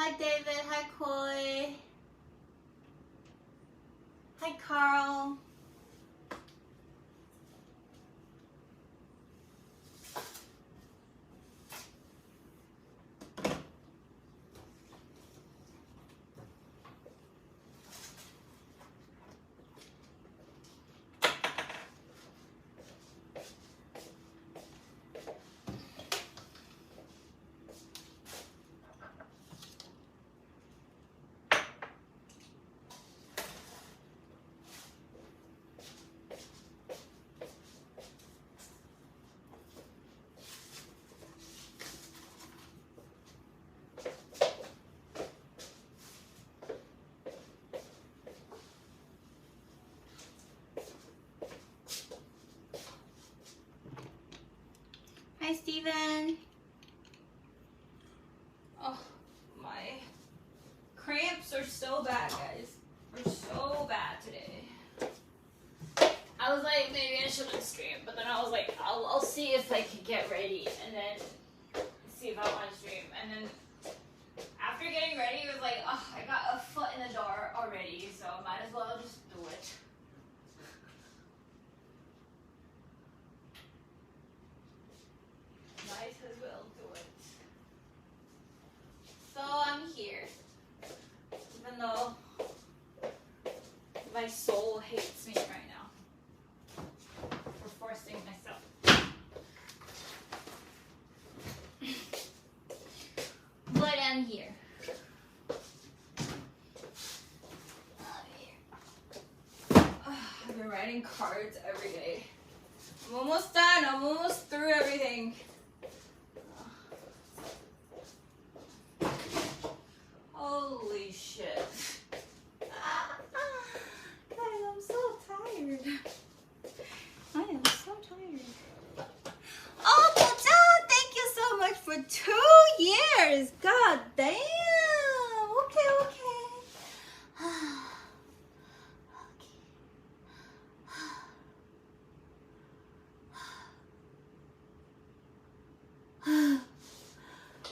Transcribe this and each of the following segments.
Hi David, hi Coy. Hi Carl. Hi Steven. Oh, my cramps are so bad, guys. They're so bad today. I was like, maybe I shouldn't stream, but then I was like, I'll see if I can get ready and then see if I want to stream. And then after getting ready, it was like, oh, I got a foot in the door already, so might as well just do it. Might as well do it. So I'm here, even though my soul hates me right now for forcing myself. But I'm here. I've been writing cards every day. I'm almost done. I'm almost through everything. Holy shit. Guys, I'm so tired. I am so tired. Oh, Bojan, thank you so much for 2 years. God damn. Okay.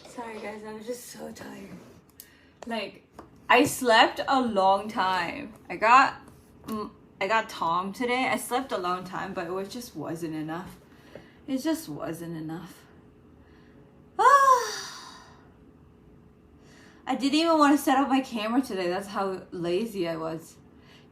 Sorry guys, I'm just so tired. Like, I slept a long time. I got Tom today. I slept a long time, but it just wasn't enough. It just wasn't enough. I didn't even want to set up my camera today. That's how lazy I was.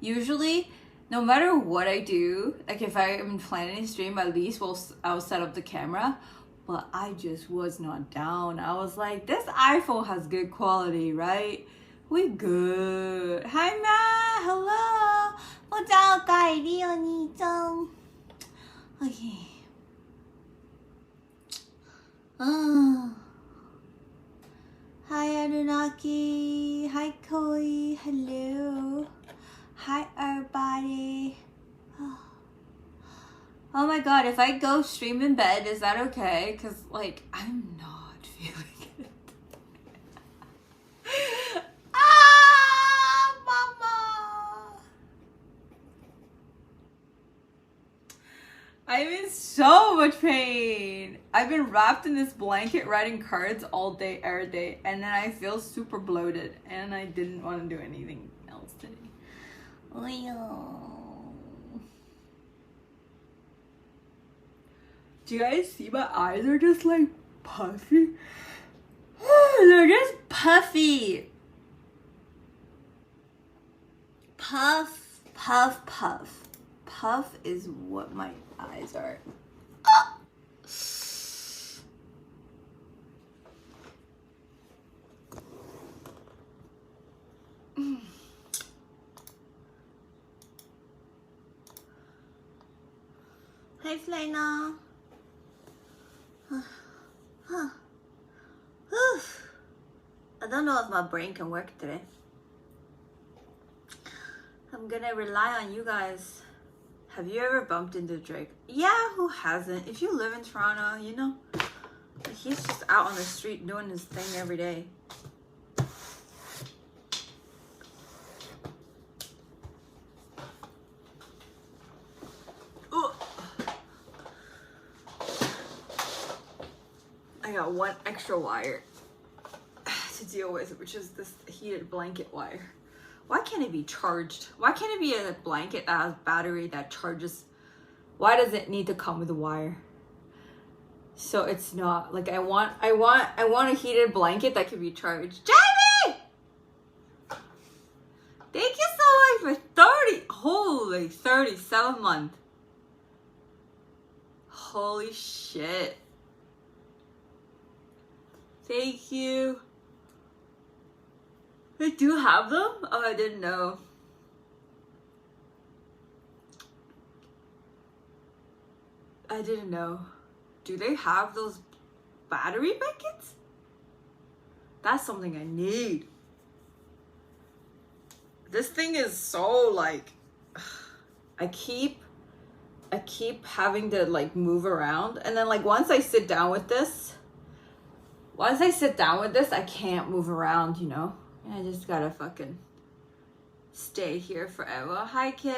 Usually, no matter what I do, like if I am planning a stream, at least I'll set up the camera. But I just was not down. I was like, this iPhone has good quality, right? We good. Hi, Ma. Hello. 不知道改变你中. Okay. Hi, Anunnaki. Hi, Koi. Hello. Hi, everybody. Oh my god, if I go stream in bed, is that okay? Because, like, I'm not feeling it. Mama! I'm in so much pain. I've been wrapped in this blanket writing cards all day, every day, and then I feel super bloated, and I didn't want to do anything else today. Do you guys see my eyes are just like puffy? They're just puffy. Puff, puff, puff. Puff is what my eyes are. Ah! Hi, Flena. I don't know if my brain can work today. I'm gonna rely on you guys. Have you ever bumped into Drake? Yeah, who hasn't? If you live in Toronto, you know, he's just out on the street doing his thing every day. I got one extra wire to deal with, which is this heated blanket wire. Why can't it be charged? Why can't it be a blanket that has battery that charges? Why does it need to come with a wire? So it's not like I want a heated blanket that can be charged. Jamie! Thank you so much for 37 months. Holy shit. Thank you. They do have them? Oh, I didn't know. I didn't know. Do they have those battery blankets? That's something I need. This thing is so like, I keep having to like move around, and then like once I sit down with this, I can't move around, you know? I just gotta fucking stay here forever. Hi, Kip.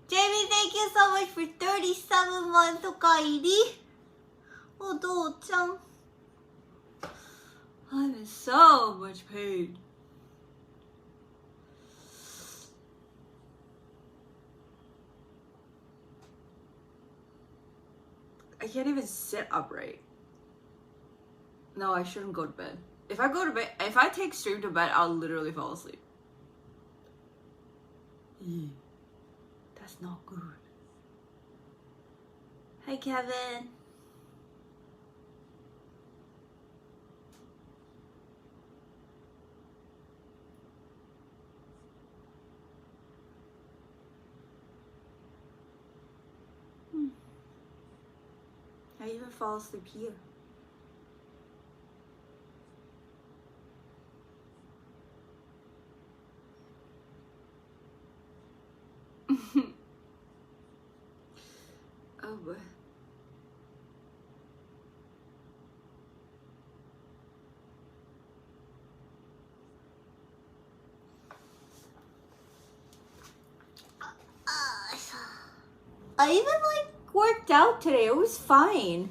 Jamie, thank you so much for 37 months, Okairi. Oh, I'm in so much pain. I can't even sit upright. No, I shouldn't go to bed. If I take stream to bed, I'll literally fall asleep. That's not good. Hi, Kevin. I even fall asleep here. Oh boy. I even like worked out today. It was fine.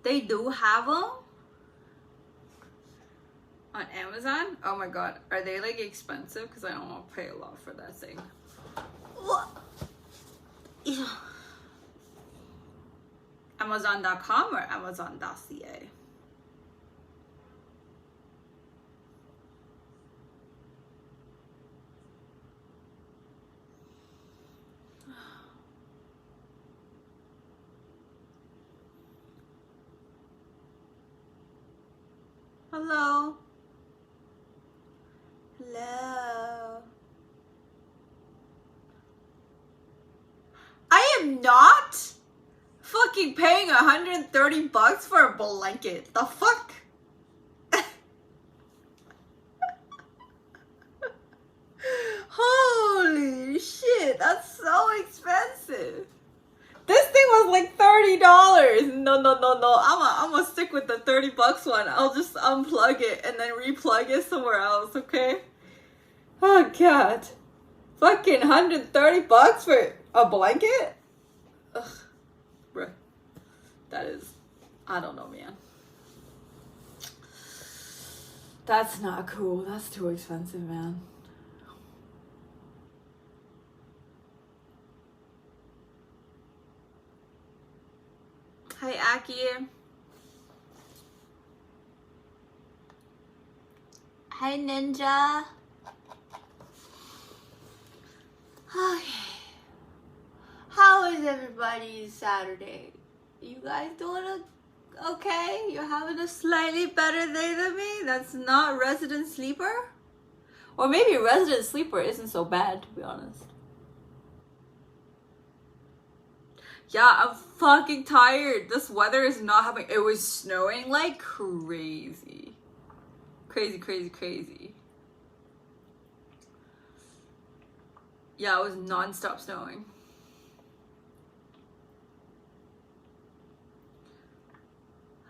They do have them on Amazon. Oh my god, are they like expensive? Because I don't want to pay a lot for that thing. What? Amazon.com or Amazon.ca? Hello? Hello? I am not fucking paying $130 for a blanket. The fuck? Holy shit, that's so expensive. This thing was like $30. No. I'm gonna stick with the $30 one. I'll just unplug it and then replug it somewhere else, okay? Oh god. Fucking $130 for a blanket? Ugh. Bruh. That is, I don't know, man. That's not cool. That's too expensive, man. Hi, Aki. Hi, Ninja. Okay. How is everybody's Saturday? You guys doing okay? You're having a slightly better day than me? That's not Resident Sleeper? Or maybe Resident Sleeper isn't so bad, to be honest. Yeah, I'm fucking tired. This weather is not helping. It was snowing like crazy. Crazy. Yeah, it was non-stop snowing.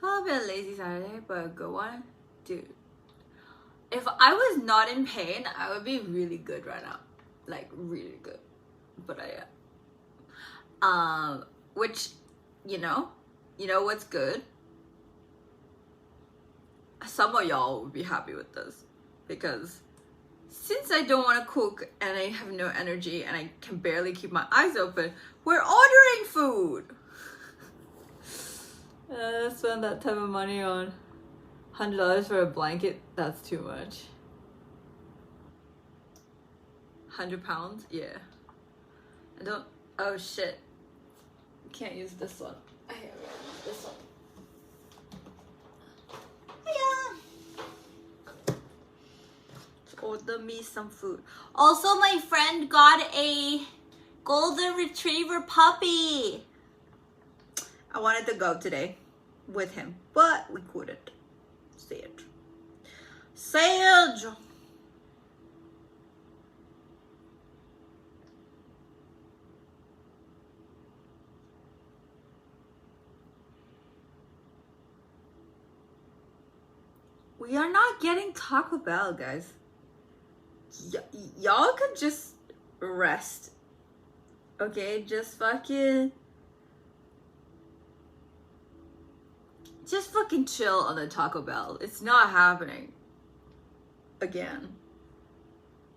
I've been a lazy Saturday, but a good one. Dude, if I was not in pain, I would be really good right now. Like, really good. But I am. Which, you know what's good? some of y'all will be happy with this, because since I don't want to cook and I have no energy and I can barely keep my eyes open, we're ordering food. Spend that type of money on $100 for a blanket, that's too much. 100 pounds? Yeah. I don't, oh shit. Can't use this one. I have this one. Order me some food. Also, my friend got a golden retriever puppy. I wanted to go today with him, but we couldn't. Sage. We are not getting Taco Bell, guys. Y'all could just rest. Okay, just fucking chill on the Taco Bell. It's not happening again.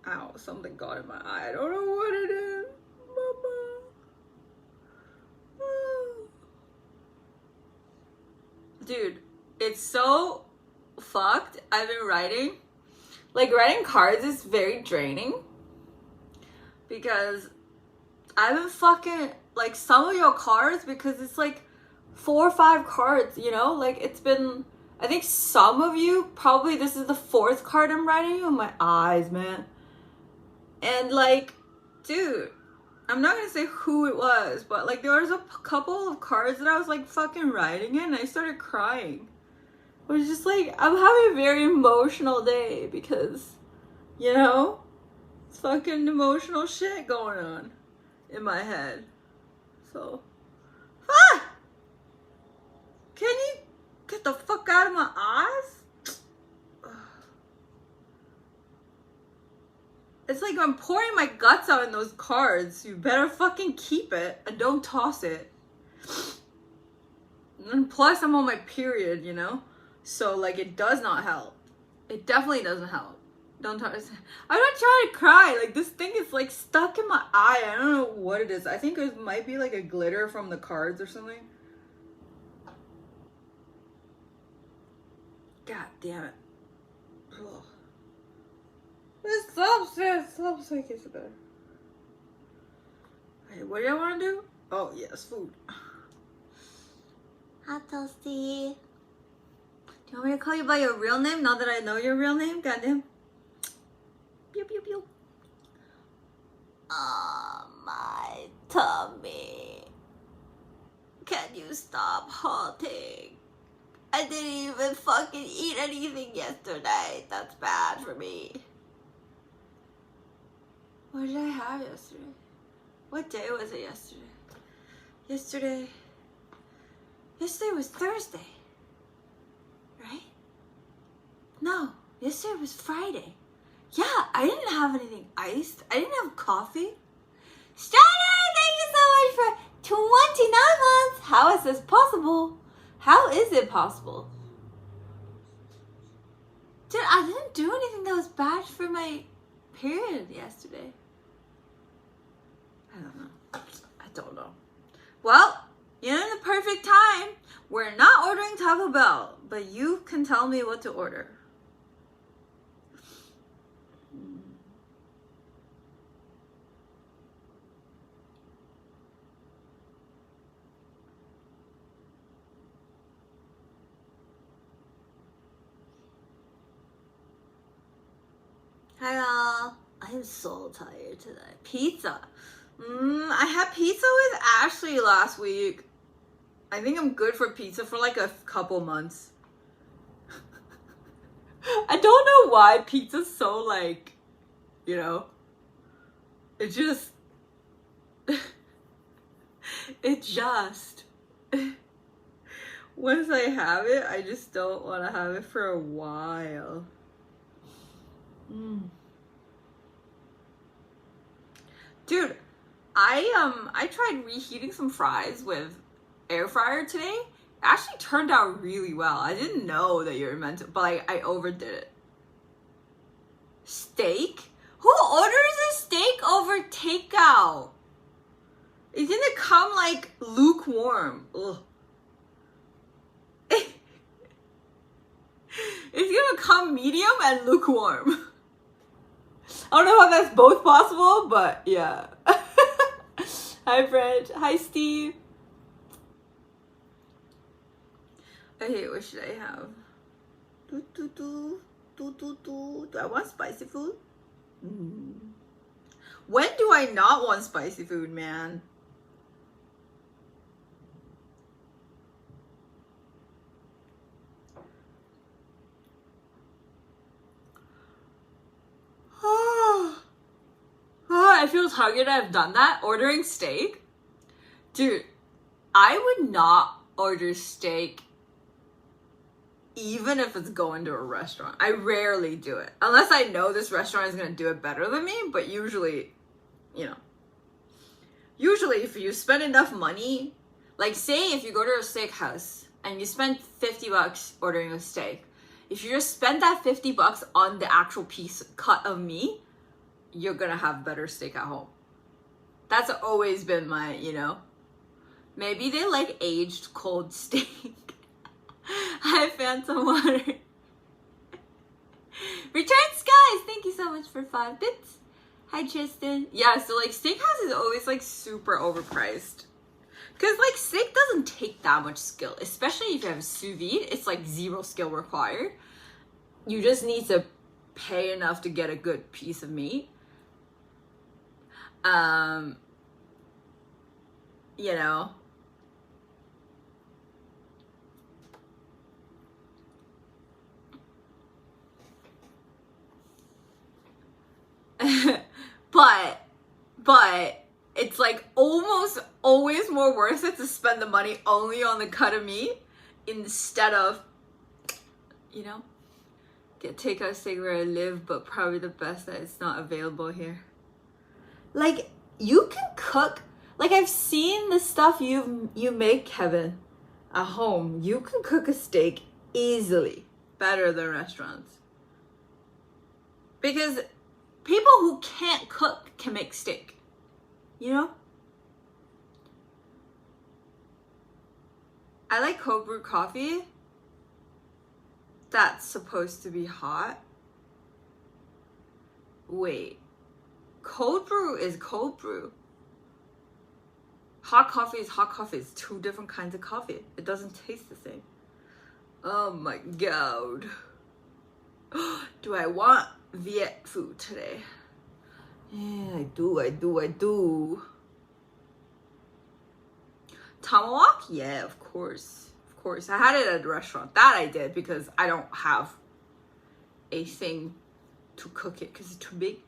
Ow, something got in my eye. I don't know what it is. Mama. Dude, it's so fucked. I've been writing. Like, writing cards is very draining, because I've been fucking, like, some of your cards, because it's like 4 or 5 cards, you know? Like, it's been, I think some of you, probably this is the 4th card I'm writing you. My eyes, man. And, like, dude, I'm not gonna say who it was, but, like, there was a couple of cards that I was, like, fucking writing in, and I started crying. I was just like, I'm having a very emotional day, because, you know, it's fucking emotional shit going on in my head. So, can you get the fuck out of my eyes? It's like I'm pouring my guts out in those cards. You better fucking keep it and don't toss it. And plus, I'm on my period, you know? So, like, it does not help. It definitely doesn't help. Don't touch. I'm not trying to cry. Like, this thing is, like, stuck in my eye. I don't know what it is. I think it might be, like, a glitter from the cards or something. God damn it. Ugh. Stop saying it's better. Okay, what do I want to do? Oh, yes, food. Hi, Toasty. Do you want me to call you by your real name now that I know your real name? Goddamn. Pew, pew, pew. Oh, my tummy. Can you stop hurting? I didn't even fucking eat anything yesterday. That's bad for me. What did I have yesterday? What day was it yesterday? Yesterday was Thursday. Right? No, yesterday was Friday. Yeah, I didn't have anything iced. I didn't have coffee. Strider, thank you so much for 29 months. How is this possible? How is it possible? Dude, I didn't do anything that was bad for my period yesterday. I don't know. Well, you're in the perfect time. We're not ordering Taco Bell, but you can tell me what to order. Hi all. I am so tired today. Pizza. I had pizza with Ashley last week. I think I'm good for pizza for like a couple months. I don't know why pizza's so like, you know, it just, once I have it, I just don't want to have it for a while. Dude, I tried reheating some fries with air fryer today, actually turned out really well. I didn't know that you were meant to, but like I overdid it. Steak? Who orders a steak over takeout? It didn't come like lukewarm. Ugh. It's gonna come medium and lukewarm. I don't know how that's both possible, but yeah. Hi, Fred. Hi, Steve. Okay, what should I have? Do I want spicy food? When do I not want spicy food, man? I feel tired. I've done that. Ordering steak. Dude, I would not order steak even if it's going to a restaurant. I rarely do it. Unless I know this restaurant is going to do it better than me. But usually, you know. Usually if you spend enough money, like say if you go to a steakhouse and you spend $50 ordering a steak. If you just spend that $50 on the actual piece cut of meat, you're gonna have better steak at home. That's always been my, you know. Maybe they like aged cold steak. Hi, Phantom Water. Return Skies, thank you so much for 5 bits. Hi, Tristan. Yeah, so like steakhouse is always like super overpriced. Cause like steak doesn't take that much skill, especially if you have a sous vide. It's like 0 skill required. You just need to pay enough to get a good piece of meat. You know. but it's like almost always more worth it to spend the money only on the cut of meat instead of, you know, get takeout steak where I live, but probably the best that it's not available here. Like, you can cook, like I've seen the stuff you make, Kevin, at home. You can cook a steak easily better than restaurants. Because people who can't cook can make steak, you know? I like cold brew coffee. That's supposed to be hot. Wait. Cold brew is cold brew. Hot coffee is hot coffee. It's 2 different kinds of coffee. It doesn't taste the same. Oh my god. Do I want Viet food today? Yeah, I do. Tomahawk? Yeah, of course. Of course. I had it at a restaurant. That I did because I don't have a thing to cook it because it's too big.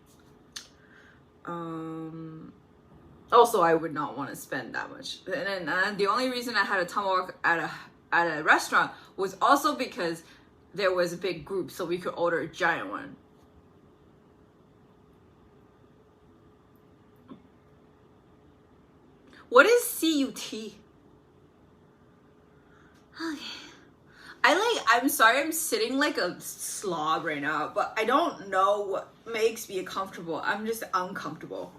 Also, I would not want to spend that much. And the only reason I had a tomahawk at a restaurant was also because there was a big group, so we could order a giant one. What is CUT? Okay. I'm sorry I'm sitting like a slob right now, but I don't know what makes me comfortable. I'm just uncomfortable.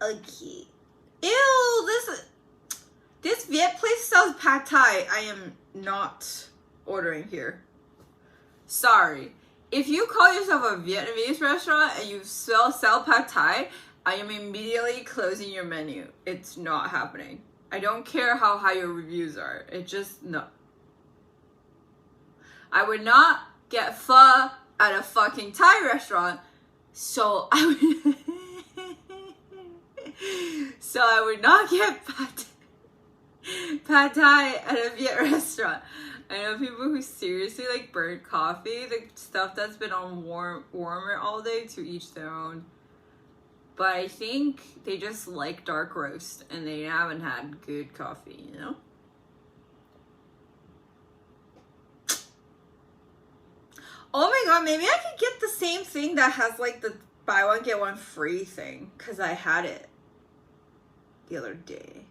Okay. Ew, this Viet place sells pad thai. I am not ordering here. Sorry. If you call yourself a Vietnamese restaurant and you sell pad thai, I am immediately closing your menu. It's not happening. I don't care how high your reviews are. It just, no. I would not get pho at a fucking Thai restaurant, so I would not get pad thai at a Viet restaurant. I know people who seriously like burnt coffee, the stuff that's been on warmer all day, to each their own. But I think they just like dark roast and they haven't had good coffee, you know? Oh my god, maybe I could get the same thing that has like the buy one get one free thing because I had it the other day.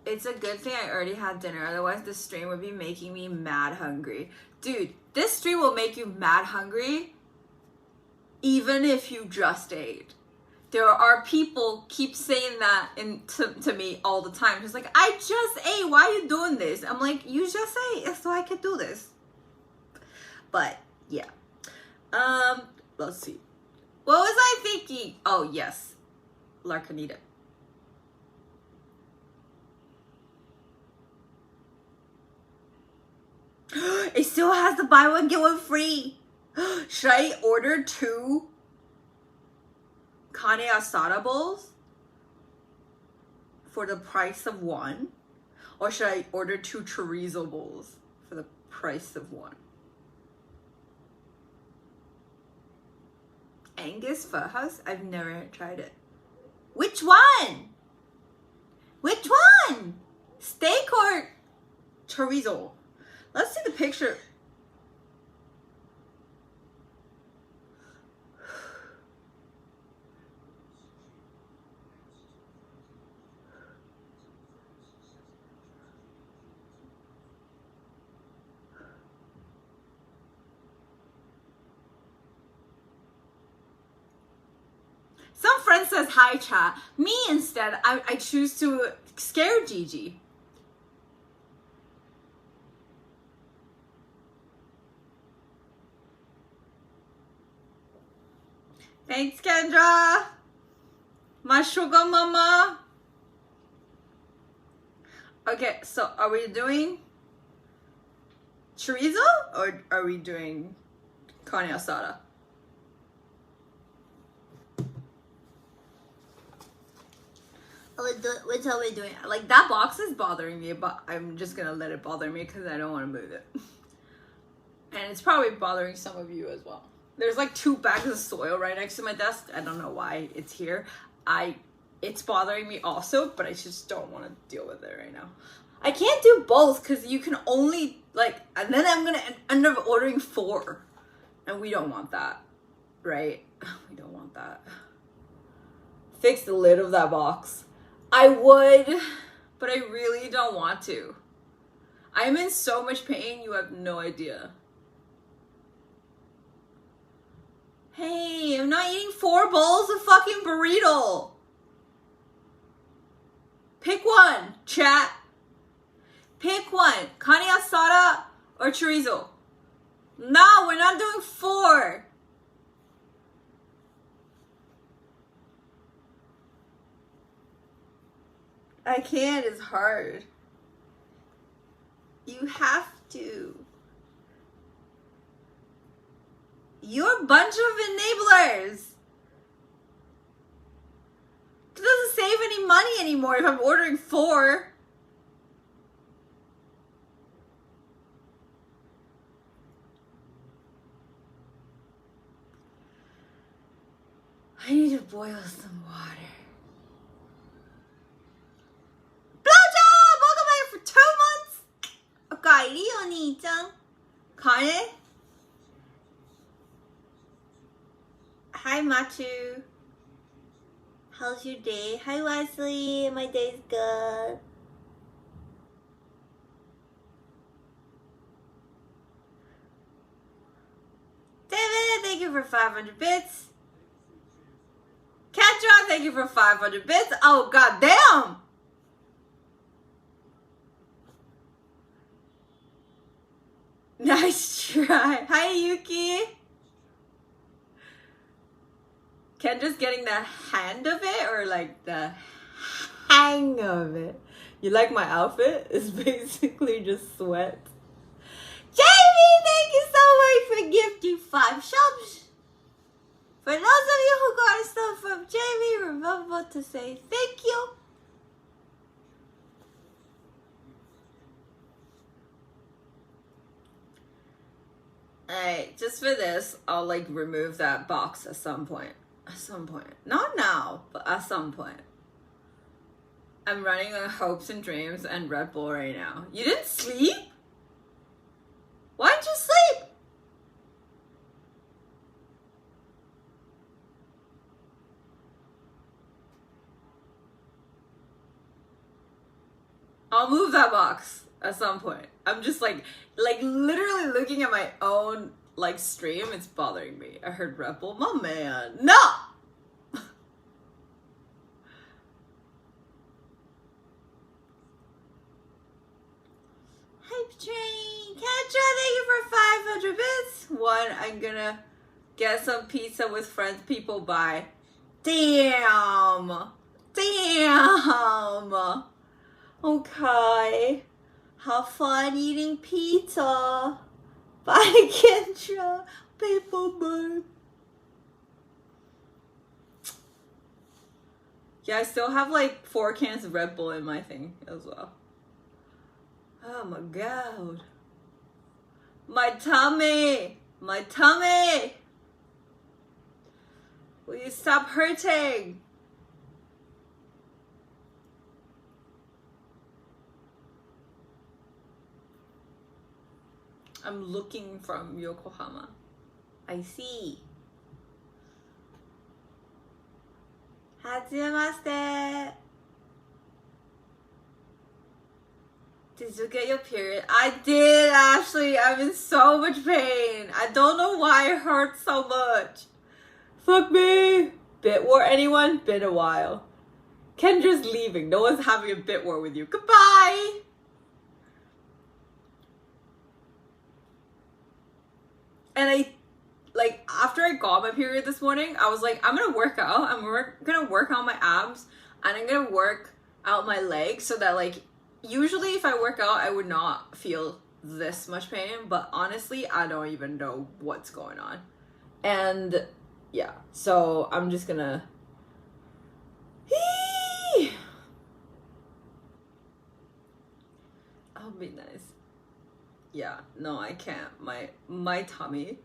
It's a good thing I already had dinner, otherwise this stream would be making me mad hungry. Dude, this stream will make you mad hungry even if you just ate. There are people keep saying that to me all the time. Just like, I just ate, why are you doing this? I'm like, you just ate so I can do this. But yeah. Let's see. What was I thinking? Oh yes, Larkanita. It still has the buy one get one free. Should I order 2 carne asada bowls for the price of 1? Or should I order 2 chorizo bowls for the price of 1? Angus Pho House? I've never tried it. Which one? Which one? Steak or chorizo? Let's see the picture. Some friend says hi chat. Me instead, I choose to scare Gigi. Thanks, Kendra. My sugar mama. Okay, so are we doing chorizo or are we doing carne asada? Which are we doing? Like, that box is bothering me, but I'm just gonna let it bother me because I don't want to move it. And it's probably bothering some of you as well. There's like 2 bags of soil right next to my desk. I don't know why it's here. It's bothering me also, but I just don't want to deal with it right now. I can't do both because you can only and then I'm gonna end up ordering 4, and we don't want that, right? We don't want that. Fix the lid of that box. I would, but I really don't want to. I'm in so much pain, you have no idea. Hey, I'm not eating 4 bowls of fucking burrito. Pick one, chat. Pick one. Carne asada or chorizo. No, we're not doing 4. I can't, it's hard. You have to. You're a bunch of enablers. It doesn't save any money anymore if I'm ordering 4. I need to boil some water. Blowjob! Welcome back for 2 months! おかえりお兄ちゃん。Kane? Hi, Machu. How's your day? Hi, Wesley. My day's good. David, thank you for 500 bits. Catron, thank you for 500 bits. Oh, goddamn. Nice try. Hi, Yuki. Kendra's getting the hand of it or like the hang of it. You like my outfit? It's basically just sweat. Jamie, thank you so much for gifting 5 subs. For those of you who got stuff from Jamie, remember to say thank you. Alright, just for this, I'll like remove that box at some point. At some point. Not now, but at some point. I'm running on hopes and dreams and Red Bull right now. You didn't sleep? Why didn't you sleep? I'll move that box at some point. I'm just like literally looking at my own like stream. It's bothering me. I heard Red Bull, my man. No. Hype train, Kendra, thank you for 500 bits. One, I'm gonna get some pizza with friends. People buy. Damn. Okay. Have fun eating pizza. Bye, Kendra. People buy. Yeah, I still have like 4 cans of Red Bull in my thing as well. Oh my god. My tummy. My tummy. Will you stop hurting? I'm looking from Yokohama. I see. Hajimemashite. Did you get your period? I did, Ashley. I'm in so much pain. I don't know why it hurts so much. Fuck me. Bit war, anyone? Been a while. Kendra's leaving. No one's having a bit war with you. Goodbye. And after I got my period this morning, I was like, I'm gonna work out. I'm gonna work on my abs, and I'm gonna work out my legs so that like, usually if I work out, I would not feel this much pain, but honestly, I don't even know what's going on. And yeah, so I'm just gonna I'll be nice. Yeah, no, I can't. My tummy.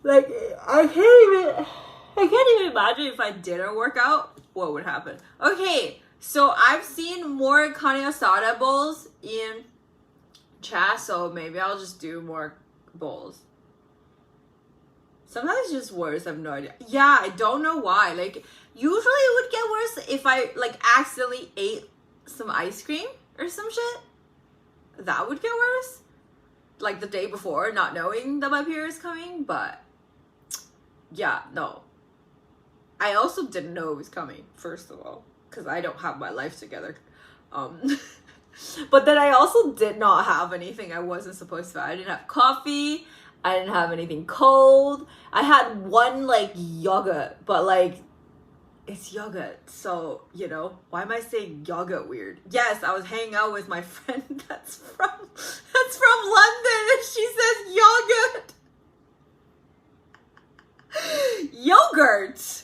Like, I can't even imagine if I didn't work out, what would happen. Okay, so I've seen more Kane Asada bowls in chat, so maybe I'll just do more bowls. Sometimes it's just worse, I have no idea. Yeah, I don't know why. Like, usually it would get worse if I like accidentally ate some ice cream or some shit. That would get worse. Like the day before, not knowing that my period is coming, but yeah, no. I also didn't know it was coming, first of all, because I don't have my life together. But then I also did not have anything I wasn't supposed to have. I didn't have coffee. I didn't have anything cold. I had one like yogurt, but like it's yogurt, so you know, why am I saying yogurt weird? Yes, I was hanging out with my friend that's from London, and she says yogurt. Yogurt.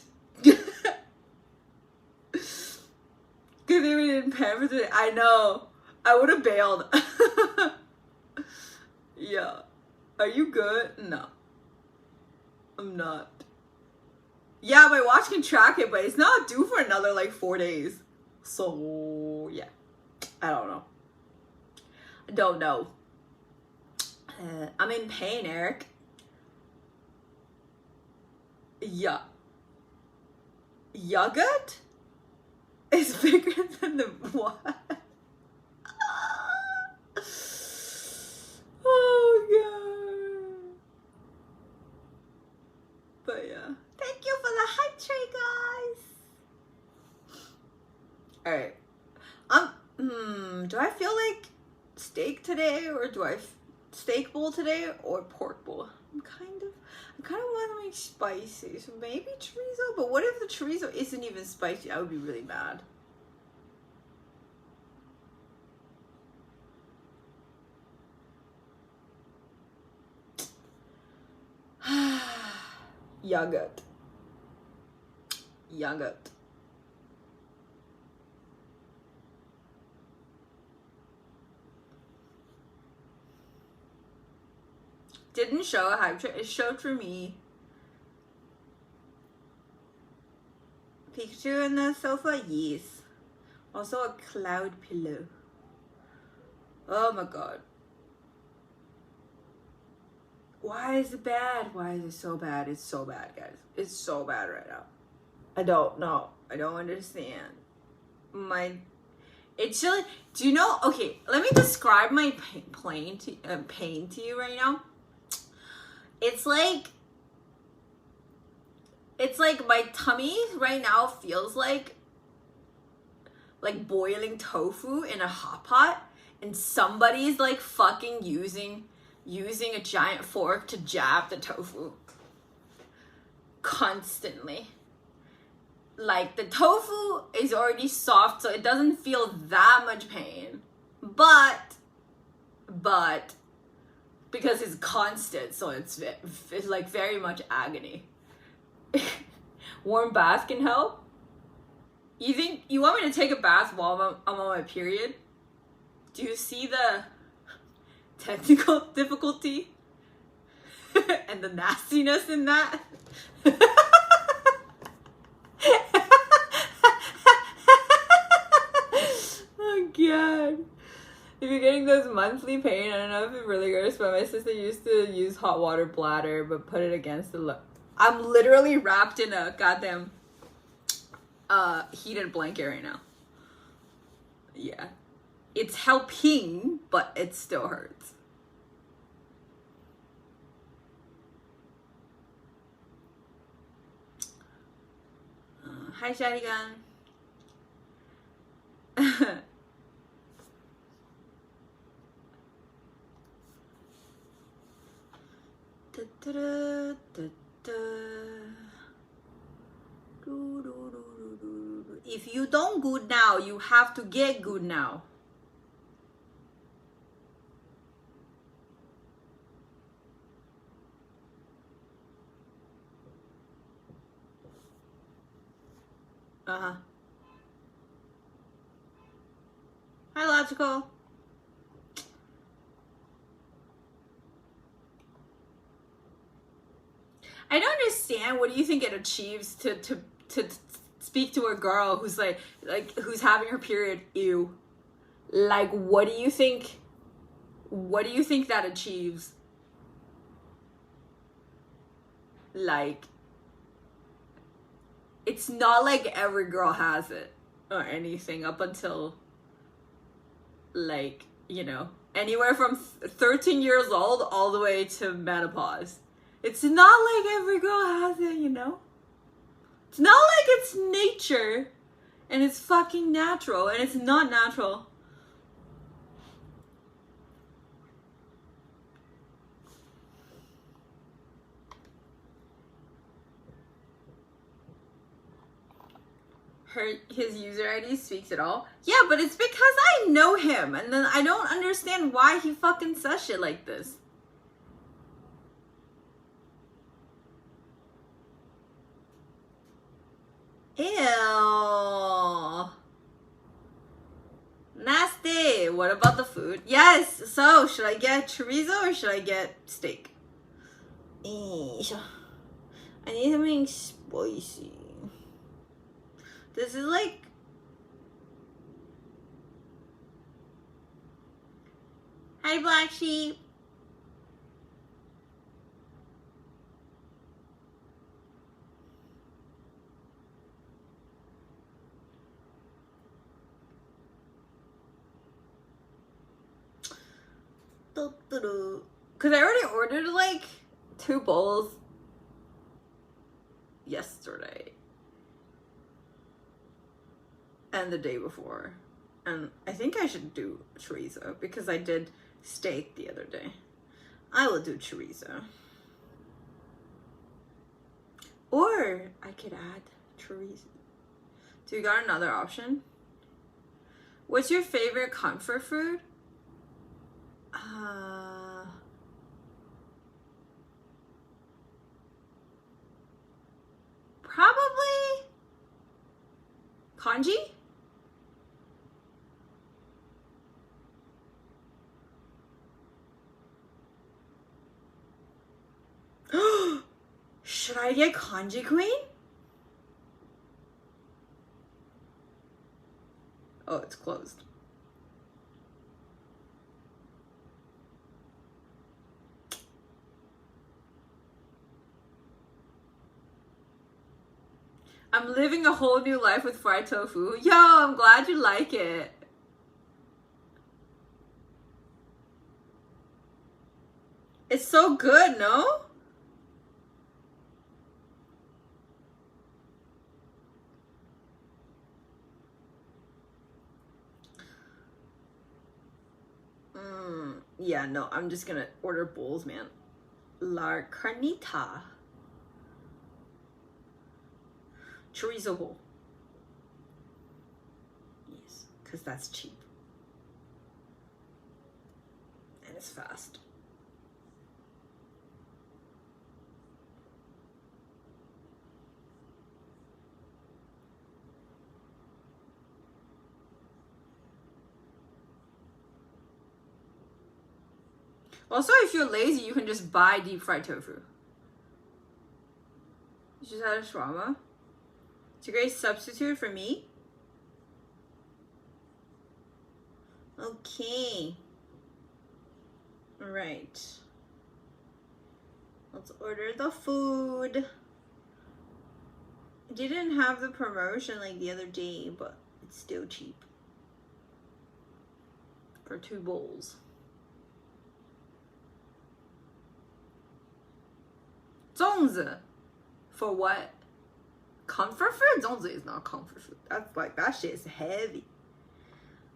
Good thing we didn't pay for today. I know. I would have bailed. Yeah. Are you good? No. I'm not. Yeah, my watch can track it, but it's not due for another like 4 days. So, yeah. I don't know. I don't know. I'm in pain, Eric. Yeah. Yogurt is bigger than the what? Oh, God. But yeah. Thank you for the hype tray, guys. Alright. Do I feel like steak today, or do I steak bowl today, or pork bowl? I'm kind of want to make spicy, so maybe chorizo. But what if the chorizo isn't even spicy? I would be really mad. Yogurt. Didn't show a hype train. It showed for me. Pikachu on the sofa? Yes. Also a cloud pillow. Oh my god. Why is it bad? Why is it so bad? It's so bad, guys. It's so bad right now. I don't know. I don't understand. It's just, do you know, okay, let me describe my pain to you right now. It's like my tummy right now feels like boiling tofu in a hot pot, and somebody's like fucking using a giant fork to jab the tofu constantly. Like, the tofu is already soft, so it doesn't feel that much pain, but because it's constant, so it's like very much agony. Warm bath can help. You think you want me to take a bath while I'm on my period? Do you see the technical difficulty and the nastiness in that? Oh god. If you're getting those monthly pain, I don't know if it really hurts, but my sister used to use hot water bladder, but put it against the I'm literally wrapped in a goddamn heated blanket right now. Yeah. It's helping, but it still hurts. Hi, Shadigan. If you don't good now, you have to get good now. Uh-huh. Hi, Logical. I don't understand. What do you think it achieves to speak to a girl who's like who's having her period? Ew. Like, what do you think? What do you think that achieves? Like, it's not like every girl has it or anything up until, like, you know, anywhere from 13 years old all the way to menopause. It's not like every girl has it, you know? It's not like it's nature and it's fucking natural, and it's not natural. His user ID speaks it all. Yeah, but it's because I know him, and then I don't understand why he fucking says shit like this. Ew. Nasty. What about the food? Yes. So, should I get chorizo or should I get steak? I need something spicy. This is like... Hi, Black Sheep. Because I already ordered like 2 bowls yesterday and the day before, and I think I should do chorizo because I did steak the other day. I will do chorizo, or I could add chorizo. Do you got another option? What's your favorite comfort food? Probably congee? Should I get congee queen? Oh, it's closed. I'm living a whole new life with fried tofu. Yo, I'm glad you like it. It's so good, no? Yeah, no, I'm just gonna order bowls, man. La Carnita. Chorizo bowl. Yes, because that's cheap. And it's fast. Also, if you're lazy, you can just buy deep fried tofu. You just had a shawarma. It's a great substitute for meat. Okay. Alright. Let's order the food. It didn't have the promotion like the other day, but it's still cheap. For 2 bowls. Zongzi. For what? Comfort food? Zongzi is not comfort food. That's like, that shit is heavy.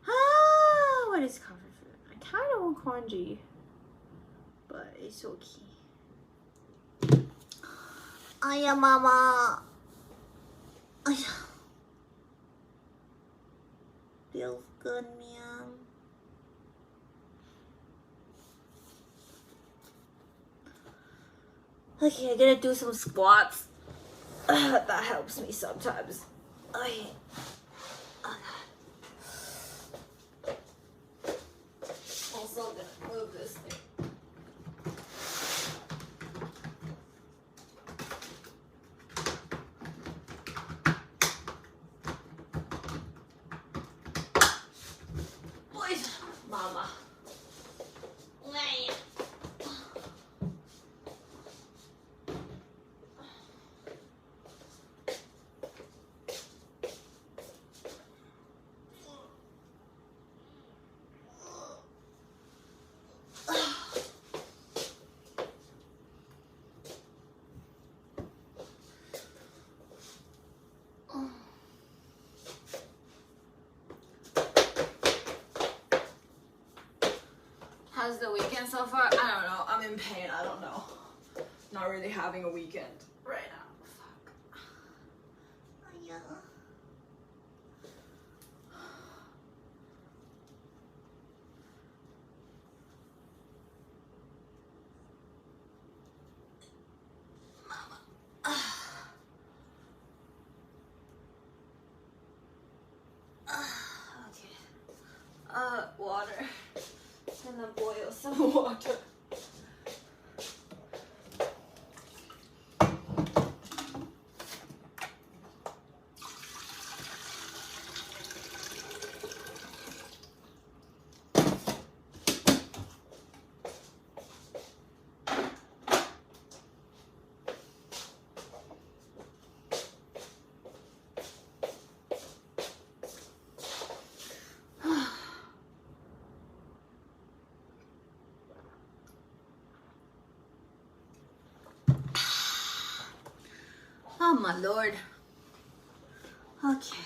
Ah, what is comfort food? I kind of want congee, but it's okay. Aya, mama. Aya. Feels good, man. Okay, I gotta do some squats. That helps me sometimes. Okay. Also, I'm gonna move this thing. Mama. How's the weekend so far? I don't know. I'm in pain. I don't know. Not really having a weekend right now. Fuck. Oh, yeah. Okay. Water. And then boil some water. Oh my lord. Okay.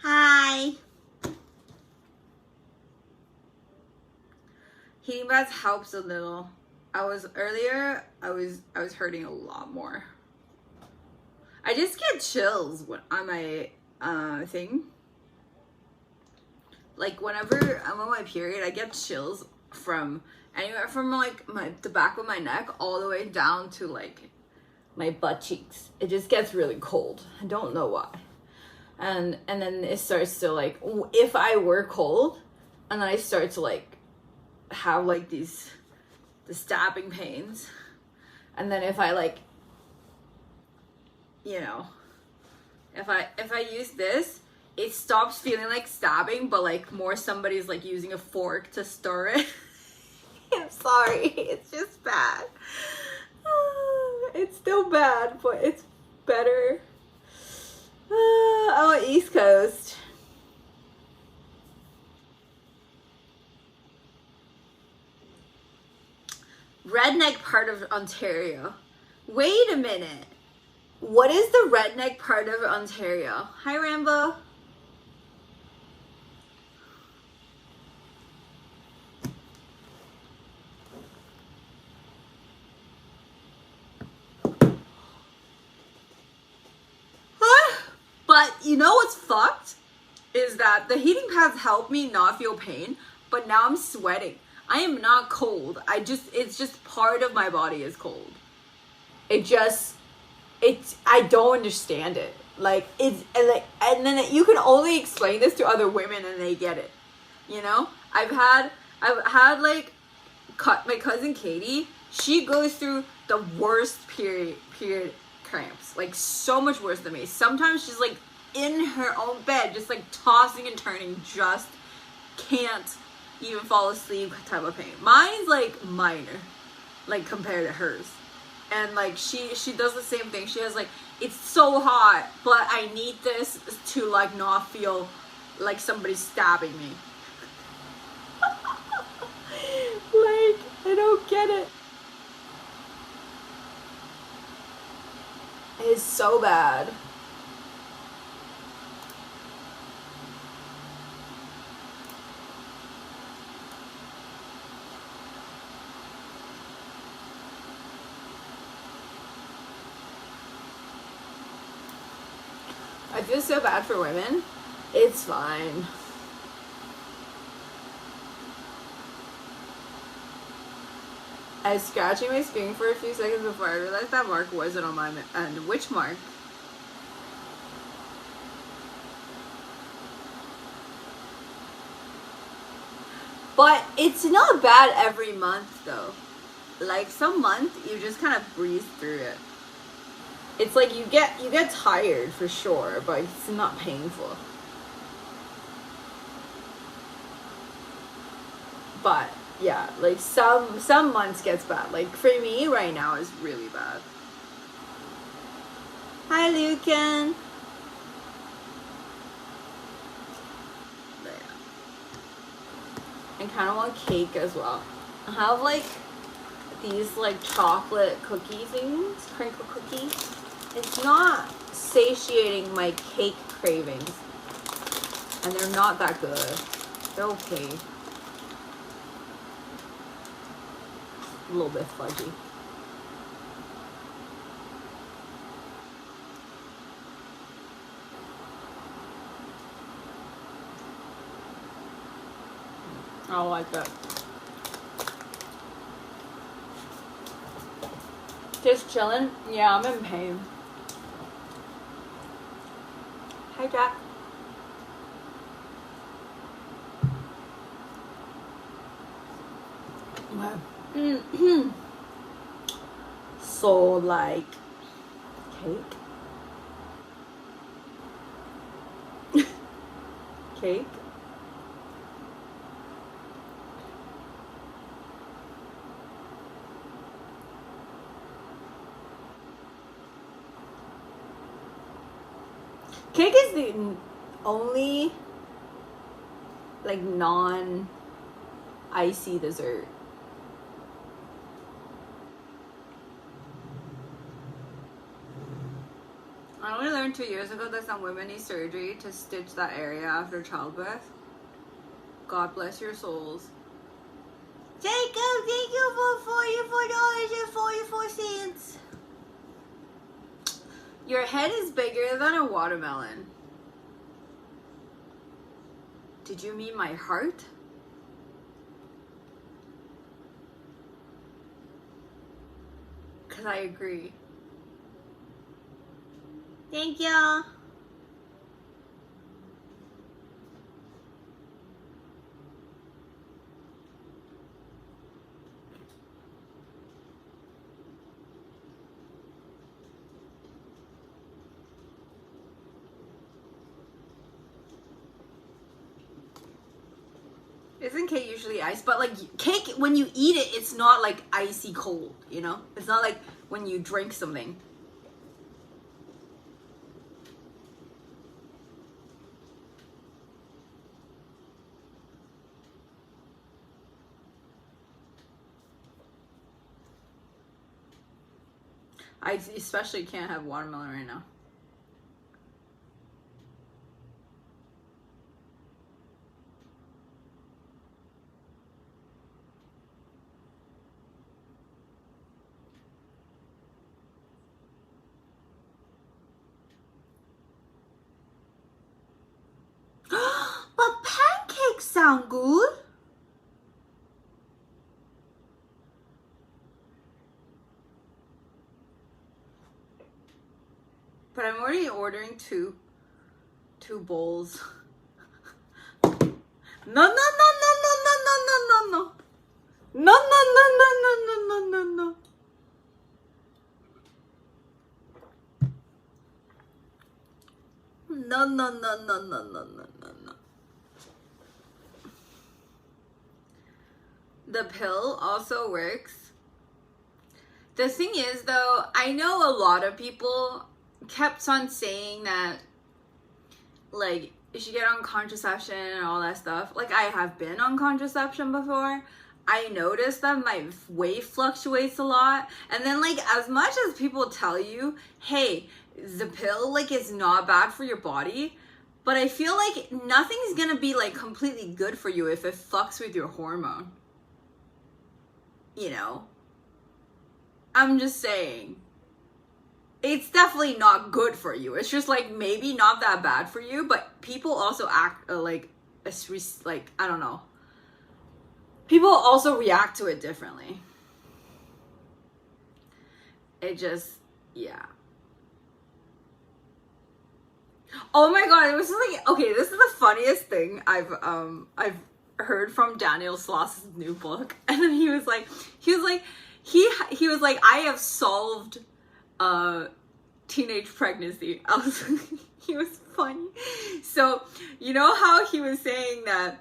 Hi. Heating baths helps a little. I was hurting a lot more. I just get chills when on my thing. Like whenever I'm on my period, I get chills from anywhere from like the back of my neck all the way down to like my butt cheeks. It just gets really cold. I don't know why. And then it starts to like, if I were cold, and then I start to like have like the stabbing pains, and then if I like, you know, if I use this, it stops feeling like stabbing, but like more somebody's like using a fork to stir it. I'm sorry, it's just bad. It's still bad, but better. Oh, East Coast. Redneck part of Ontario. Wait a minute. What is the redneck part of Ontario? Hi, Rambo. But you know what's fucked? Is that the heating pads help me not feel pain, but now I'm sweating. I am not cold. It's just part of my body is cold. I don't understand it. Like, and then you can only explain this to other women and they get it. You know? I've had like, my cousin Katie, she goes through the worst period cramps. Like, so much worse than me. Sometimes she's like in her own bed, just like tossing and turning, just can't even fall asleep type of pain. Mine's like minor, like compared to hers. And like she does the same thing. She has like, it's so hot, but I need this to like not feel like somebody's stabbing me. Like, I don't get it. It's so bad. I feel so bad for women. It's fine. I was scratching my screen for a few seconds before I realized that mark wasn't on my end. Which mark? But it's not bad every month though. Like, some month you just kind of breeze through it. It's like you get tired for sure, but it's not painful. But yeah, like some months gets bad. Like for me right now is really bad. Hi, Lucan. I kind of want cake as well. I have like these like chocolate cookie things, crinkle cookies. It's not satiating my cake cravings, and they're not that good. They're okay. A little bit fudgy. I like that. Just chilling? Yeah, I'm in pain. Hi, Jack. So, like, cake? Cake? Cake is the only like non-icy dessert. I only learned 2 years ago that some women need surgery to stitch that area after childbirth. God bless your souls. Jacob, thank you for $44.44. Your head is bigger than a watermelon. Did you mean my heart? Because I agree. Thank you. Isn't cake usually ice? But like cake, when you eat it, it's not like icy cold, you know? It's not like when you drink something. I especially can't have watermelon right now. But pancakes sound good. But I'm already ordering two bowls. No, no, no, no, no, no, no, no, no, no. No, no, no, no, no, no, no, no, no. No, no, no, no, no, no, no, no, no. The pill also works. The thing is, though, I know a lot of people kept on saying that, like, you should get on contraception and all that stuff. Like, I have been on contraception before. I noticed that my weight fluctuates a lot. And then, like, as much as people tell you, hey, the pill, like, is not bad for your body, but I feel like nothing's gonna be, like, completely good for you if it fucks with your hormone. You know? I'm just saying. It's definitely not good for you. It's just, like, maybe not that bad for you, but people also act, like, I don't know. People also react to it differently. It just, yeah. Oh my god, it was like, okay, this is the funniest thing I've heard from Daniel Sloss's new book. And then he was like, I have solved teenage pregnancy. He was funny. So, you know how he was saying that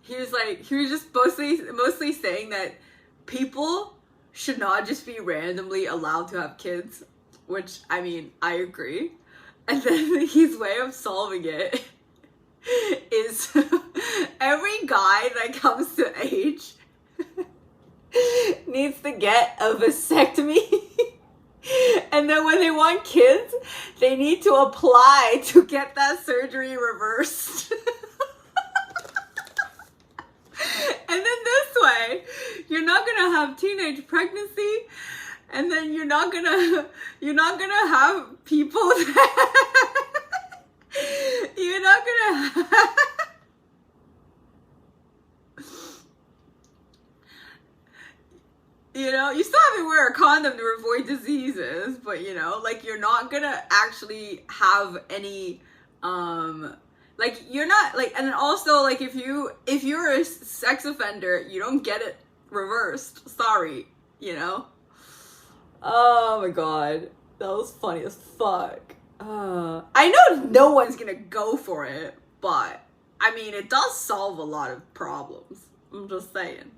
he was just mostly saying that people should not just be randomly allowed to have kids, which, I mean, I agree. And then his way of solving it is every guy that comes to age needs to get a vasectomy. And then when they want kids, they need to apply to get that surgery reversed. And then this way, you're not gonna have teenage pregnancy, and then you're not gonna have people that you're not gonna you know, you still have to wear a condom to avoid diseases, but you know, like, you're not gonna actually have any like, you're not, like, and also, like, if you're a sex offender, you don't get it reversed. Sorry, you know? Oh my god. That was funny as fuck. I know no one's gonna go for it, but, I mean, it does solve a lot of problems. I'm just saying.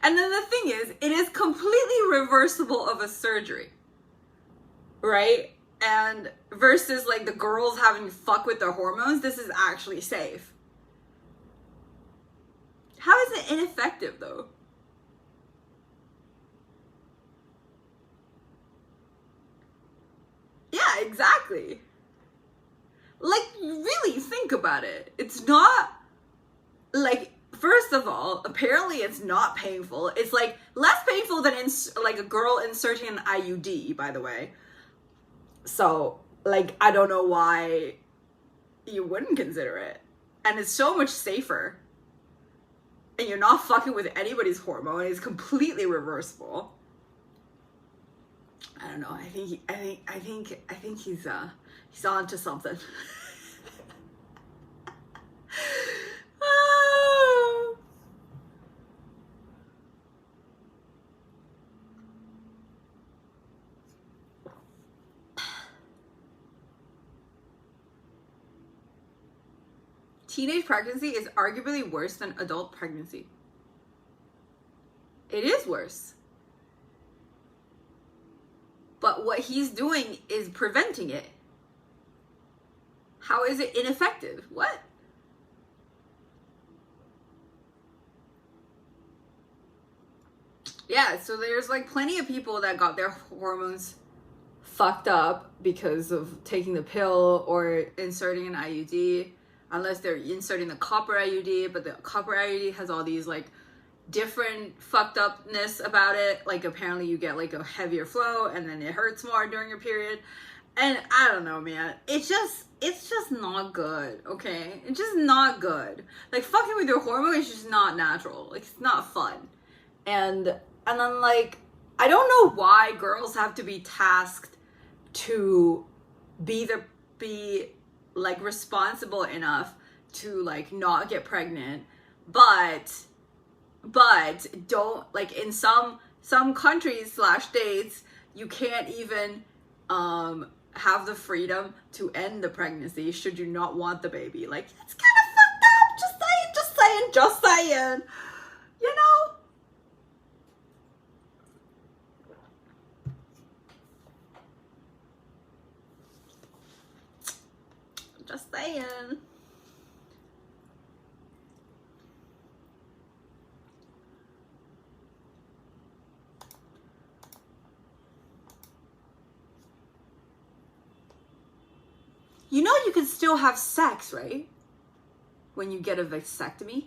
And then the thing is, it is completely reversible of a surgery. Right? And versus, like, the girls having to fuck with their hormones, this is actually safe. How is it ineffective, though? Yeah, exactly. Like, really think about it. It's not, like, first of all, apparently it's not painful. It's, like, less painful than, like, a girl inserting an IUD, by the way. So, like, I don't know why you wouldn't consider it. And it's so much safer. And you're not fucking with anybody's hormone. It's completely reversible. I don't know. I think he's on to something. Teenage pregnancy is arguably worse than adult pregnancy. It is worse. But what he's doing is preventing it. How is it ineffective? What? Yeah, so there's like plenty of people that got their hormones fucked up because of taking the pill or inserting an IUD, unless they're inserting the copper IUD, but the copper IUD has all these like different fucked upness about it. Like apparently you get like a heavier flow and then it hurts more during your period. And I don't know, man. It's just not good, okay? It's just not good. Like fucking with your hormones is just not natural. Like it's not fun. And then like I don't know why girls have to be tasked to be like responsible enough to like not get pregnant, but don't, like in some countries / states you can't even have the freedom to end the pregnancy should you not want the baby. Like that's kind of fucked up. Just saying, you know. Just saying. You know you can still have sex, right? When you get a vasectomy.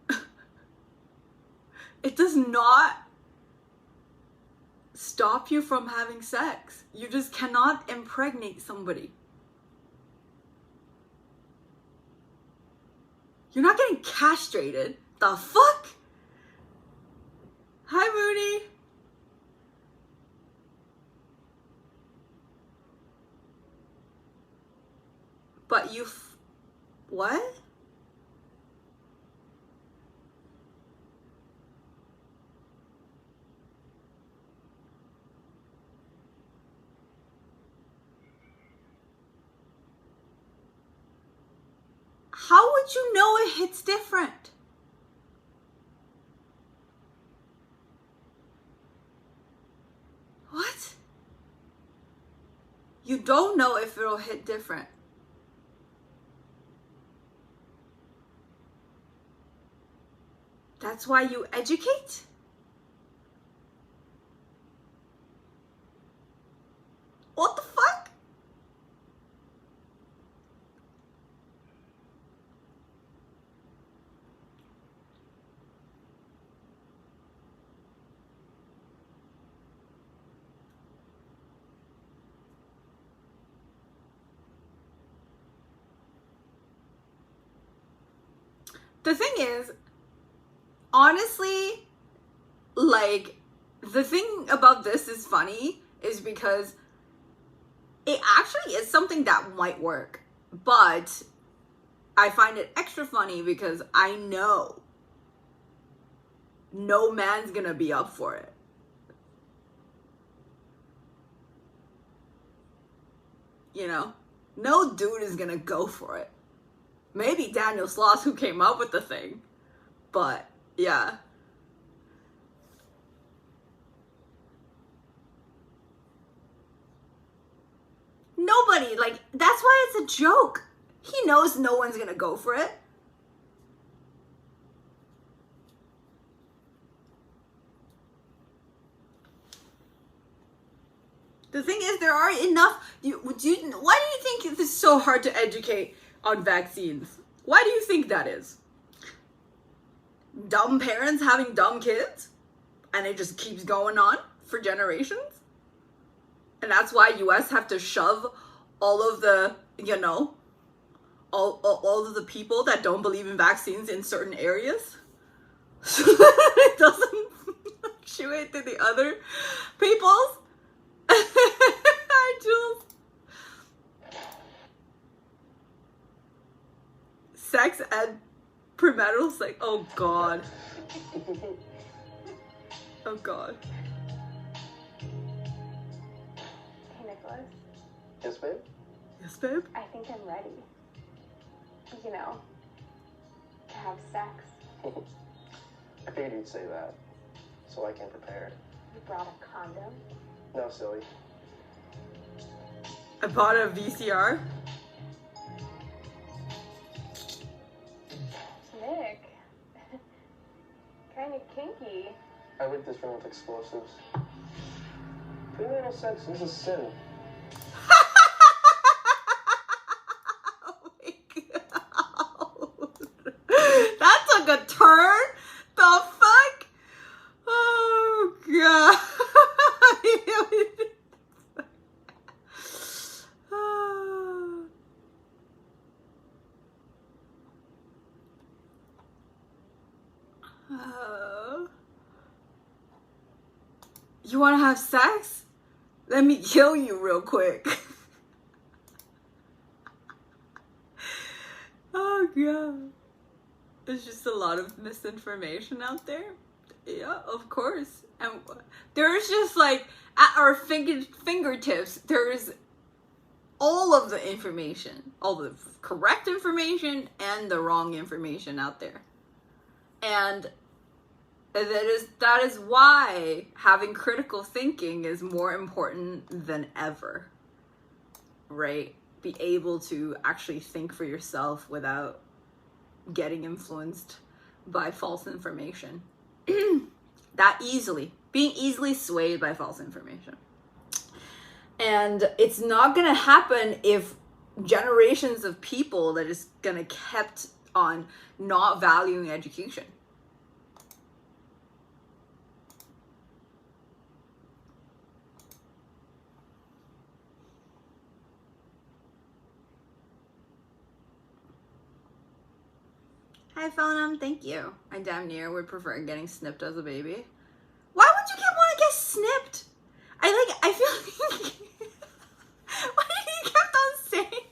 What? It does not stop you from having sex. You just cannot impregnate somebody. You're not getting castrated. The fuck? Hi, Moody. But you what? How would you know it hits different? What? You don't know if it'll hit different. That's why you educate? What the fuck? The thing is, honestly, like, the thing about this is funny is because it actually is something that might work, but I find it extra funny because I know no man's gonna be up for it. You know? No dude is gonna go for it. Maybe Daniel Sloss, who came up with the thing. But, yeah. Nobody, like, that's why it's a joke. He knows no one's gonna go for it. The thing is, there are enough. Why do you think this is so hard to educate on vaccines? Why do you think that is? Dumb parents having dumb kids? And it just keeps going on for generations? And that's why US have to shove all of the, you know, all of the people that don't believe in vaccines in certain areas? So that it doesn't fluctuate to the other peoples? Hi, Jules. Sex ed premarital sex. Oh god. Oh god. Hey, Nicholas. Yes, babe? Yes, babe? I think I'm ready. You know, to have sex. I figured you'd say that, so I came prepared. You brought a condom? No, silly. I bought a VCR. Nick. Kinda kinky. I rate this room with explosives. Premarital sex is a sin. Oh my god. That took a turn? The fuck? Oh god. You want to have sex? Let me kill you real quick. Oh god. There's just a lot of misinformation out there. Yeah, of course. And there's just like at our fingertips, there's all of the information, all the correct information and the wrong information out there. And that is why having critical thinking is more important than ever, right? Be able to actually think for yourself without getting influenced by false information. That easily, being easily swayed by false information. And it's not gonna happen if generations of people that is gonna kept on not valuing education. Hi, Phonum. Thank you. I damn near would prefer getting snipped as a baby. Why would you want to get snipped? I feel like... Why did he kept on saying...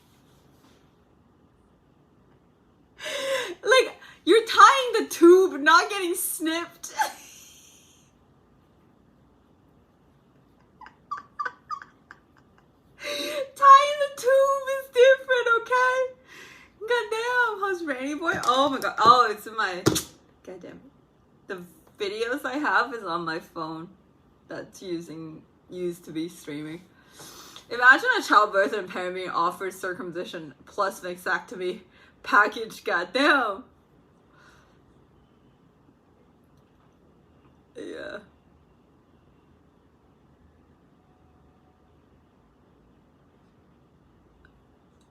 Like, you're tying the tube, not getting snipped. Tying the tube is different, okay? Goddamn, how's Rainy Boy? Oh my god. Oh, it's in my... Goddamn. The videos I have is on my phone. That's used to be streaming. Imagine a childbirth and parent being offered circumcision plus mastectomy package. Goddamn. Yeah.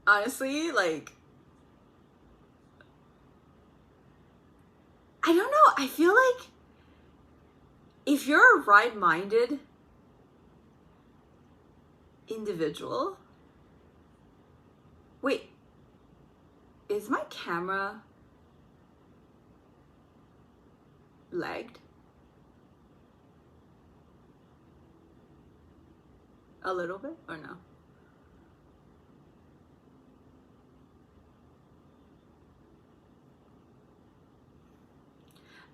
Honestly, like... I don't know, I feel like if you're a right-minded individual... Wait, is my camera lagged? A little bit, or no?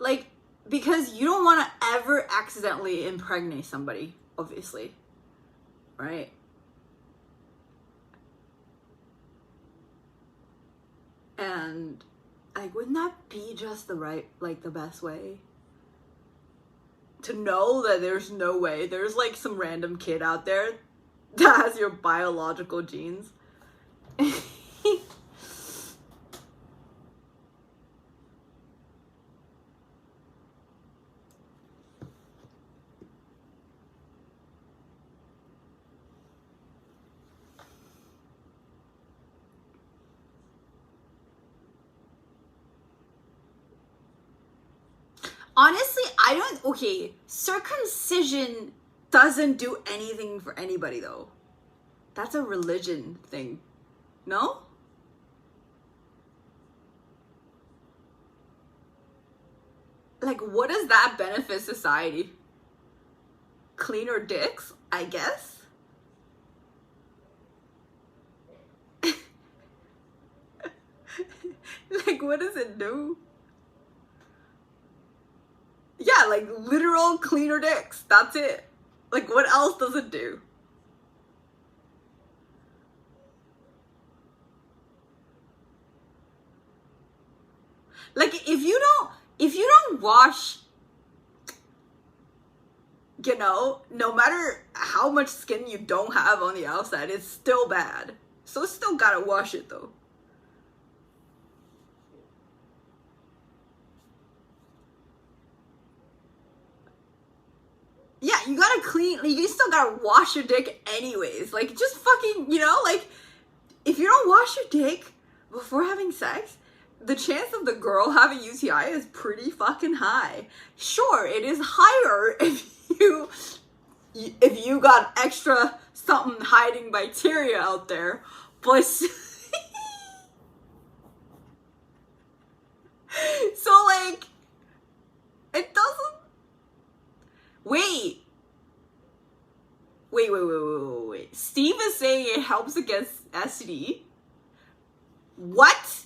Like, because you don't want to ever accidentally impregnate somebody, obviously, right? And, like, wouldn't that be just the best way? To know that there's no way, there's, like, some random kid out there that has your biological genes. Honestly, okay, circumcision doesn't do anything for anybody though. That's a religion thing, no? Like, what does that benefit society? Cleaner dicks, I guess? Like, what does it do? Yeah, like, literal cleaner dicks. That's it. Like, what else does it do? Like, if you don't wash... you know, no matter how much skin you don't have on the outside, it's still bad. So still gotta wash it though. Yeah, you gotta clean, like, you still gotta wash your dick anyways. Like, just fucking, you know, like, if you don't wash your dick before having sex, the chance of the girl having UTI is pretty fucking high. Sure, it is higher if you got extra something hiding bacteria out there, but so like, it doesn't. Wait. Steve is saying it helps against STD. What?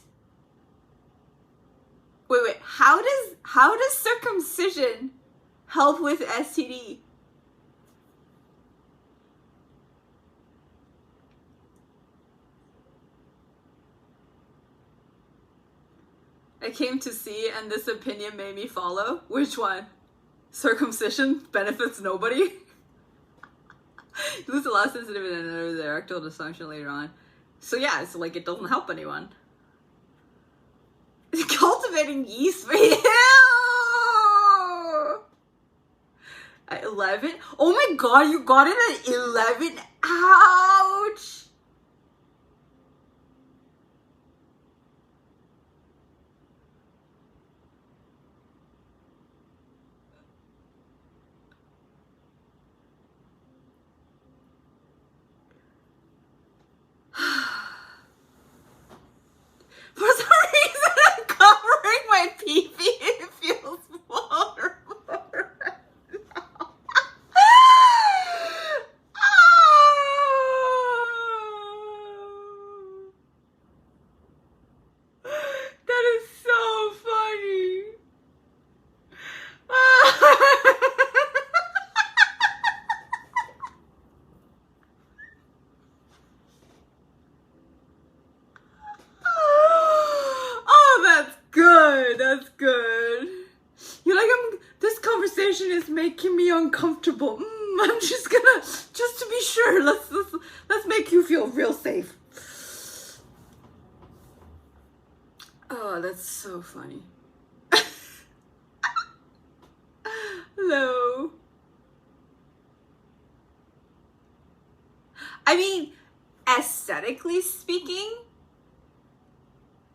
Wait. How does circumcision help with STD? I came to see, and this opinion made me follow. Which one? Circumcision benefits nobody? You lose a lot of sensitivity and the erectile dysfunction later on. So yeah, it's like it doesn't help anyone. Cultivating yeast for you! At 11? Oh my god, you got it at 11? Ouch! For some reason, I'm covering my pee-pee. It feels vulnerable right now. That is so funny. Oh, that's good. That's good. You're like, this conversation is making me uncomfortable. I'm just to be sure, let's make you feel real safe. Oh, that's so funny. Hello. I mean, aesthetically speaking,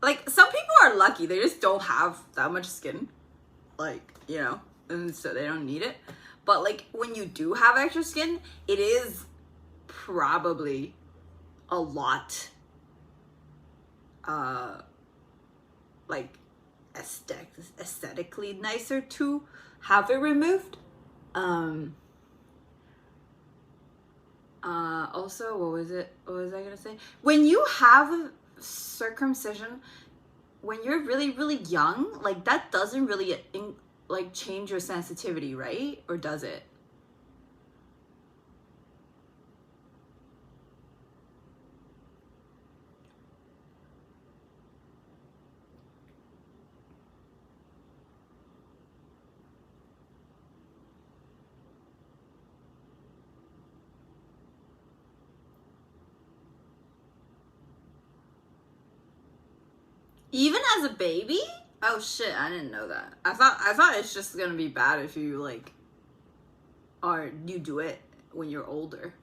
like, some people are lucky. They just don't have that much skin. Like, you know, and so they don't need it. But, like, when you do have extra skin, it is probably a lot, like, aesthetically nicer to have it removed. Also, what was I gonna say? When you have a circumcision, when you're really, really young, like, that doesn't really, like, change your sensitivity, right? Or does it? Even as a baby? Oh shit, I didn't know that. I thought it's just gonna be bad if you, like, or you do it when you're older.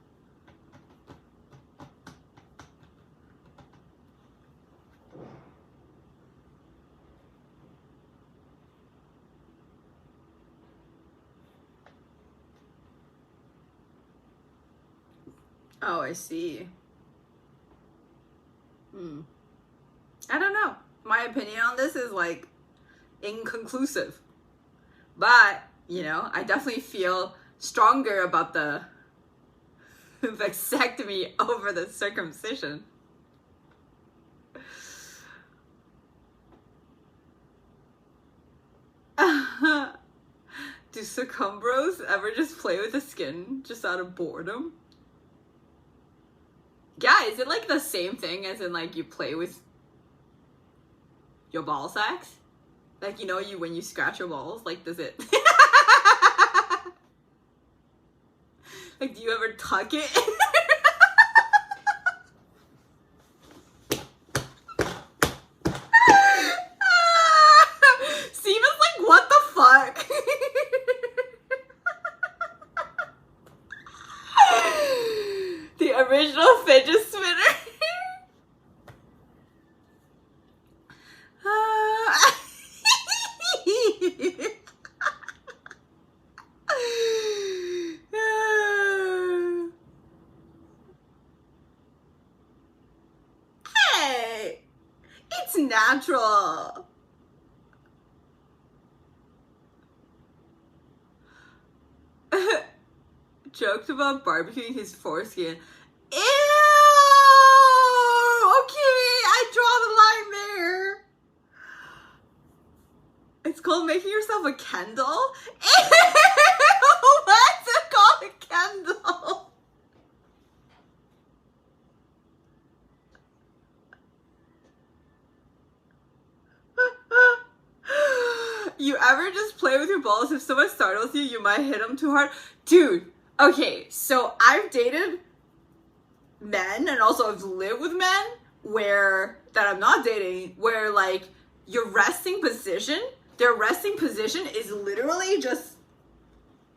Oh, I see. I don't know. My opinion on this is, like, inconclusive. But, you know, I definitely feel stronger about the vasectomy over the circumcision. Do circumbros ever just play with the skin just out of boredom? Yeah, is it like the same thing as in, like, you play with your ball sacks? Like, you know, when you scratch your balls, like, does it... Like, do you ever tuck it? Steven's like, what the fuck? The original fidget spinner. Hey, it's natural. Joked about barbecuing his foreskin. Ew! Okay, I draw the line there. It's called making yourself a candle? Ew! What's it called a candle? You ever just play with your balls? If someone startles you, you might hit them too hard. Dude, okay, so I've dated men and also I've lived with men that I'm not dating, where like your resting position, their resting position is literally just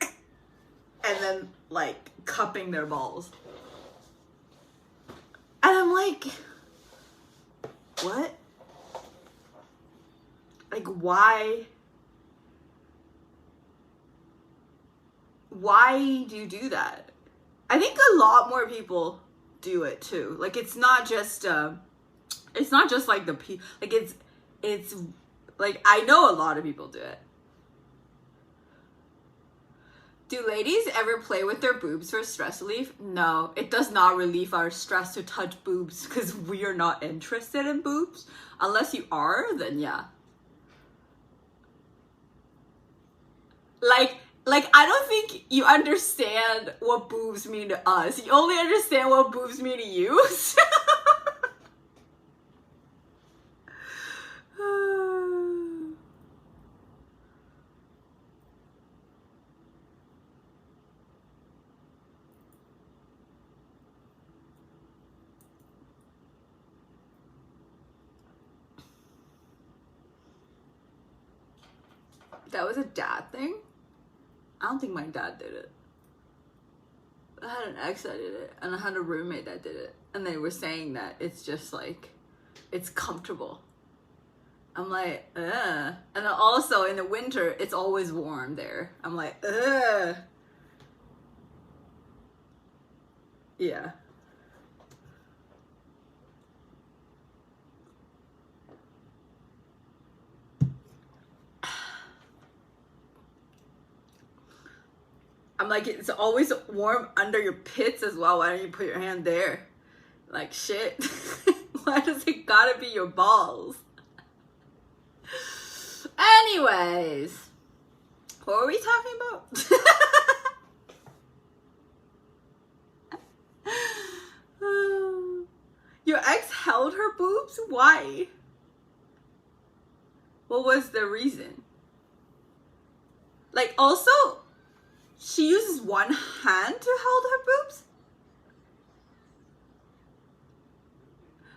and then like cupping their balls. And I'm like, what? Like, why? Why do you do that? I think a lot more people do it too. Like, it's not just like like it's like, I know a lot of people do it. Do ladies ever play with their boobs for stress relief? No, it does not relieve our stress to touch boobs because we are not interested in boobs. Unless you are, then yeah. Like, I don't think you understand what boobs mean to us. You only understand what boobs mean to you. That was a dad thing? I don't think my dad did it. I had an ex that did it, and I had a roommate that did it. And they were saying that it's just like, it's comfortable. I'm like, ugh. And then also in the winter, it's always warm there. I'm like, ugh. Yeah. I'm like, it's always warm under your pits as well. Why don't you put your hand there? Like, shit. Why does it gotta be your balls? Anyways, what were we talking about? Your ex held her boobs? Why? What was the reason? Like, also, she uses one hand to hold her boobs?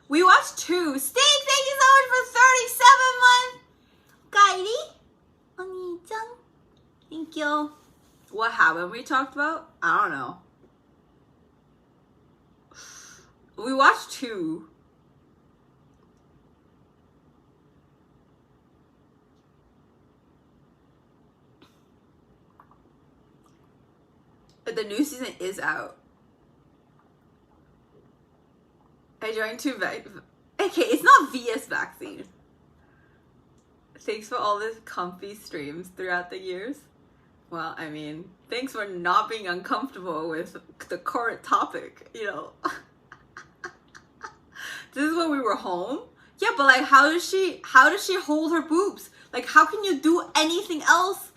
We watched 2. Steve, thank you so much for 37 months. Kairi? Oni-chan. Thank you. What haven't we talked about? I don't know. We watched 2. But the new season is out. I joined 2 Okay, it's not VS vaccine. Thanks for all the comfy streams throughout the years. Well, I mean, thanks for not being uncomfortable with the current topic, you know. This is when we were home. Yeah, but like, how does she hold her boobs? Like, how can you do anything else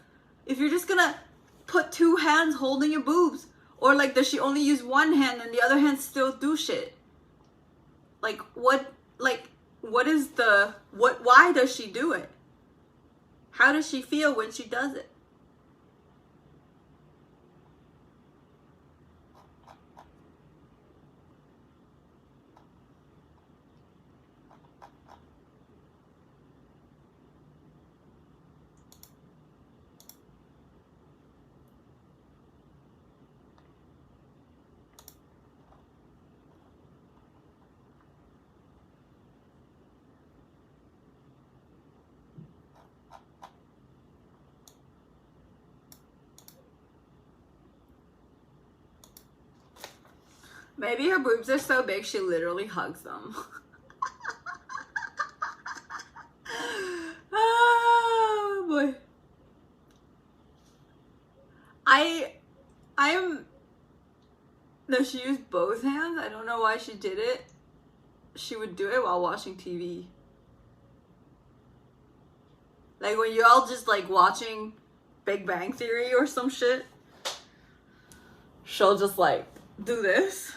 if you're just gonna put 2 hands holding your boobs? Or like, does she only use one hand and the other hand still do shit? Like, what is the, why does she do it? How does she feel when she does it? Maybe her boobs are so big she literally hugs them. Oh boy. I'm no, she used both hands. I don't know why she did it. She would do it while watching TV. Like when you're all just like watching Big Bang Theory or some shit, she'll just like do this.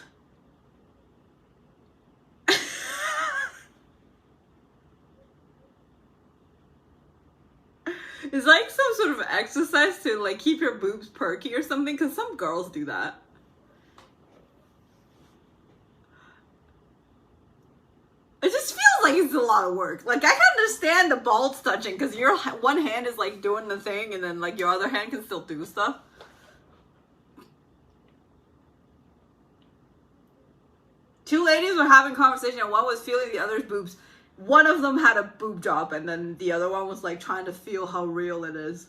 It's like some sort of exercise to like keep your boobs perky or something, because some girls do that. It just feels like it's a lot of work. Like I can understand the balls touching because your one hand is like doing the thing and then like your other hand can still do stuff. Two ladies were having a conversation and one was feeling the other's boobs. One of them had a boob job and then the other one was like trying to feel how real it is.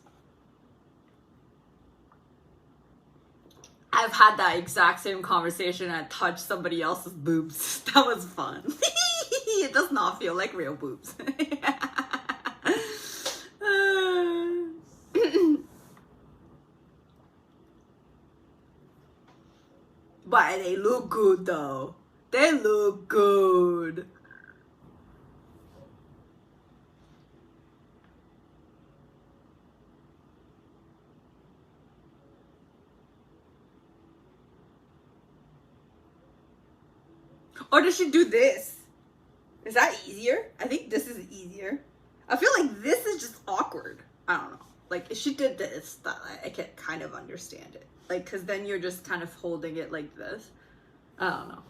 I've had that exact same conversation and touched somebody else's boobs. That was fun. It does not feel like real boobs. But they look good though. They look good. Or does she do this? Is that easier? I think this is easier. I feel like this is just awkward. I don't know. Like, if she did this, that I can kind of understand it. Like, because then you're just kind of holding it like this. I don't know.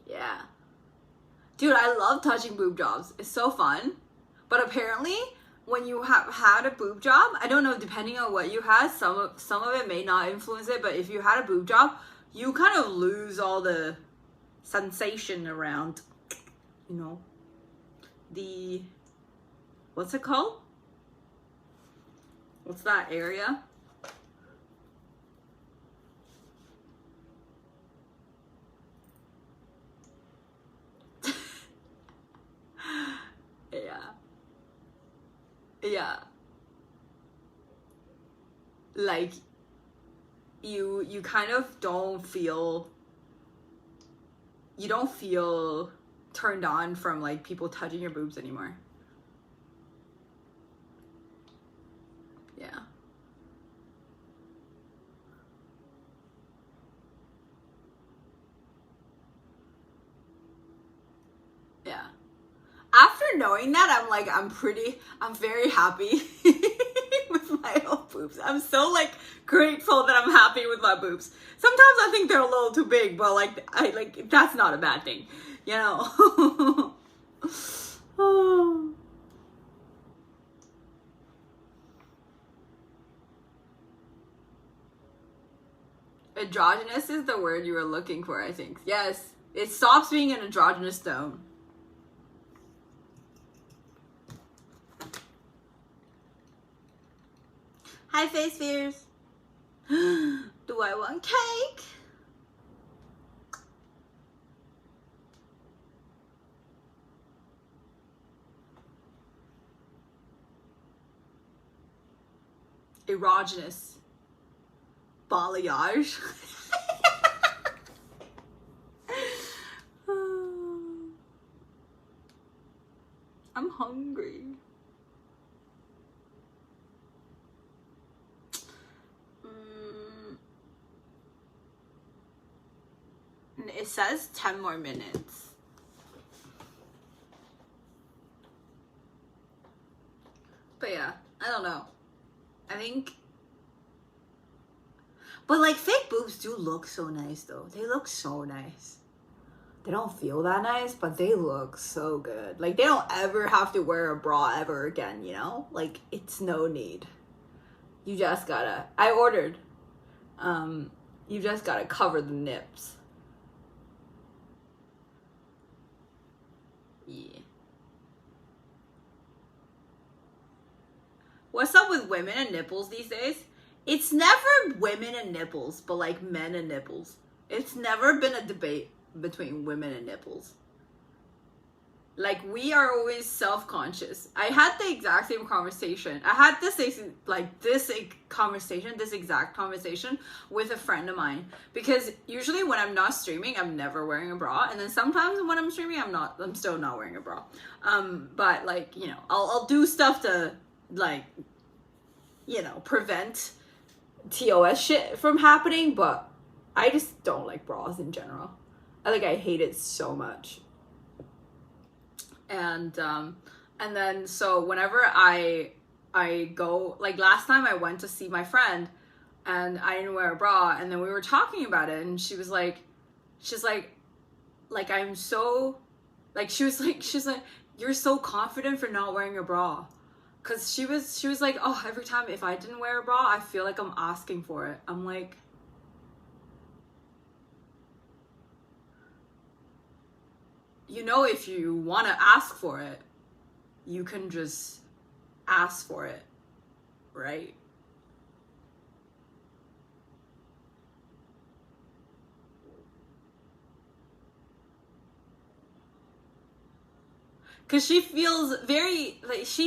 Yeah. Dude, I love touching boob jobs. It's so fun. But apparently, when you have had a boob job, I don't know, depending on what you had, some of it may not influence it, but if you had a boob job, you kind of lose all the sensation around, you know, the, what's it called? What's that area? Yeah. Like, you kind of don't feel turned on from like people touching your boobs anymore. Yeah. Yeah. After knowing that, I'm very happy with my own boobs. I'm so like grateful that I'm happy with my boobs. Sometimes I think they're a little too big, but like that's not a bad thing, you know. Androgynous is the word you were looking for, I think. Yes, it stops being an androgynous tone. Hi, Face Fears. Do I want cake? Erogenous. Balayage. I'm hungry. It says 10 more minutes. But yeah, I don't know. I think... But like fake boobs do look so nice though. They look so nice. They don't feel that nice, but they look so good. Like they don't ever have to wear a bra ever again, you know? Like it's no need. You just gotta... I ordered. You just gotta cover the nips. Yeah. What's up with women and nipples these days? it's never women and nipples, but like men and nipples. It's never been a debate between women and nipples. Like, we are always self-conscious. I had the exact same conversation. I had this exact conversation with a friend of mine. Because usually when I'm not streaming, I'm never wearing a bra. And then sometimes when I'm streaming, I'm still not wearing a bra. But like, you know, I'll do stuff to like, you know, prevent TOS shit from happening. But I just don't like bras in general. I hate it so much. And then so whenever I go, like last time I went to see my friend and I didn't wear a bra, and then we were talking about it, and she's like I'm so, like she's like you're so confident for not wearing a bra, because she was like, oh, every time if I didn't wear a bra, I feel like I'm asking for it. I'm like, you know, if you want to ask for it, you can just ask for it, right? Because she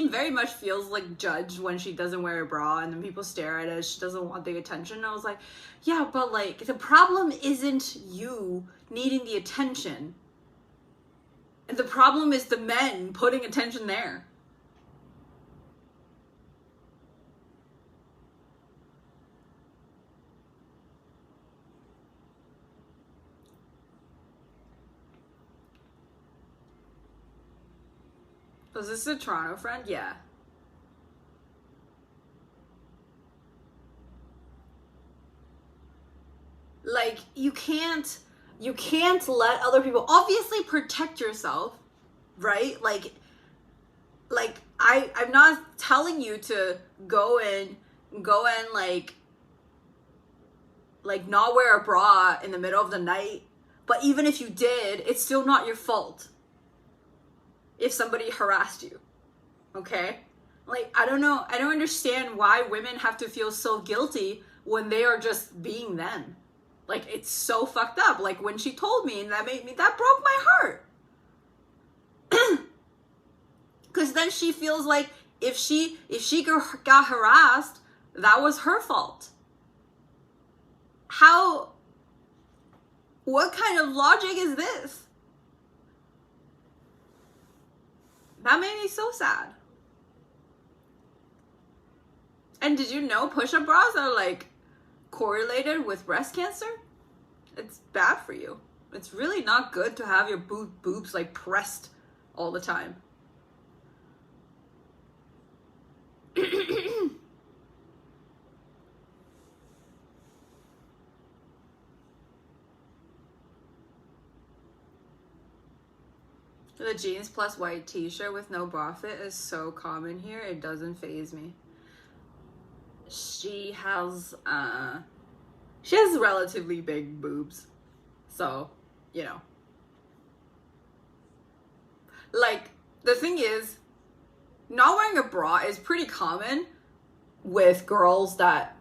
very much feels like judged when she doesn't wear a bra, and then people stare at her, she doesn't want the attention. And I was like, yeah, but like, the problem isn't you needing the attention. And the problem is the men putting attention there. Was this a Toronto friend? Yeah. Like, you can't let other people, obviously protect yourself, right? Like I'm not telling you to go and like not wear a bra in the middle of the night, but even if you did, it's still not your fault if somebody harassed you, okay? Like, I don't understand why women have to feel so guilty when they are just being them. Like, it's so fucked up. Like, when she told me, and that broke my heart. Because then she feels like if she got harassed, that was her fault. What kind of logic is this? That made me so sad. And did you know push-up bras are like correlated with breast cancer? It's bad for you. It's really not good to have your boobs like pressed all the time. The jeans plus white t-shirt with no bra fit is so common here. It doesn't faze me. She has relatively big boobs. So, you know. Like, the thing is, not wearing a bra is pretty common with girls that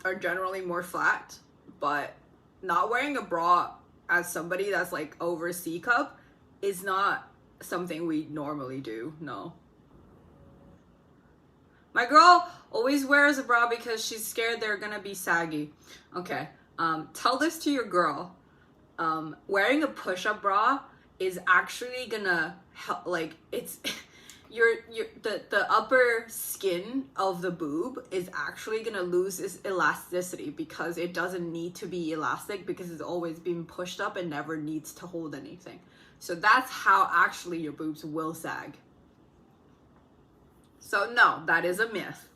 are generally more flat, but not wearing a bra as somebody that's like over C cup is not something we normally do, no. My girl always wears a bra because she's scared they're gonna be saggy. Okay, tell this to your girl. Wearing a push-up bra is actually gonna help, like, it's the upper skin of the boob is actually gonna lose its elasticity because it doesn't need to be elastic because it's always been pushed up and never needs to hold anything. So that's how actually your boobs will sag. So no, that is a myth.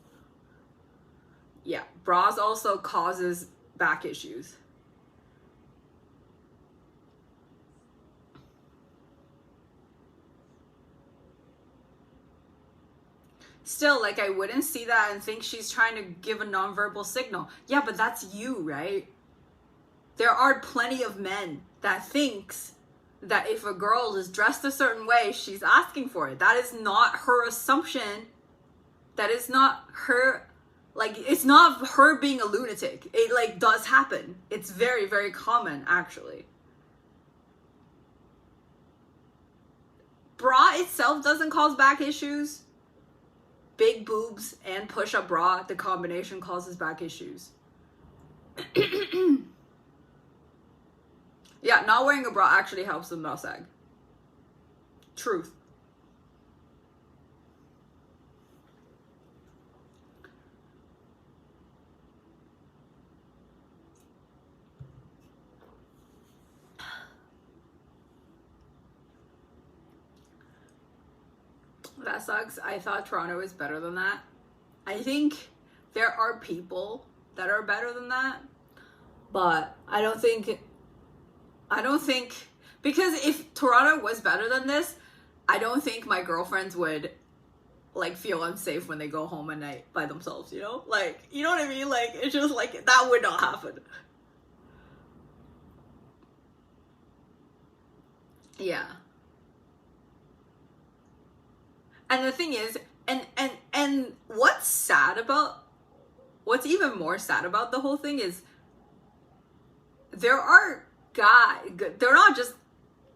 Yeah, bras also causes back issues. Still, like, I wouldn't see that and think she's trying to give a nonverbal signal. Yeah, but that's you, right? There are plenty of men that thinks that if a girl is dressed a certain way, she's asking for it. That is not her assumption. That is not her Like, it's not her being a lunatic. It, like, does happen. It's very, very common, actually. Bra itself doesn't cause back issues. Big boobs and push-up bra, the combination causes back issues. Yeah, not wearing a bra actually helps them not sag. Truth. That sucks. I thought Toronto was better than that. I think there are people that are better than that, but I don't think, because if Toronto was better than this, I don't think my girlfriends would like feel unsafe when they go home at night by themselves, you know? Like, you know what I mean? Like, it's just like, that would not happen. Yeah. And the thing is, and what's even more sad about the whole thing is there are they're not just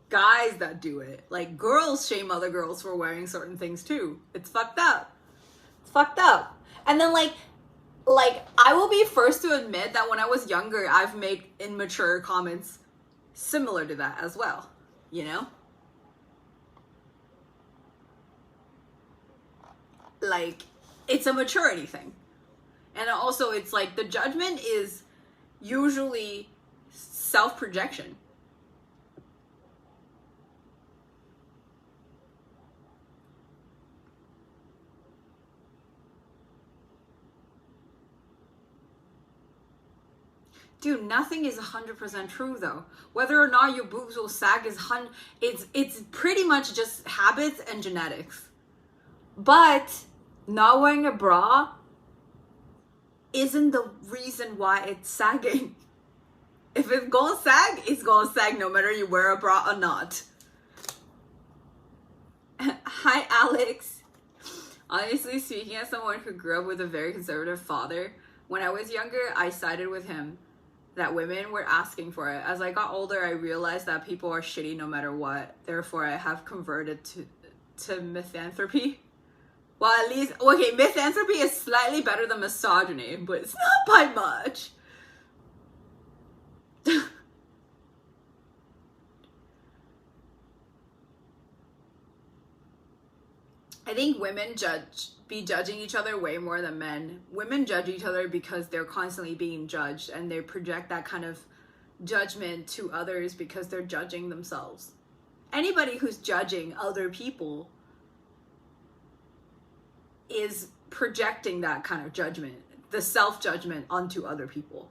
guys that do it. Like, girls shame other girls for wearing certain things too. It's fucked up. It's fucked up. And then like I will be first to admit that when I was younger, I've made immature comments similar to that as well, you know? Like, it's a maturity thing. And also, it's like the judgment is usually self-projection. Dude, nothing is 100% true though. Whether or not your boobs will sag is it's pretty much just habits and genetics. But not wearing a bra isn't the reason why it's sagging. If it's gonna sag, it's gonna sag no matter you wear a bra or not. Hi, Alex. Honestly, speaking as someone who grew up with a very conservative father, when I was younger, I sided with him that women were asking for it. As I got older, I realized that people are shitty no matter what. Therefore, I have converted to misanthropy. Well, at least, okay, misanthropy is slightly better than misogyny, but it's not by much. I think women be judging each other way more than men. Women judge each other because they're constantly being judged, and they project that kind of judgment to others because they're judging themselves. Anybody who's judging other people is projecting that kind of judgment, the self-judgment, onto other people.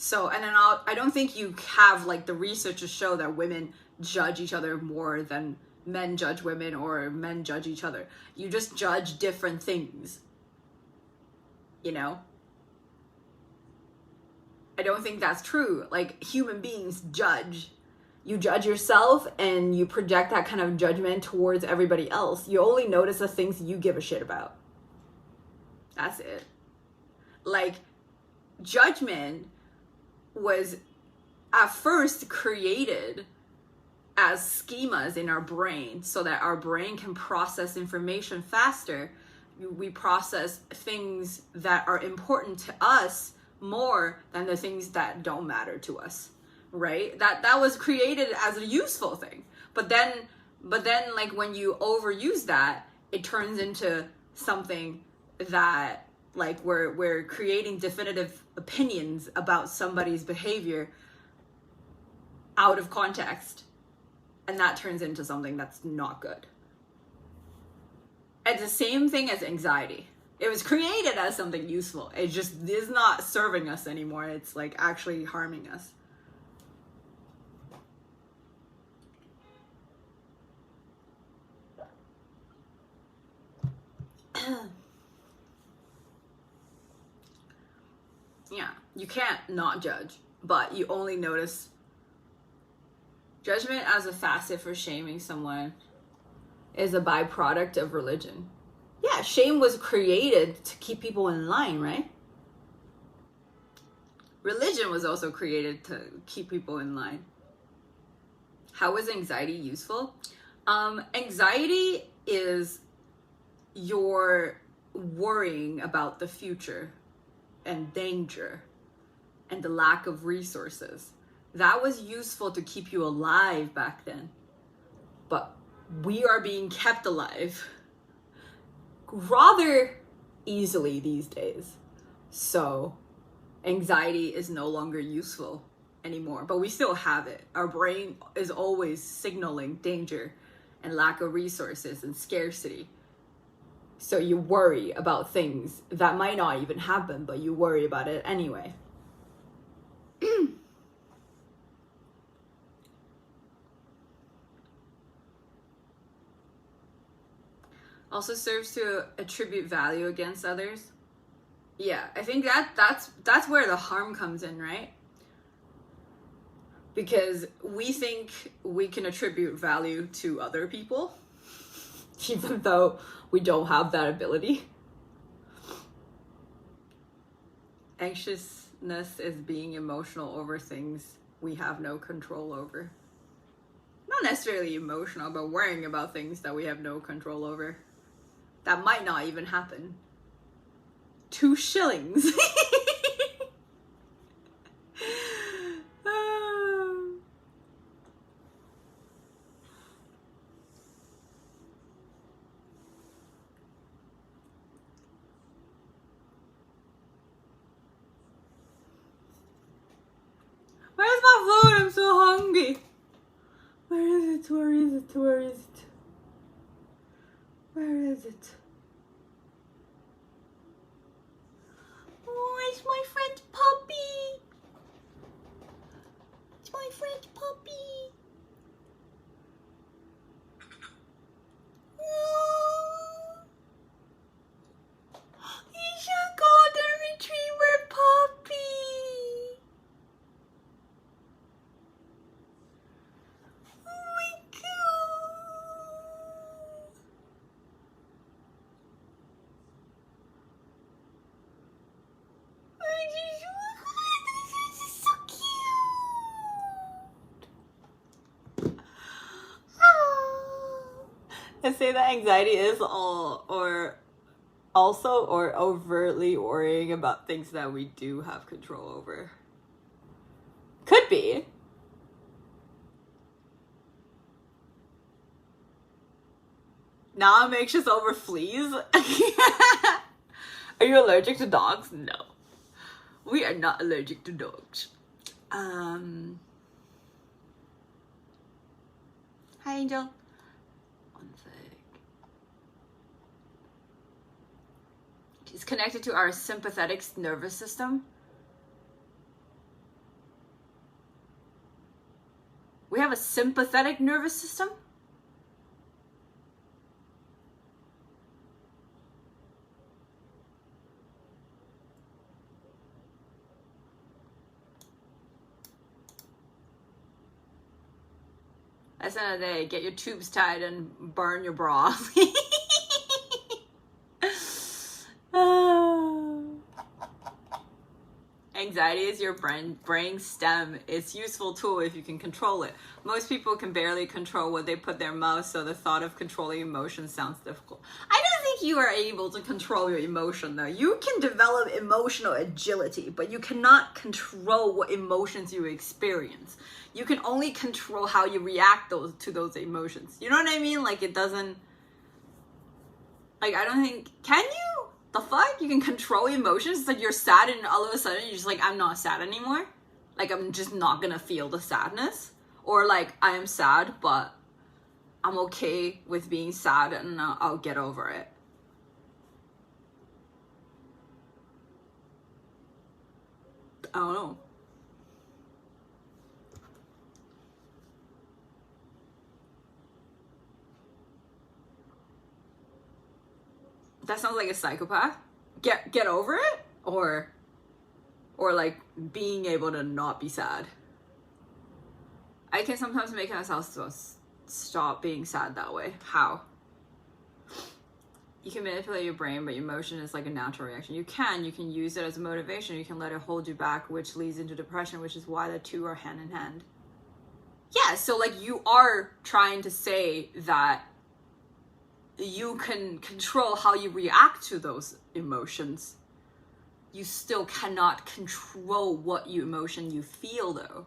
So, and then I don't think you have like the research to show that women judge each other more than men judge women or men judge each other. You just judge different things, you know? I don't think that's true. Like, human beings judge. You judge yourself and you project that kind of judgment towards everybody else. You only notice the things you give a shit about. That's it. Like, judgment was at first created as schemas in our brain so that our brain can process information faster. We process things that are important to us more than the things that don't matter to us, right? That was created as a useful thing. But then like when you overuse that, it turns into something that like we're creating definitive opinions about somebody's behavior out of context, and that turns into something that's not good. It's the same thing as anxiety. It was created as something useful. It just is not serving us anymore. It's like actually harming us. Yeah, you can't not judge, but you only notice judgment as a facet for shaming someone. is a byproduct of religion. Yeah, shame was created to keep people in line, right? Religion was also created to keep people in line. How is anxiety useful? Anxiety is your worrying about the future and danger and the lack of resources. That was useful to keep you alive back then. But we are being kept alive rather easily these days. So anxiety is no longer useful anymore, but we still have it. Our brain is always signaling danger and lack of resources and scarcity. So you worry about things that might not even happen, but you worry about it anyway. Also serves to attribute value against others. Yeah, I think that's where the harm comes in, right? Because we think we can attribute value to other people, even though we don't have that ability. Anxiousness is being emotional over things we have no control over. Not necessarily emotional, but worrying about things that we have no control over. That might not even happen. 2 shillings. Where's my food? I'm so hungry. Where is it? Where is it? Where is it? Where is it? Oh, it's my French puppy. It's my French puppy. Oh, he's a golden retriever puppy. Oh my god. This is so cute. I say that anxiety is or overtly worrying about things that we do have control over. Could be. Now I'm anxious over fleas. Are you allergic to dogs? No. We are not allergic to dogs. Hi, Angel. One sec. It's connected to our sympathetic nervous system. We have a sympathetic nervous system? That's the end of the day. Get your tubes tied and burn your bra. Anxiety is your brain stem. It's a useful tool if you can control it. Most people can barely control what they put in their mouth, so the thought of controlling emotions sounds difficult. I don't think you are able to control your emotion though. You can develop emotional agility, but you cannot control what emotions you experience. You can only control how you react to those emotions. You know what I mean? Like, it doesn't... Like, I don't think... Can you? The fuck? You can control emotions? It's like you're sad and all of a sudden you're just like, I'm not sad anymore. Like, I'm just not gonna feel the sadness. Or like, I am sad, but I'm okay with being sad and I'll get over it. I don't know. That sounds like a psychopath. Get over it, or like being able to not be sad. I can sometimes make myself stop being sad that way. How? you can manipulate your brain, but your emotion is like a natural reaction. You can use it as a motivation. You can let it hold you back, which leads into depression, which is why the two are hand in hand. Yeah, so like you are trying to say that you can control how you react to those emotions. You still cannot control what emotion you feel though.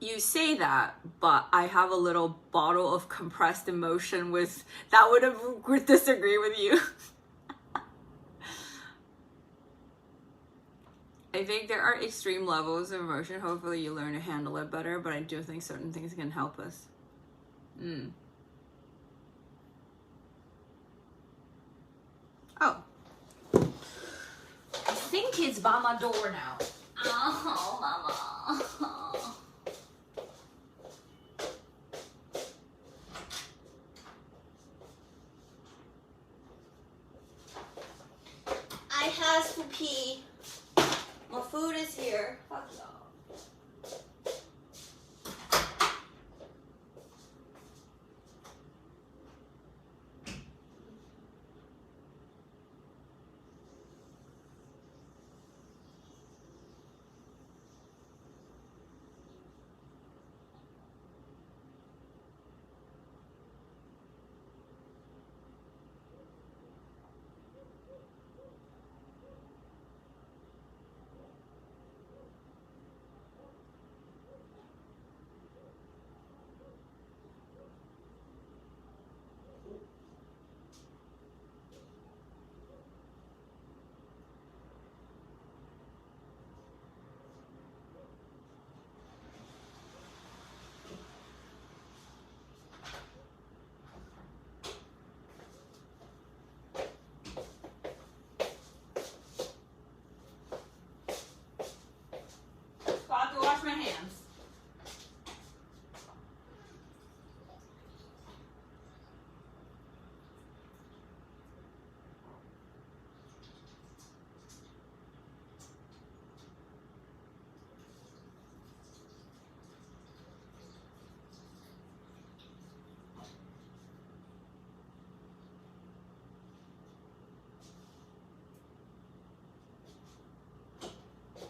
You say that, but I have a little bottle of compressed emotion with that would disagree with you. I think there are extreme levels of emotion. Hopefully you learn to handle it better, but I do think certain things can help us. Oh. I think it's by my door now. Oh, mama. I have to pee. My food is here. Fuck y'all. Got to wash my hands.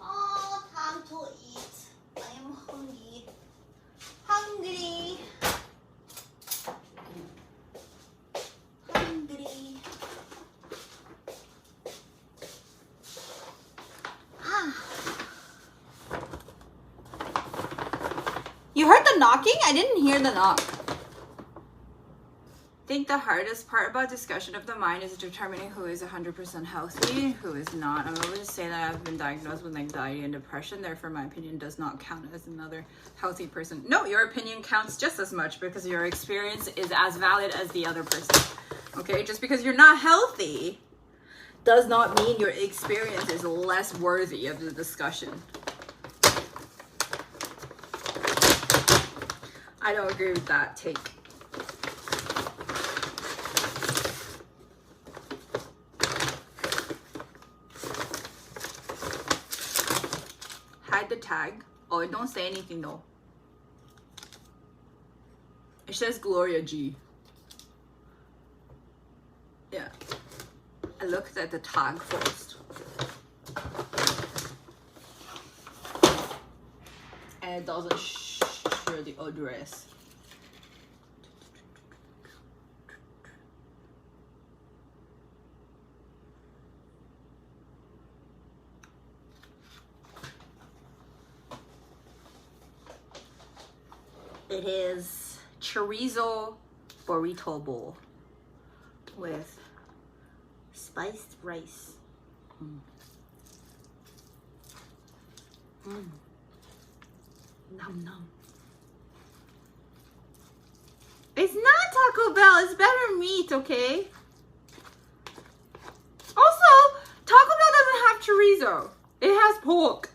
Oh, time to eat. I am hungry. Hungry. Hungry. You heard the knocking? I didn't hear the knock. I think the hardest part about discussion of the mind is determining who is 100% healthy, who is not. I'm able to say that I've been diagnosed with anxiety and depression, therefore my opinion does not count as another healthy person. No, your opinion counts just as much because your experience is as valid as the other person. Okay, just because you're not healthy does not mean your experience is less worthy of the discussion. I don't agree with that take. Hide the tag. Oh, don't say anything though. It says Gloria G. Yeah. I looked at the tag first. And it doesn't share the address. It is chorizo burrito bowl with spiced rice. Nom nom. It's not Taco Bell, it's better meat, okay? Also, Taco Bell doesn't have chorizo. It has pork.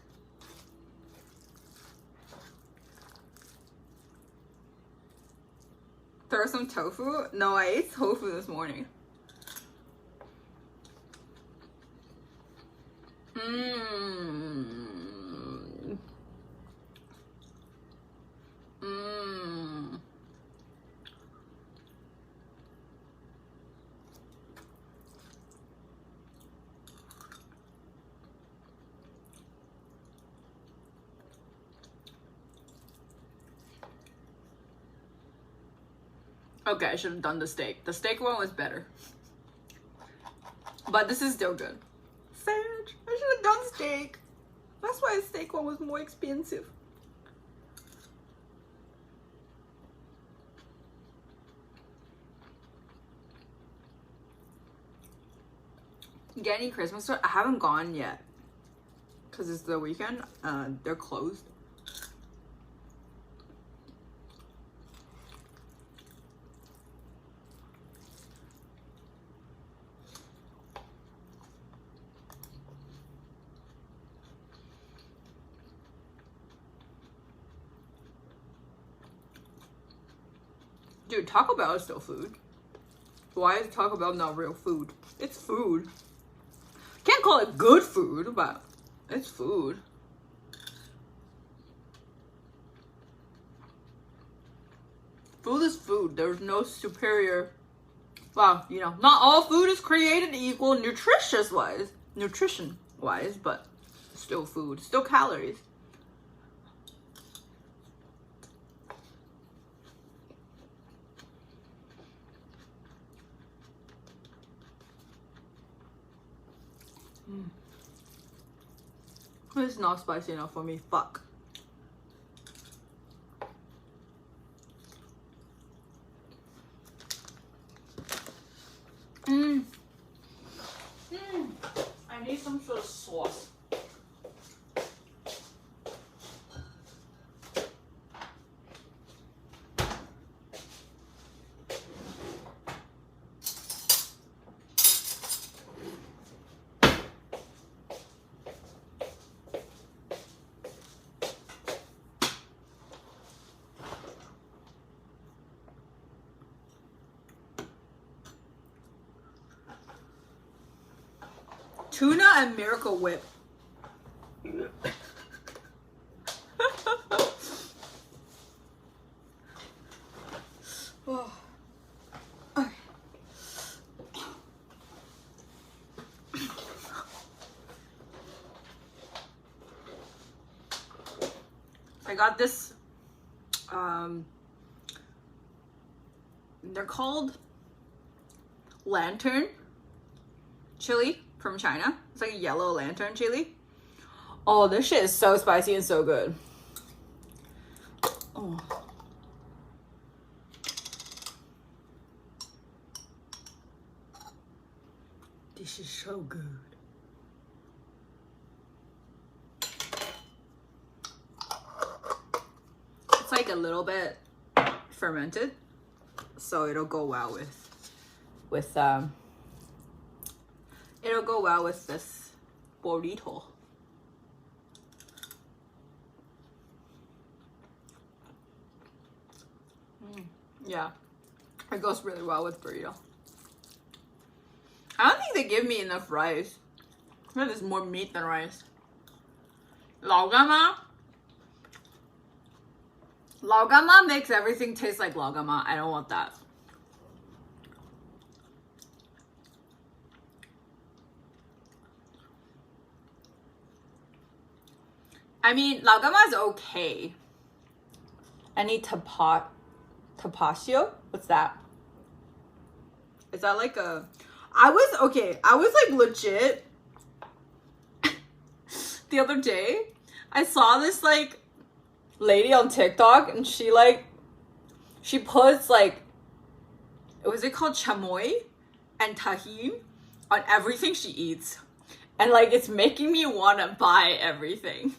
Throw some tofu? No, I ate tofu this morning. Okay, I should have done the steak. The steak one was better. But this is still good. Sage, I should have done steak. That's why the steak one was more expensive. Get any Christmas store? I haven't gone yet. Because it's the weekend. They're closed. Dude, Taco Bell is still food. Why is Taco Bell not real food? It's food. Can't call it good food, but it's food. Food is food. There's no superior. Well, you know, not all food is created equal nutrition wise, but still food, still calories. It's not spicy enough for me. Fuck. I need some sort of sauce. Tuna and Miracle Whip. Oh. Okay. I got this. They're called lantern chili from China. It's like a yellow lantern chili. Oh, this shit is so spicy and so good. Oh. This is so good. It's like a little bit fermented, so it'll go well with it'll go well with this burrito. Yeah, it goes really well with burrito. I don't think they give me enough rice. I think there's more meat than rice. Lao Gama? Lao Gama makes everything taste like Lao Gama. I don't want that. I mean, Lao Gama is okay. I need tapasio? What's that? Is that like a... I was like legit the other day. I saw this like lady on TikTok and she puts like, was it called chamoy and tahini on everything she eats. And like it's making me want to buy everything.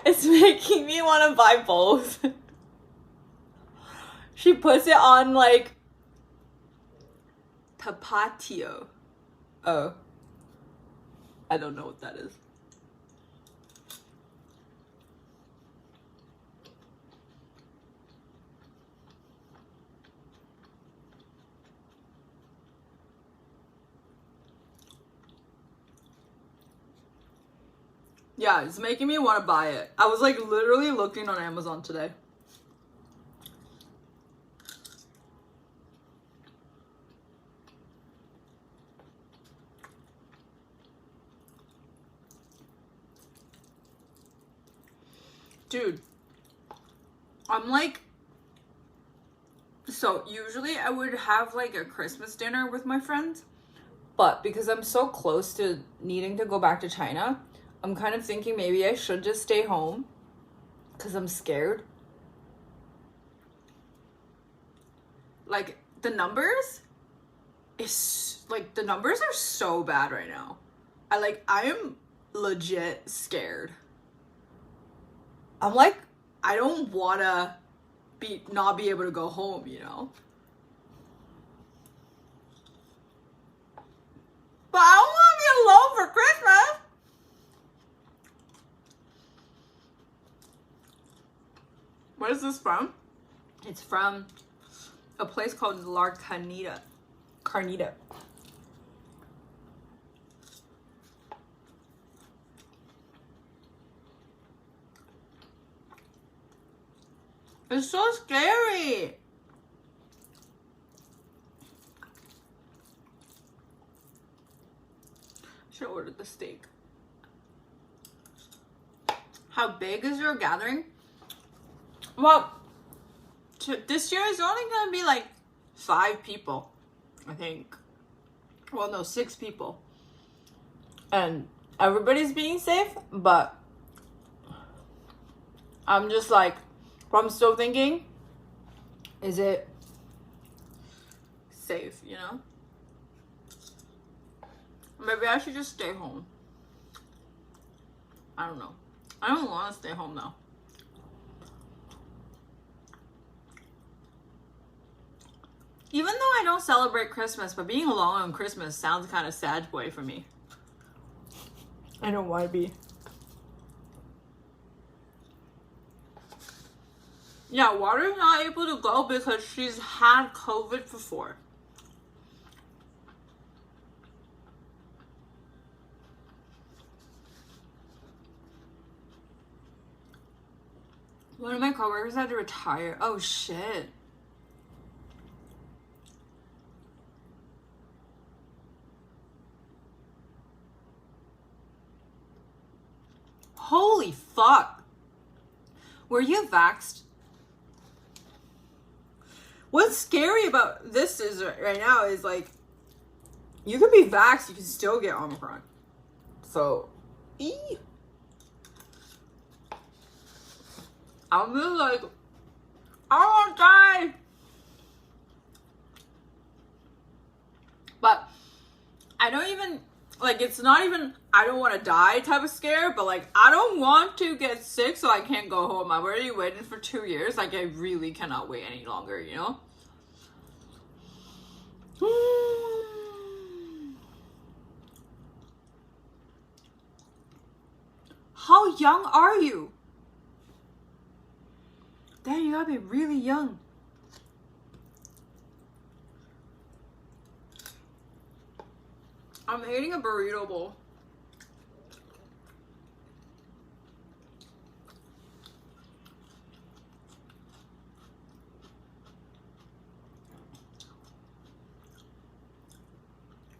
It's making me want to buy both. She puts it on like tapatio. Oh. I don't know what that is. Yeah, it's making me want to buy it. I was like literally looking on Amazon today. Dude, I'm like So usually I would have like a Christmas dinner with my friends, but because I'm so close to needing to go back to China, I'm kind of thinking maybe I should just stay home because I'm scared. Like the numbers are so bad right now. I am legit scared. I'm like, I don't wanna not be able to go home, you know? But I don't wanna be alone for Christmas. What is this from? It's from a place called La Carnita. Carnita. It's so scary. Should have ordered the steak. How big is your gathering? Well, this year is only gonna be like 5 people, I think. Well, no, 6 people. And everybody's being safe, but I'm just like, I'm still thinking, is it safe, you know? Maybe I should just stay home. I don't know. I don't want to stay home though. Even though I don't celebrate Christmas, but being alone on Christmas sounds kind of sad way for me. I don't want to be. Yeah, Water's not able to go because she's had COVID before. One of my coworkers had to retire. Oh shit. Holy fuck. Were you vaxxed? What's scary about this is right now is like, you can be vaxxed, you can still get Omicron. So, I'm just like, I don't want to die. But I don't even, like, it's not even, I don't want to die type of scare, but like, I don't want to get sick so I can't go home. I've already waited for 2 years. Like, I really cannot wait any longer, you know? How young are you? Damn, you gotta be really young. I'm eating a burrito bowl.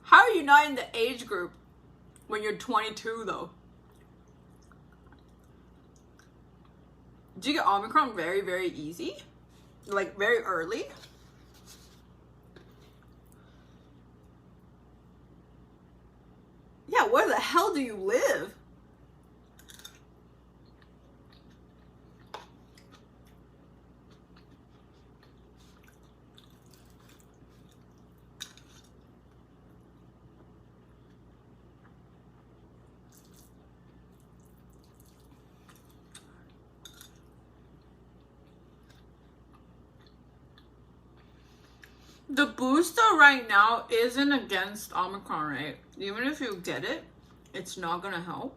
How are you not in the age group when you're 22 though? Did you get Omicron very, very easy? Like very early? Yeah, where the hell do you live? The booster right now isn't against Omicron, right? Even if you get it, it's not gonna help.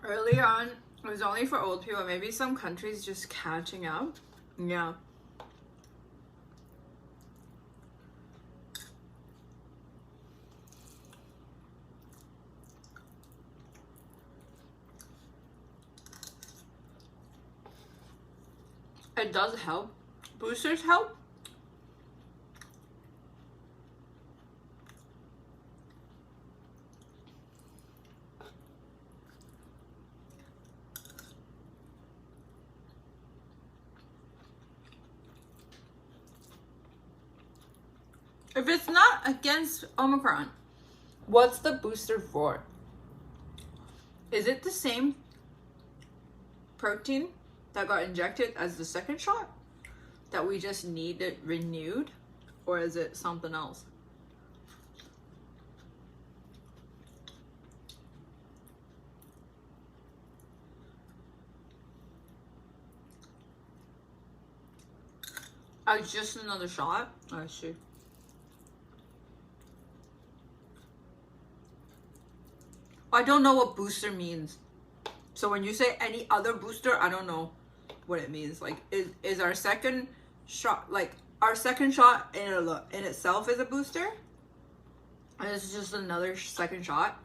Early on, it was only for old people. Maybe some countries just catching up. Yeah. It does help. Boosters help. If it's not against Omicron, what's the booster for? Is it the same protein that got injected as the second shot? That we just need it renewed? Or is it something else? Oh, it's just another shot? I see. I don't know what booster means. So when you say any other booster, I don't know what it means. Like, is our second shot, like, our second shot in itself is a booster? And it's just another second shot?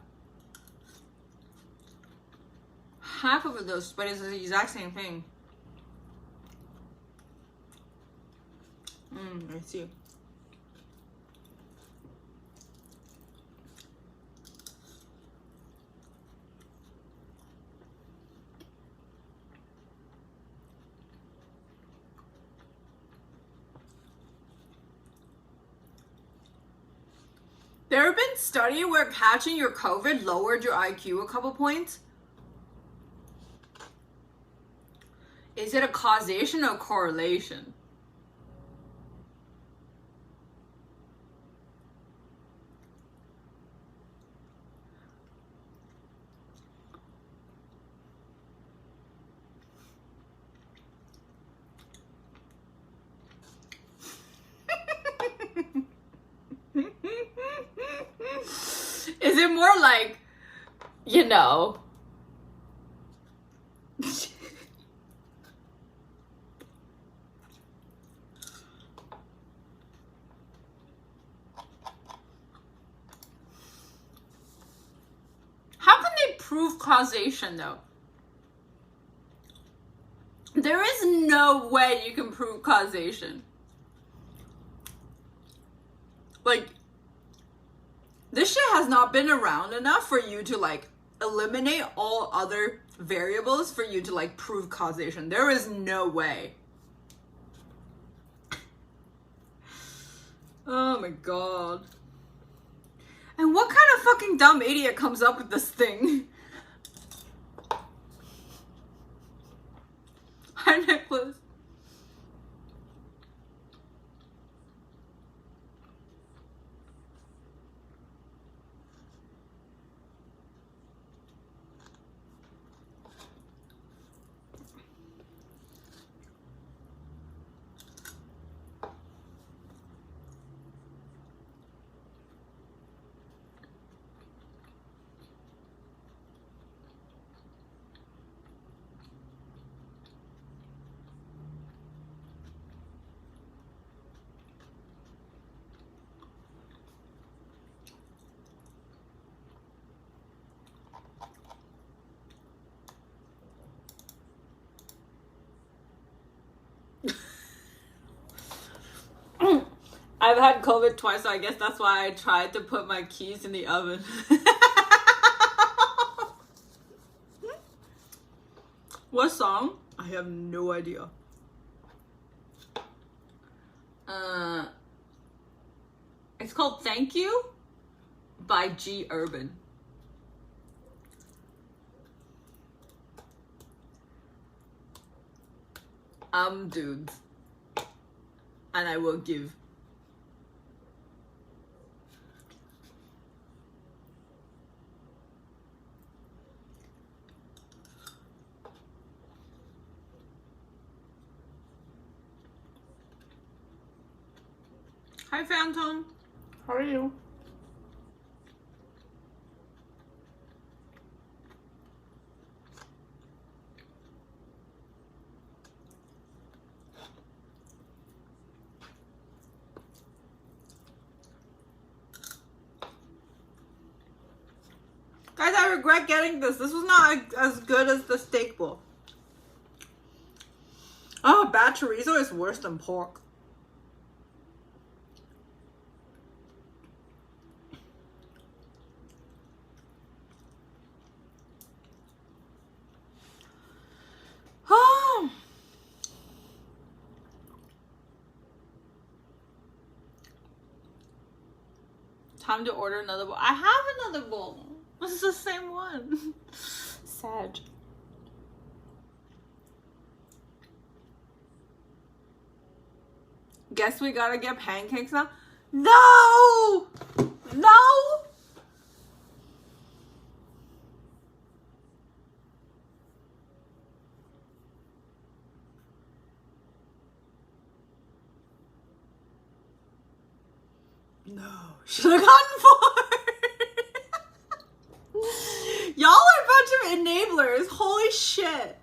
Half of those, but it's the exact same thing. I see. There have been studies where catching your COVID lowered your IQ a couple points. Is it a causation or correlation? Is it more like, you know, how can they prove causation though? There is no way you can prove causation. Like, this shit has not been around enough for you to, like, eliminate all other variables for you to, like, prove causation. There is no way. Oh my god. And what kind of fucking dumb idiot comes up with this thing? Hi, Nicholas. I've had COVID twice, so I guess that's why I tried to put my keys in the oven. What song? I have no idea. It's called Thank You by G Urban. Dudes. And I will give. Hi, Phantom. How are you? Guys, I regret getting this. This was not as good as the steak bowl. Oh, bad chorizo is worse than pork. Oh. Time to order another bowl. I have another bowl. This is the same one. Sad. Guess we gotta get pancakes now? No! No! No. Should have gotten 4. Y'all are a bunch of enablers. Holy shit.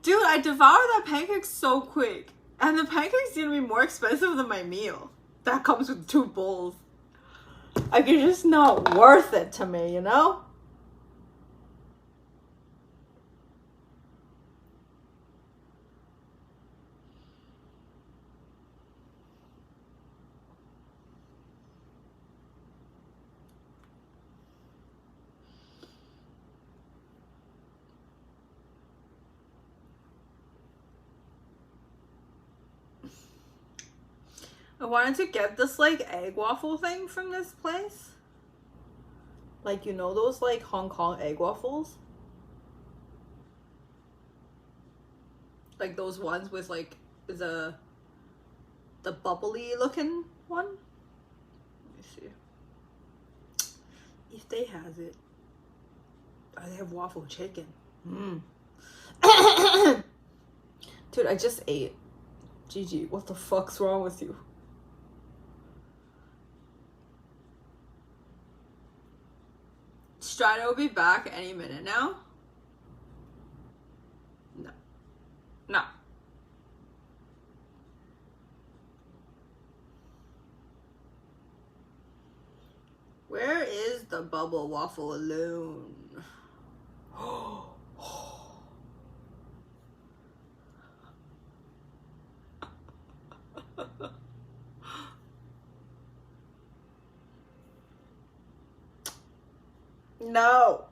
Dude, I devoured that pancake so quick. And the pancake's gonna be more expensive than my meal. That comes with 2 bowls. Like, it's just not worth it to me, you know? I wanted to get this, like, egg waffle thing from this place. Like, you know those, like, Hong Kong egg waffles? Like, those ones with, like, the bubbly looking one? Let me see. If they has it. Oh, they have waffle chicken. Dude, I just ate. Gigi, what the fuck's wrong with you? Strider will be back any minute now. No. No. Where is the bubble waffle alone? No.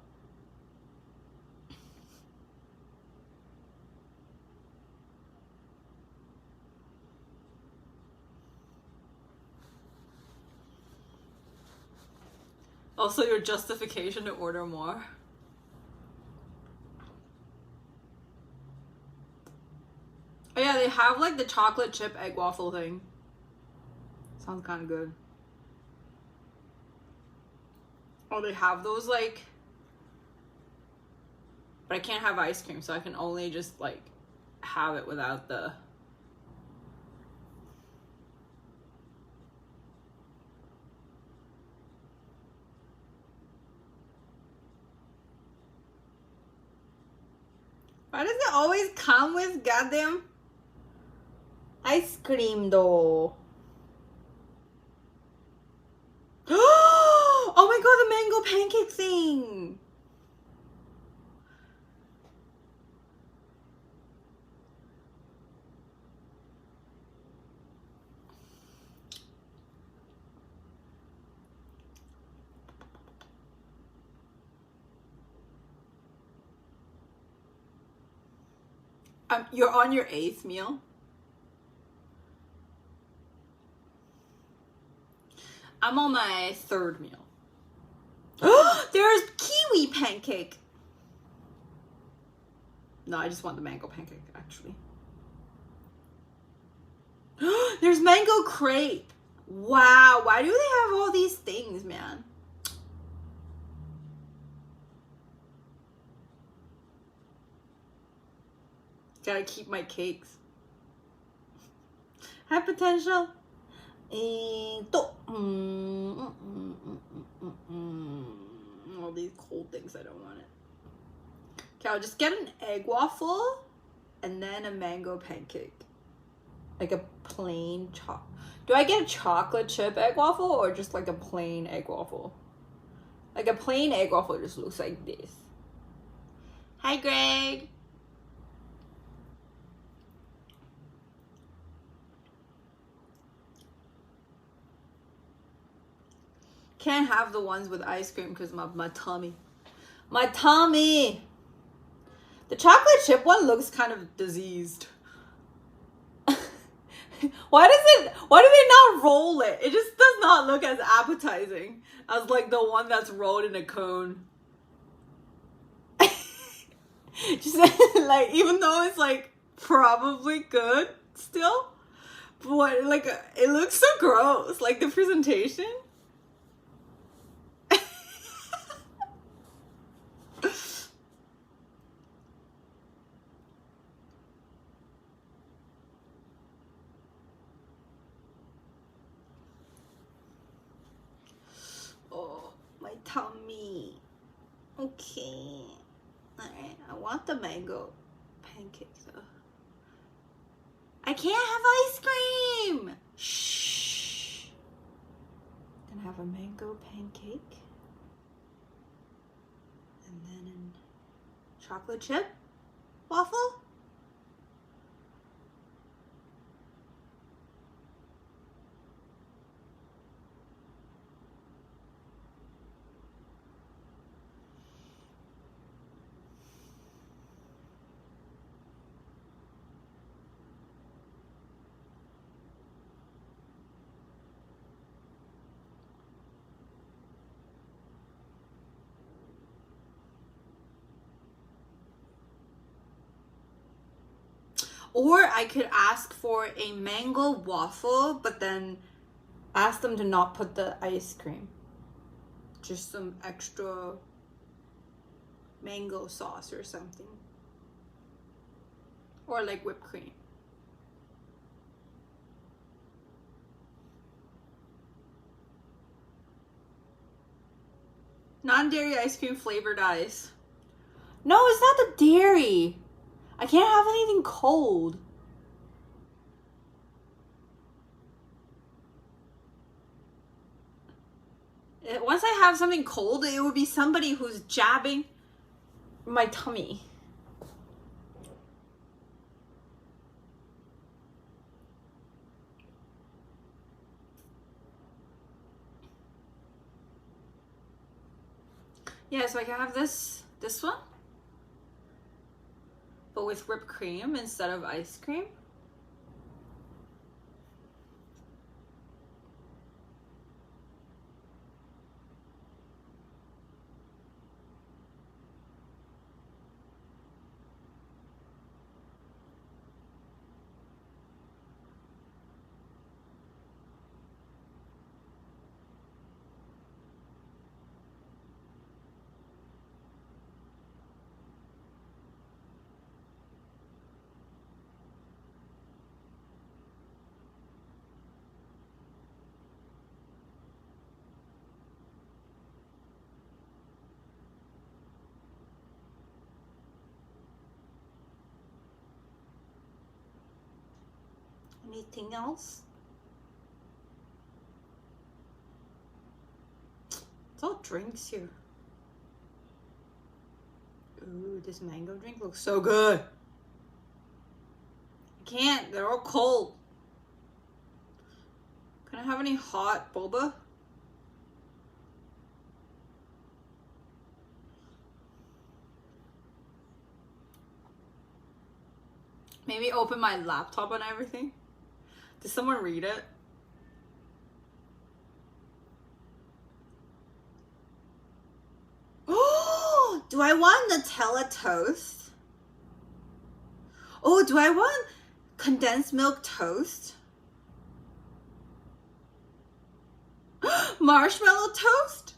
Also, your justification to order more. Oh yeah, they have like the chocolate chip egg waffle thing. Sounds kind of good. Oh, they have those like, but I can't have ice cream, so I can only just like have it without the. Why does it always come with goddamn ice cream though? Oh my god, the mango pancake thing! You're on your 8th meal? I'm on my 3rd meal. There's kiwi pancake. No, I just want the mango pancake, actually. There's mango crepe. Wow, why do they have all these things, man? Gotta keep my cakes. Have potential. All these cold things, I don't want it. Okay, I'll just get an egg waffle and then a mango pancake. Like a plain Do I get a chocolate chip egg waffle or just like a plain egg waffle? Like a plain egg waffle just looks like this. Hi, Greg. Can't have the ones with ice cream because my tummy. My tummy! The chocolate chip one looks kind of diseased. Why do they not roll it? It just does not look as appetizing as like the one that's rolled in a cone. Just like, even though it's like probably good still, but like it looks so gross. Like the presentation. Oh, my tummy. Okay. Alright, I want the mango pancakes though. I can't have ice cream! Shh. Gonna have a mango pancake. And then a chocolate chip waffle. Or I could ask for a mango waffle, but then ask them to not put the ice cream. Just some extra mango sauce or something. Or like whipped cream. Non-dairy ice cream flavored ice. No, it's not the dairy. I can't have anything cold. Once I have something cold, it would be somebody who's jabbing my tummy. Yeah, so I can have this one, but with whipped cream instead of ice cream. Anything else? It's all drinks here. Ooh, this mango drink looks so good. I can't, they're all cold. Can I have any hot boba? Maybe open my laptop and everything. Did someone read it? Oh, do I want Nutella toast? Oh, do I want condensed milk toast? Marshmallow toast?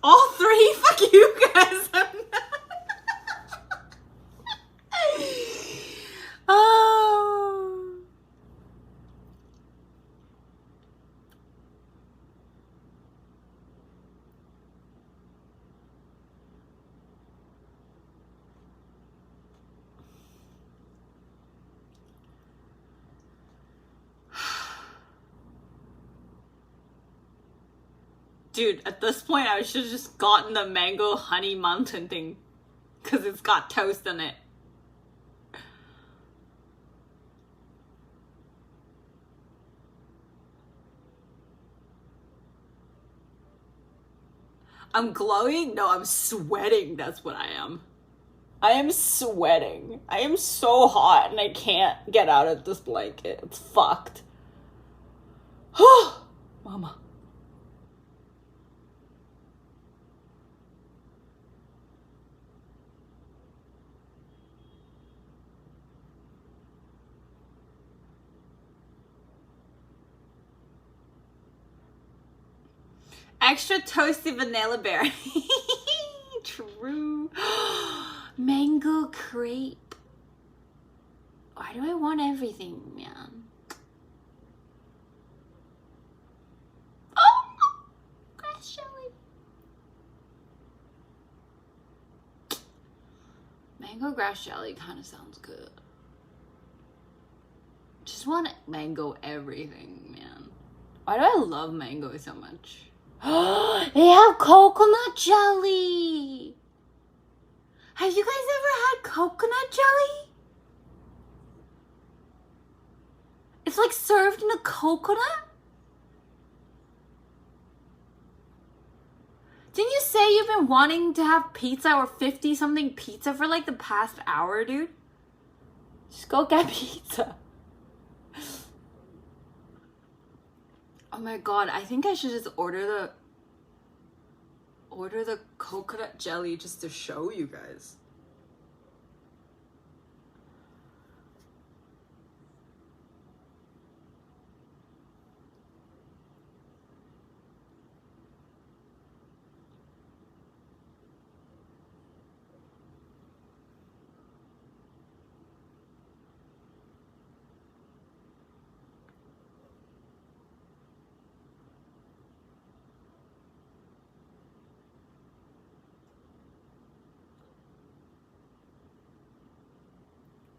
All three? Fuck you guys. Oh. Dude, at this point, I should have just gotten the mango honey mountain thing. Because it's got toast in it. I'm glowing? No, I'm sweating. That's what I am. I am sweating. I am so hot and I can't get out of this blanket. It's fucked. Mama. Extra toasty vanilla bear. True. Mango crepe. Why do I want everything, man? Oh! Grass jelly. Mango grass jelly kind of sounds good. Just want mango everything, man. Why do I love mango so much? They have coconut jelly. Have you guys ever had coconut jelly? It's like served in a coconut? Didn't you say you've been wanting to have pizza or 50 something pizza for like the past hour, dude? Just go get pizza. Oh my god, I think I should just order the coconut jelly just to show you guys.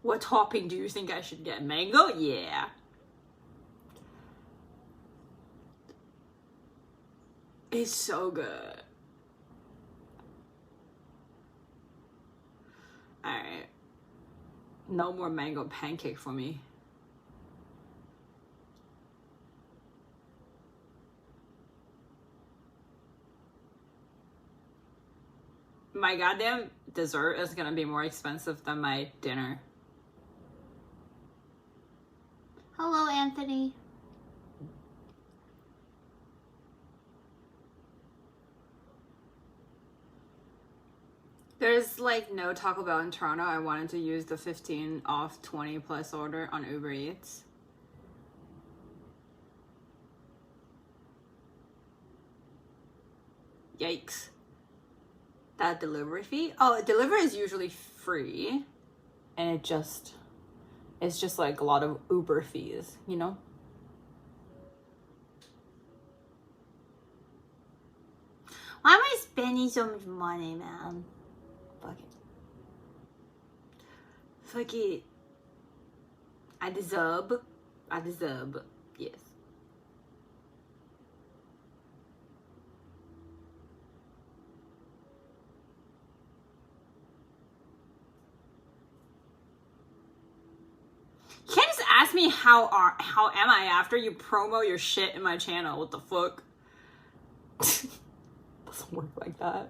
What topping do you think I should get? Mango? Yeah. It's so good. Alright. No more mango pancake for me. My goddamn dessert is gonna be more expensive than my dinner. Hello, Anthony. There's like no Taco Bell in Toronto. I wanted to use the 15 off 20 plus order on Uber Eats. Yikes. That delivery fee? Oh, delivery is usually free. And it's just like a lot of Uber fees, you know? Why am I spending so much money, man? Fuck it. Fuck it. I deserve. Yes. You can't just ask me how am I after you promo your shit in my channel. What the fuck? Doesn't work like that.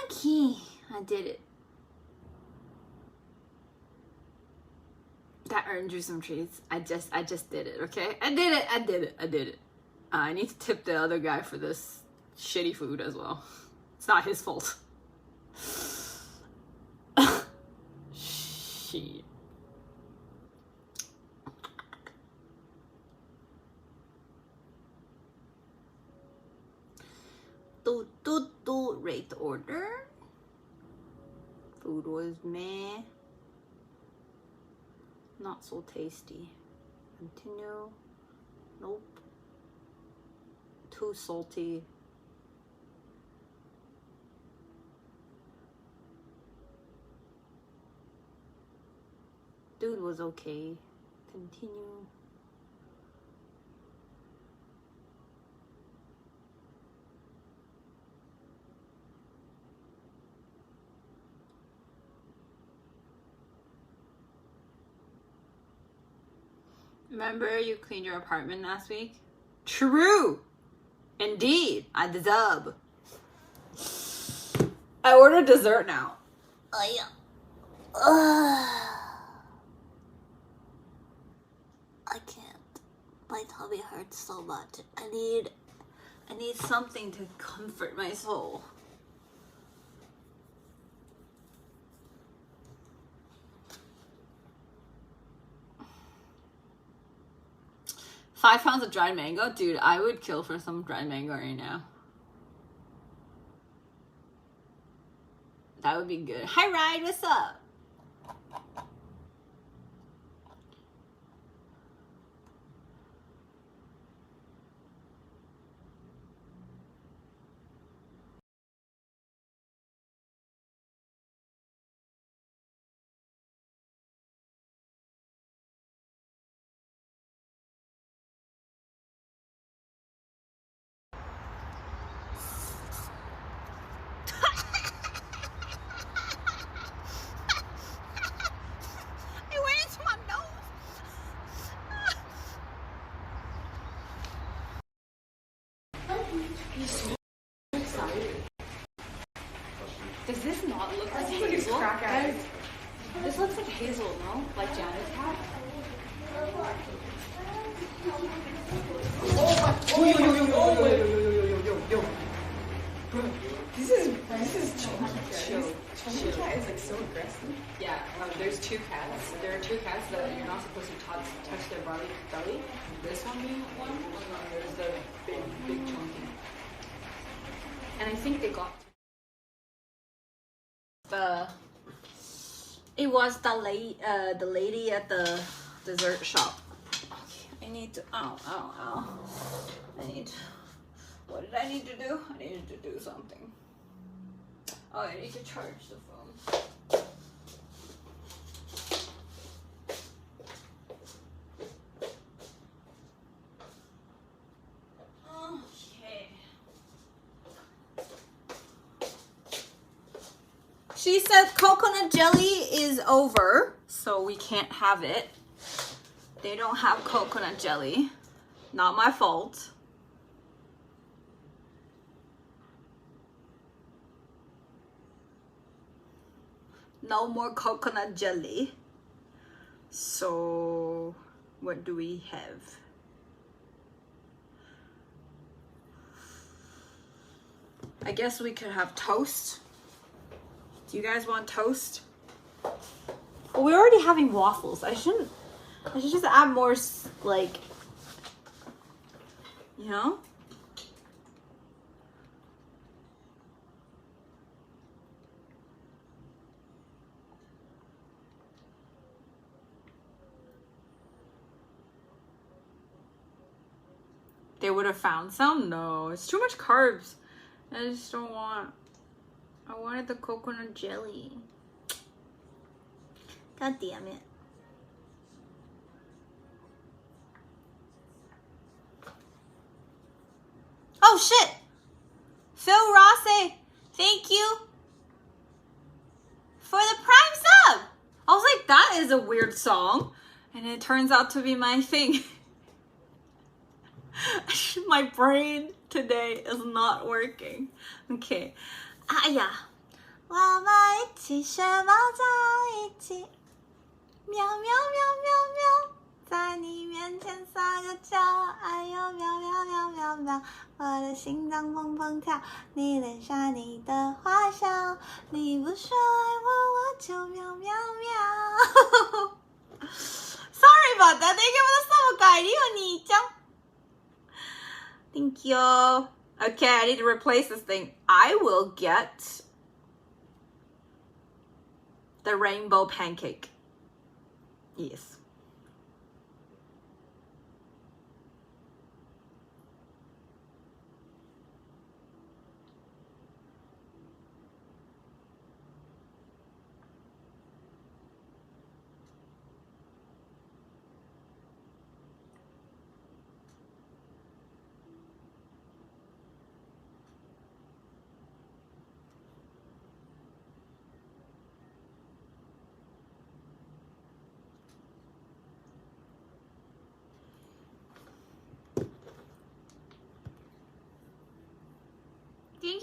Okay, I did it. That earned you some treats. I just did it, okay? I did it. I need to tip the other guy for this shitty food as well. It's not his fault. Shit. Rate the order. Food was meh. Not so tasty. Continue. Nope. Too salty. Dude was okay. Continue. Remember you cleaned your apartment last week? True! Indeed, I deserve. I ordered dessert now. Oh yeah. I can't. My tummy hurts so much. I need something to comfort my soul. £5 of dried mango? Dude, I would kill for some dried mango right now. That would be good. Hi, Ride, what's up? Does this not look like Hazel? Guys, this looks like Hazel, no? Like Janet's hat? This is chunky. Chunky cat is like so aggressive. Yeah, there's two cats. There are two cats that you're not supposed to touch their belly. This one being one, and then there's the big chunky. And I think they got it was the lady at the dessert shop. Okay, I need to ow. What did I need to do? I needed to do something. Oh, I need to charge the phone. Okay. She said coconut jelly is over, so we can't have it. They don't have coconut jelly. Not my fault. No more coconut jelly. So what do we have? I guess we could have toast. Do you guys want toast? Well, we're already having waffles. I should just add more, like, you know? They would have found some? No, it's too much carbs. I just don't want. I wanted the coconut jelly. God damn it. Oh shit! Phil Rossi, thank you for the Prime sub! I was like, that is a weird song. And it turns out to be my thing. My brain today is not working. Okay. 哎呀，我们一起学猫在一起，喵喵喵喵喵，在你面前撒个娇，哎呦喵喵喵喵喵，我的心脏砰砰跳，你脸上你的花笑，你不说爱我，我就喵喵喵。Sorry about that. Thank you for the sub guide. Thank you. Okay, I need to replace this thing. I will get the rainbow pancake. Yes.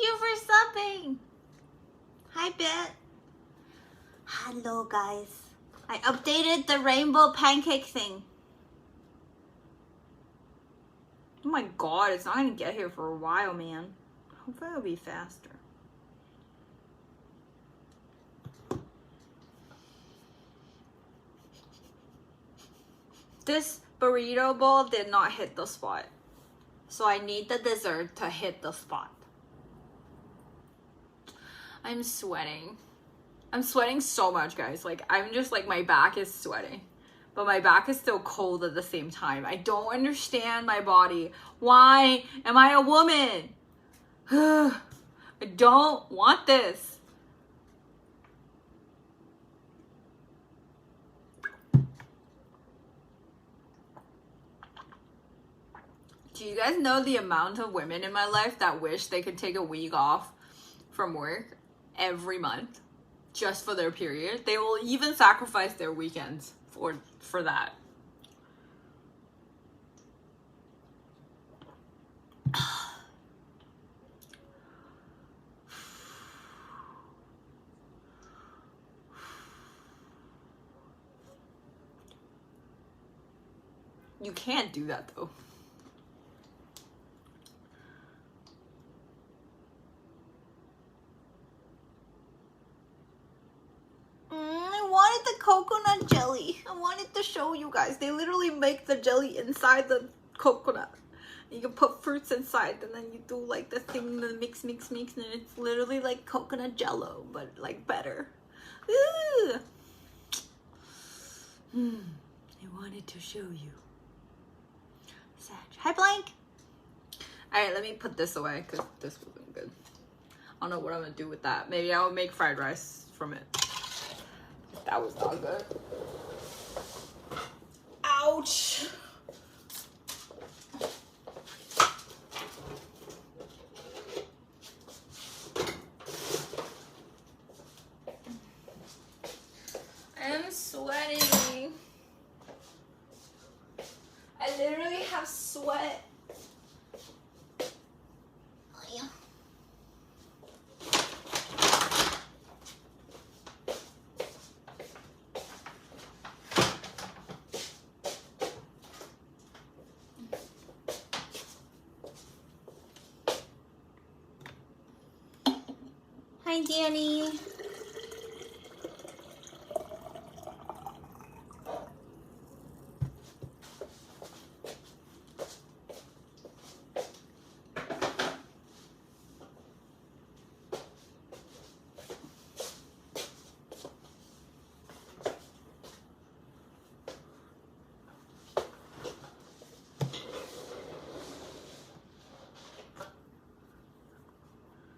you for subbing. Hi, Bet. Hello, guys. I updated the rainbow pancake thing. Oh my god, it's not gonna get here for a while, man. Hopefully it'll be faster. This burrito bowl did not hit the spot. So I need the dessert to hit the spot. I'm sweating. I'm sweating so much, guys. Like, I'm just like, my back is sweating. But my back is still cold at the same time. I don't understand my body. Why am I a woman? I don't want this. Do you guys know the amount of women in my life that wish they could take a week off from work every month just for their period? They will even sacrifice their weekends for that. You can't do that though. I wanted the coconut jelly. I wanted to show you guys. They literally make the jelly inside the coconut. You can put fruits inside and then you do like the thing, the mix, and it's literally like coconut jello, but like better. Ooh. I wanted to show you. Sag. Hi, Blank. Alright, let me put this away because this wasn't good. I don't know what I'm gonna do with that. Maybe I'll make fried rice from it. That was not good. Ouch. I'm sweating. I literally have sweat. Hi, Danny.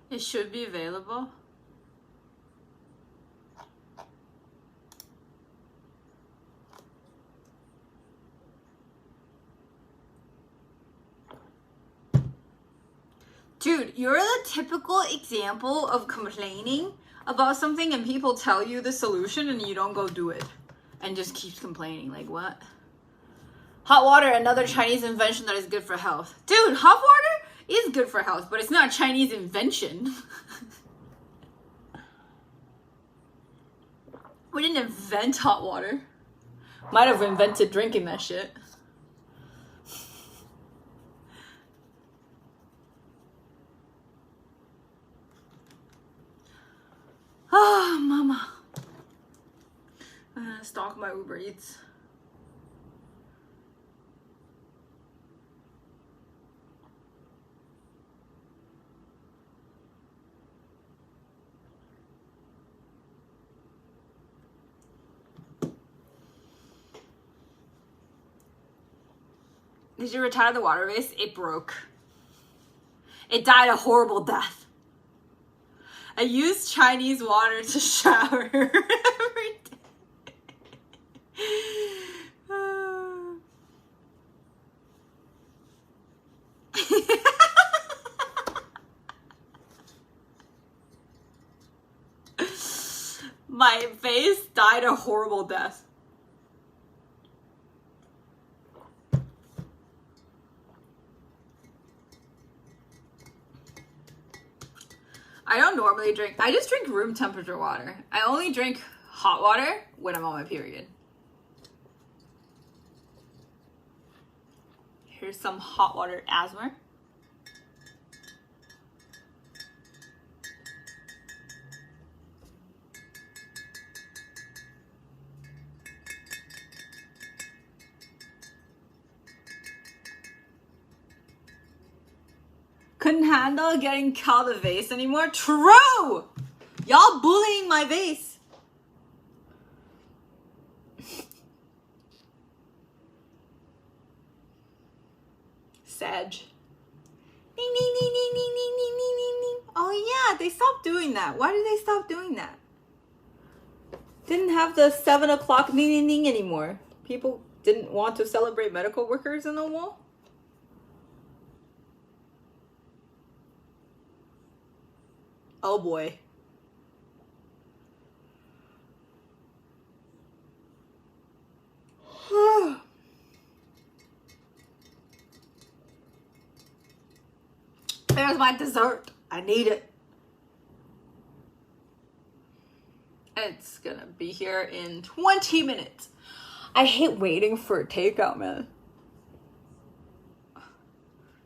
It should be available. Dude, you're the typical example of complaining about something and people tell you the solution and you don't go do it and just keeps complaining. Like, what? Hot water, another Chinese invention that is good for health. Dude, hot water is good for health, but it's not a Chinese invention. We didn't invent hot water. Might have invented drinking that shit. Oh, mama. I'm gonna stalk my Uber Eats. Did you retire the water vase? It broke. It died a horrible death. I use Chinese water to shower every day. My face died a horrible death. I don't normally drink. I just drink room temperature water. I only drink hot water when I'm on my period. Here's some hot water asthma. Couldn't handle getting called a vase anymore. True! Y'all bullying my vase. Sag. Ding, ding, ding, ding, ding, ding, ding, ding, ding, ding. Oh yeah, they stopped doing that. Why did they stop doing that? Didn't have the 7 o'clock ding, ding, ding anymore. People didn't want to celebrate medical workers in the wall. Oh boy. There's my dessert. I need it. It's gonna be here in 20 minutes. I hate waiting for takeout, man.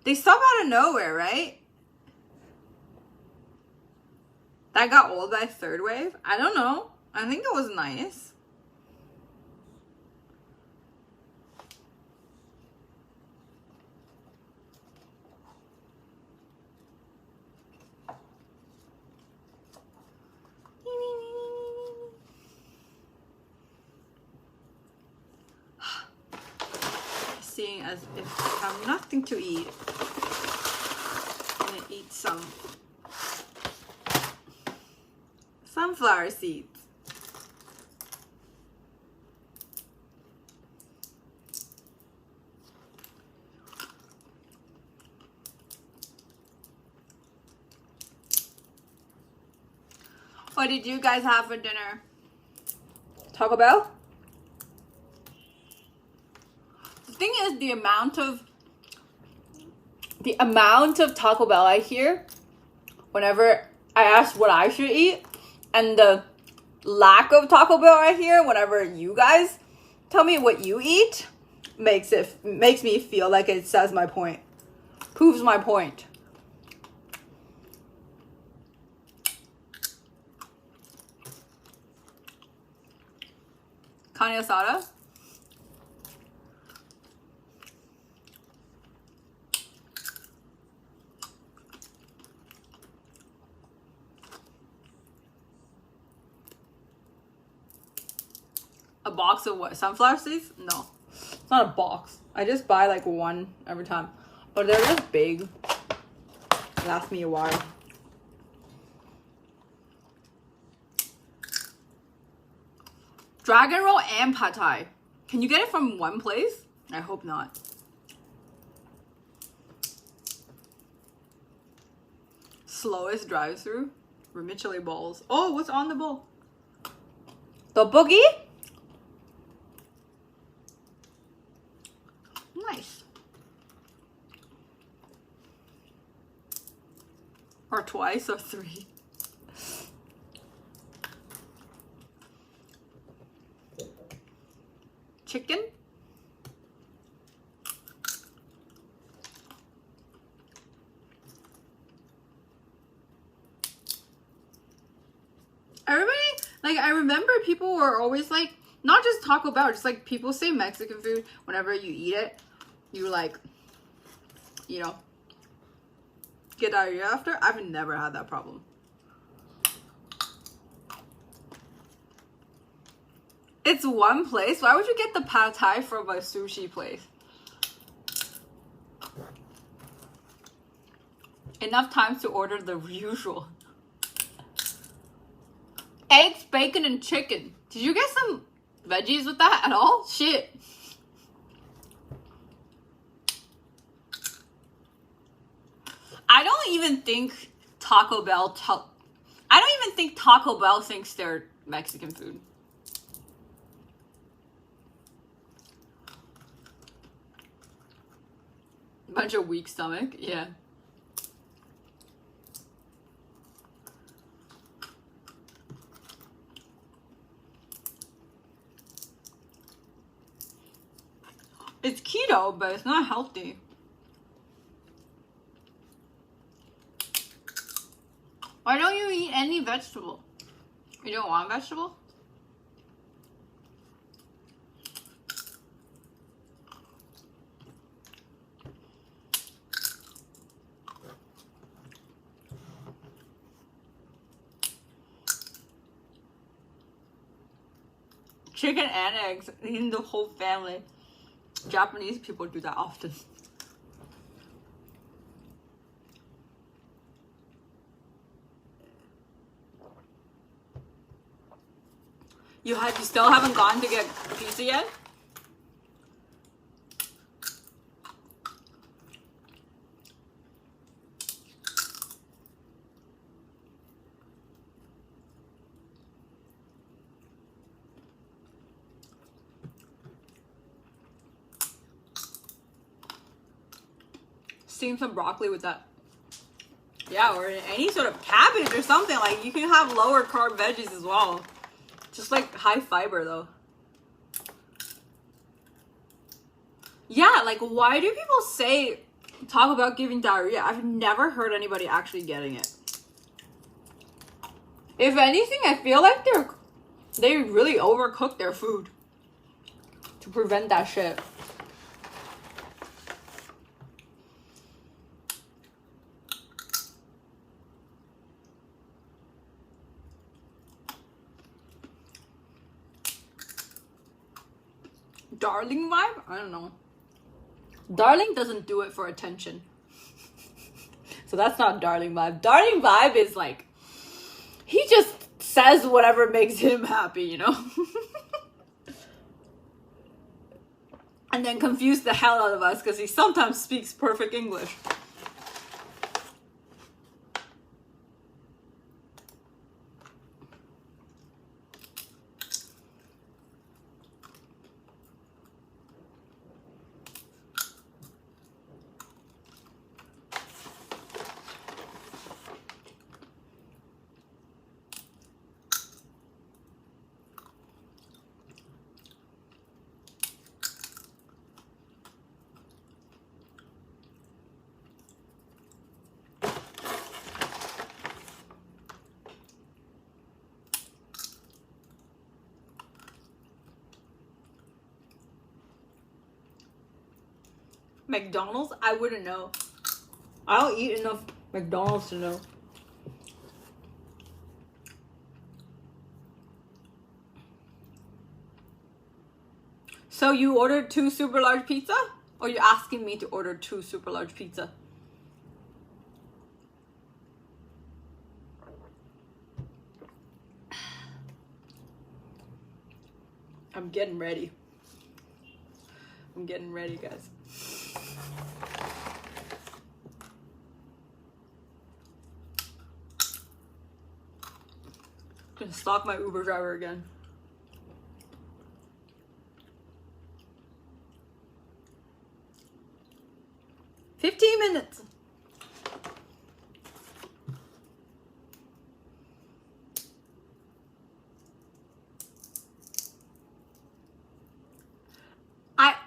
They stop out of nowhere, right? That got old by third wave? I don't know. I think it was nice. Seeing as if I have nothing to eat, I'm gonna eat some sunflower seeds. What did you guys have for dinner? Taco Bell? The thing is, the amount of Taco Bell I hear whenever I ask what I should eat, and the lack of Taco Bell I hear whenever you guys tell me what you eat makes me feel like it says my point. Proves my point. Carne asada? A box of what? Sunflower seeds? No. It's not a box. I just buy like one every time. But they're just big. Last me a while. Dragon roll and pad thai. Can you get it from one place? I hope not. Slowest drive-through? Vermicelli balls. Oh, what's on the bowl? The boogie? Nice. Or twice or three. Chicken. Everybody, like, I remember people were always like, not just Taco Bell, just like people say Mexican food, whenever you eat it, you like, you know, get diarrhea after. I've never had that problem. It's one place. Why would you get the pad thai from a sushi place? Enough time to order the usual. Eggs, bacon, and chicken. Did you get some veggies with that at all? Shit. I don't even think Taco Bell thinks they're Mexican food. Bunch of weak stomach, yeah. It's keto, but it's not healthy. Why don't you eat any vegetable? You don't want vegetable? Chicken and eggs in the whole family. Japanese people do that often. You still haven't gone to get pizza yet? Steam some broccoli with that. Yeah, or any sort of cabbage or something. Like, you can have lower carb veggies as well. Just like high fiber though. Yeah, like why do people talk about giving diarrhea? I've never heard anybody actually getting it. If anything, I feel like they really overcook their food to prevent that shit. Darling vibe? I don't know. Darling doesn't do it for attention. So that's not darling vibe. Darling vibe is like, he just says whatever makes him happy, you know? And then confuse the hell out of us because he sometimes speaks perfect English. McDonald's? I wouldn't know. I don't eat enough McDonald's to know. So you ordered 2 super large pizza? Or you asking me to order 2 super large pizza? I'm getting ready. I'm getting ready, guys. Gonna stalk my Uber driver again. "15 minutes.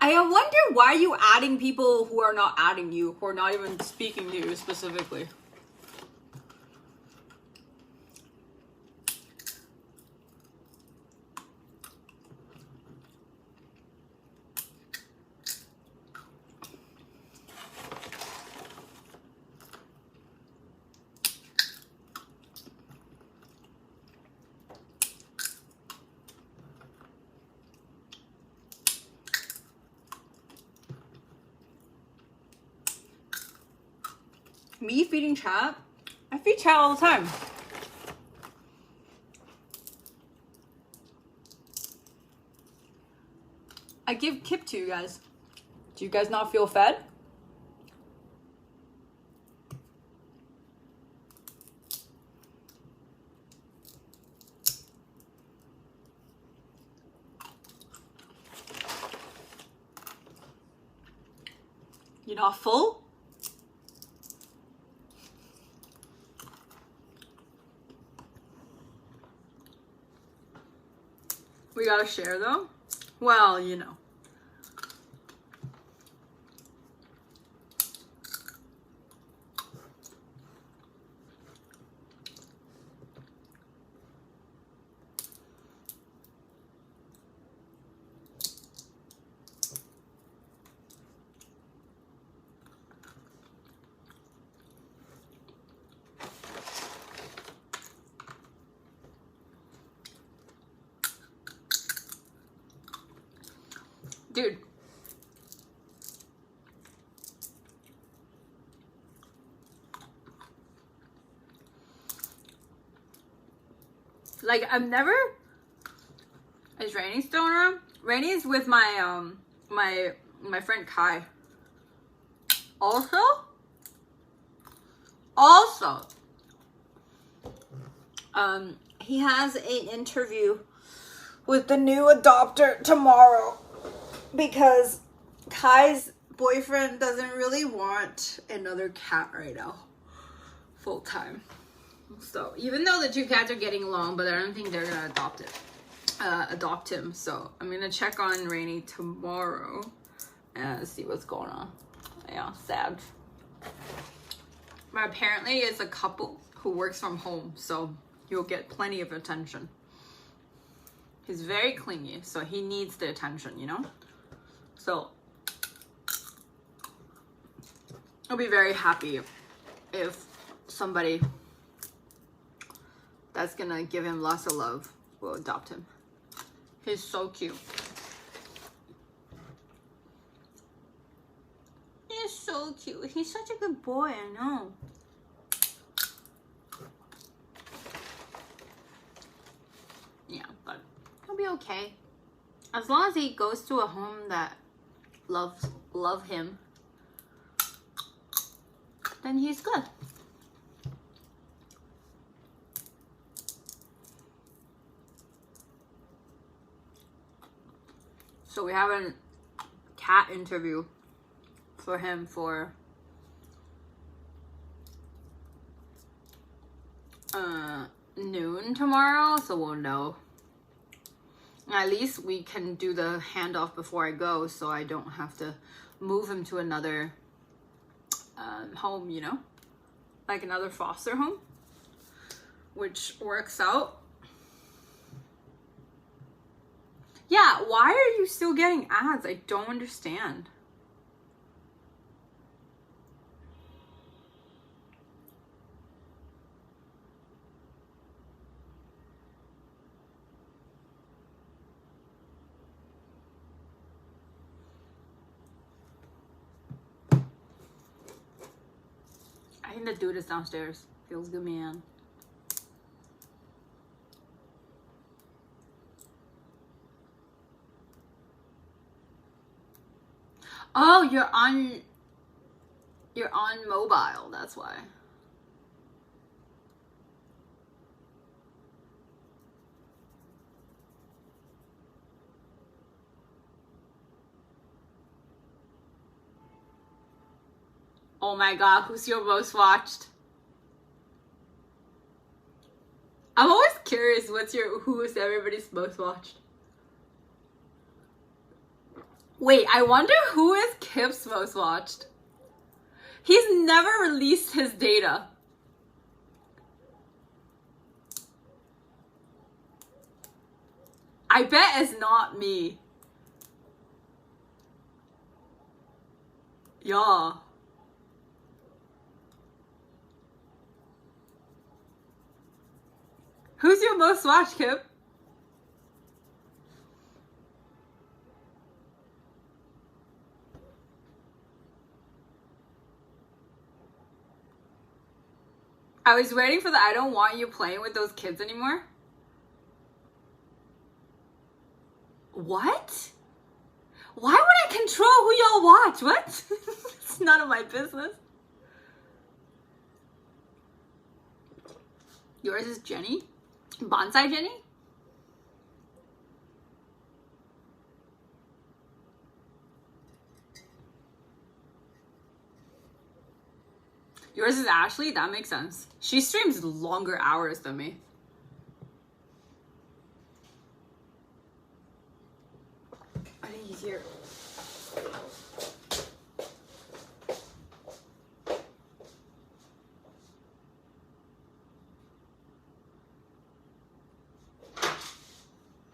I wonder why you adding people who are not adding you, who are not even speaking to you specifically. Me feeding chat? I feed chat all the time. I give kip to you guys. Do you guys not feel fed? You're not full? We gotta share though? Well, you know. Dude. Like, I've never... Is Rainy still around? Rainy's with my, my friend Kai. Also, he has an interview with the new adopter tomorrow because Kai's boyfriend doesn't really want another cat right now, full time. So even though the two cats are getting along, but I don't think they're gonna adopt him. So I'm gonna check on Rainy tomorrow and see what's going on. Yeah, sad. But apparently it's a couple who works from home, so you'll get plenty of attention. He's very clingy, so he needs the attention, you know? So I'll be very happy if somebody that's gonna give him lots of love will adopt him. He's so cute. He's so cute. He's such a good boy, I know. Yeah, but he'll be okay. As long as he goes to a home that love him, then he's good. So we have a cat interview for him for noon tomorrow, so we'll know. At least we can do the handoff before I go, so I don't have to move him to another home, you know, like another foster home, which works out. Yeah, why are you still getting ads? I don't understand. I think the dude is downstairs. Feels good, man. Oh, you're on mobile, that's why. Oh my god, who's your most watched? I'm always curious who is everybody's most watched. Wait, I wonder who is Kip's most watched. He's never released his data. I bet it's not me. Yeah. Who's your most watched, Kip? I was waiting for the I don't want you playing with those kids anymore. What? Why would I control who y'all watch? What? It's none of my business. Yours is Jenny? Bonsai Jenny? Yours is Ashley? That makes sense. She streams longer hours than me. I think he's here.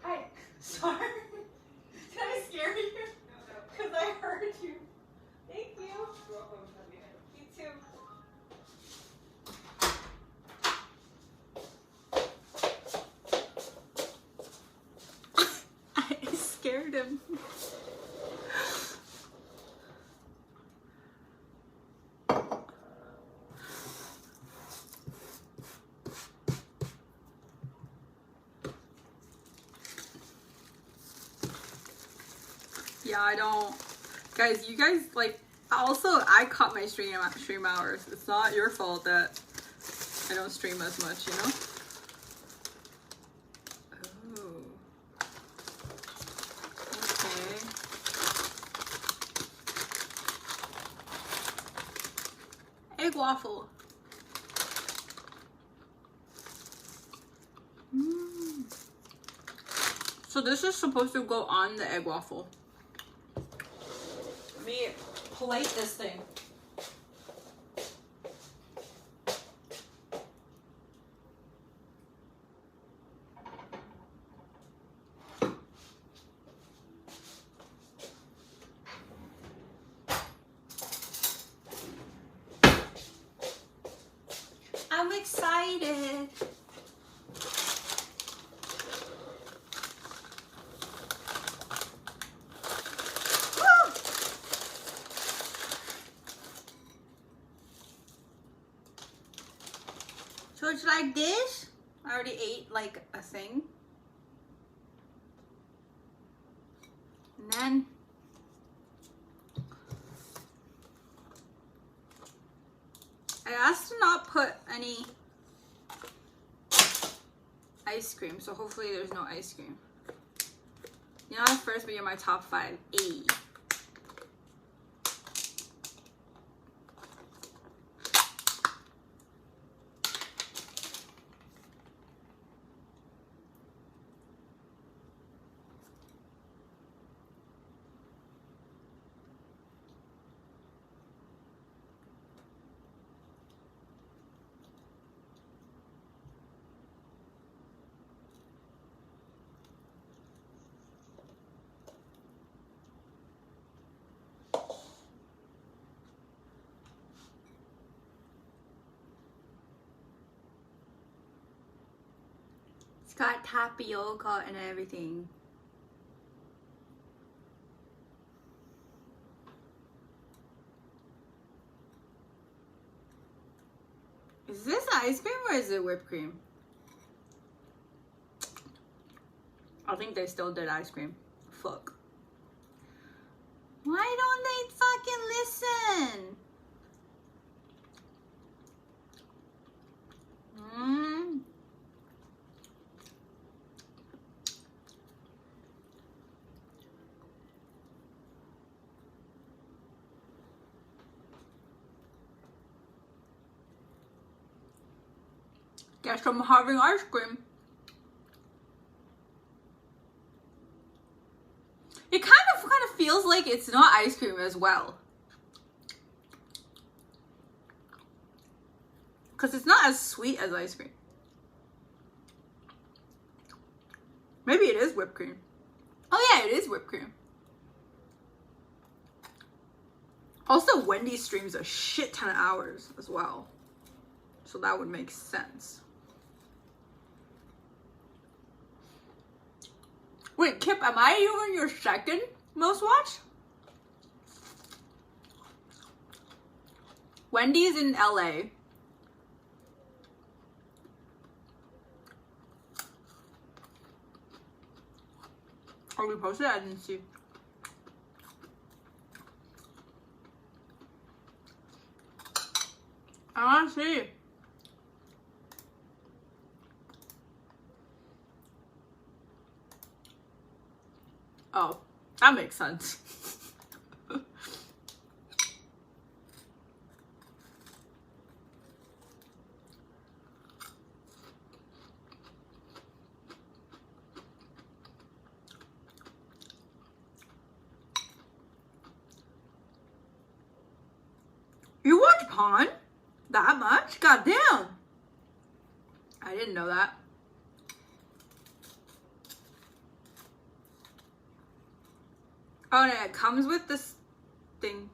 Hi. Sorry. Did I scare you? Because I heard you. Thank you. You're welcome. You too. I scared him. Yeah, I don't. Guys, you guys, like, also, I cut my stream hours. It's not your fault that I don't stream as much, you know? Oh. Okay. Egg waffle. So this is supposed to go on the egg waffle. Let me plate this thing. I'm excited. So it's like this. I already ate like a thing. And then I asked to not put any ice cream, so hopefully there's no ice cream. You're not first, but you're my top 5. A. It's got tapioca and everything. Is this ice cream or is it whipped cream? I think they still did ice cream. Fuck. Why don't they fucking listen? Guess I'm having ice cream. It kind of feels like it's not ice cream as well. Because it's not as sweet as ice cream. Maybe it is whipped cream. Oh yeah, it is whipped cream. Also, Wendy's streams a shit ton of hours as well. So that would make sense. Wait, Kip, am I even your second most watched? Wendy's in LA. Are we posted? I didn't see. I want to see. Oh, that makes sense. You watch Pawn? That much? Goddamn! I didn't know that. Oh, and it comes with this thing.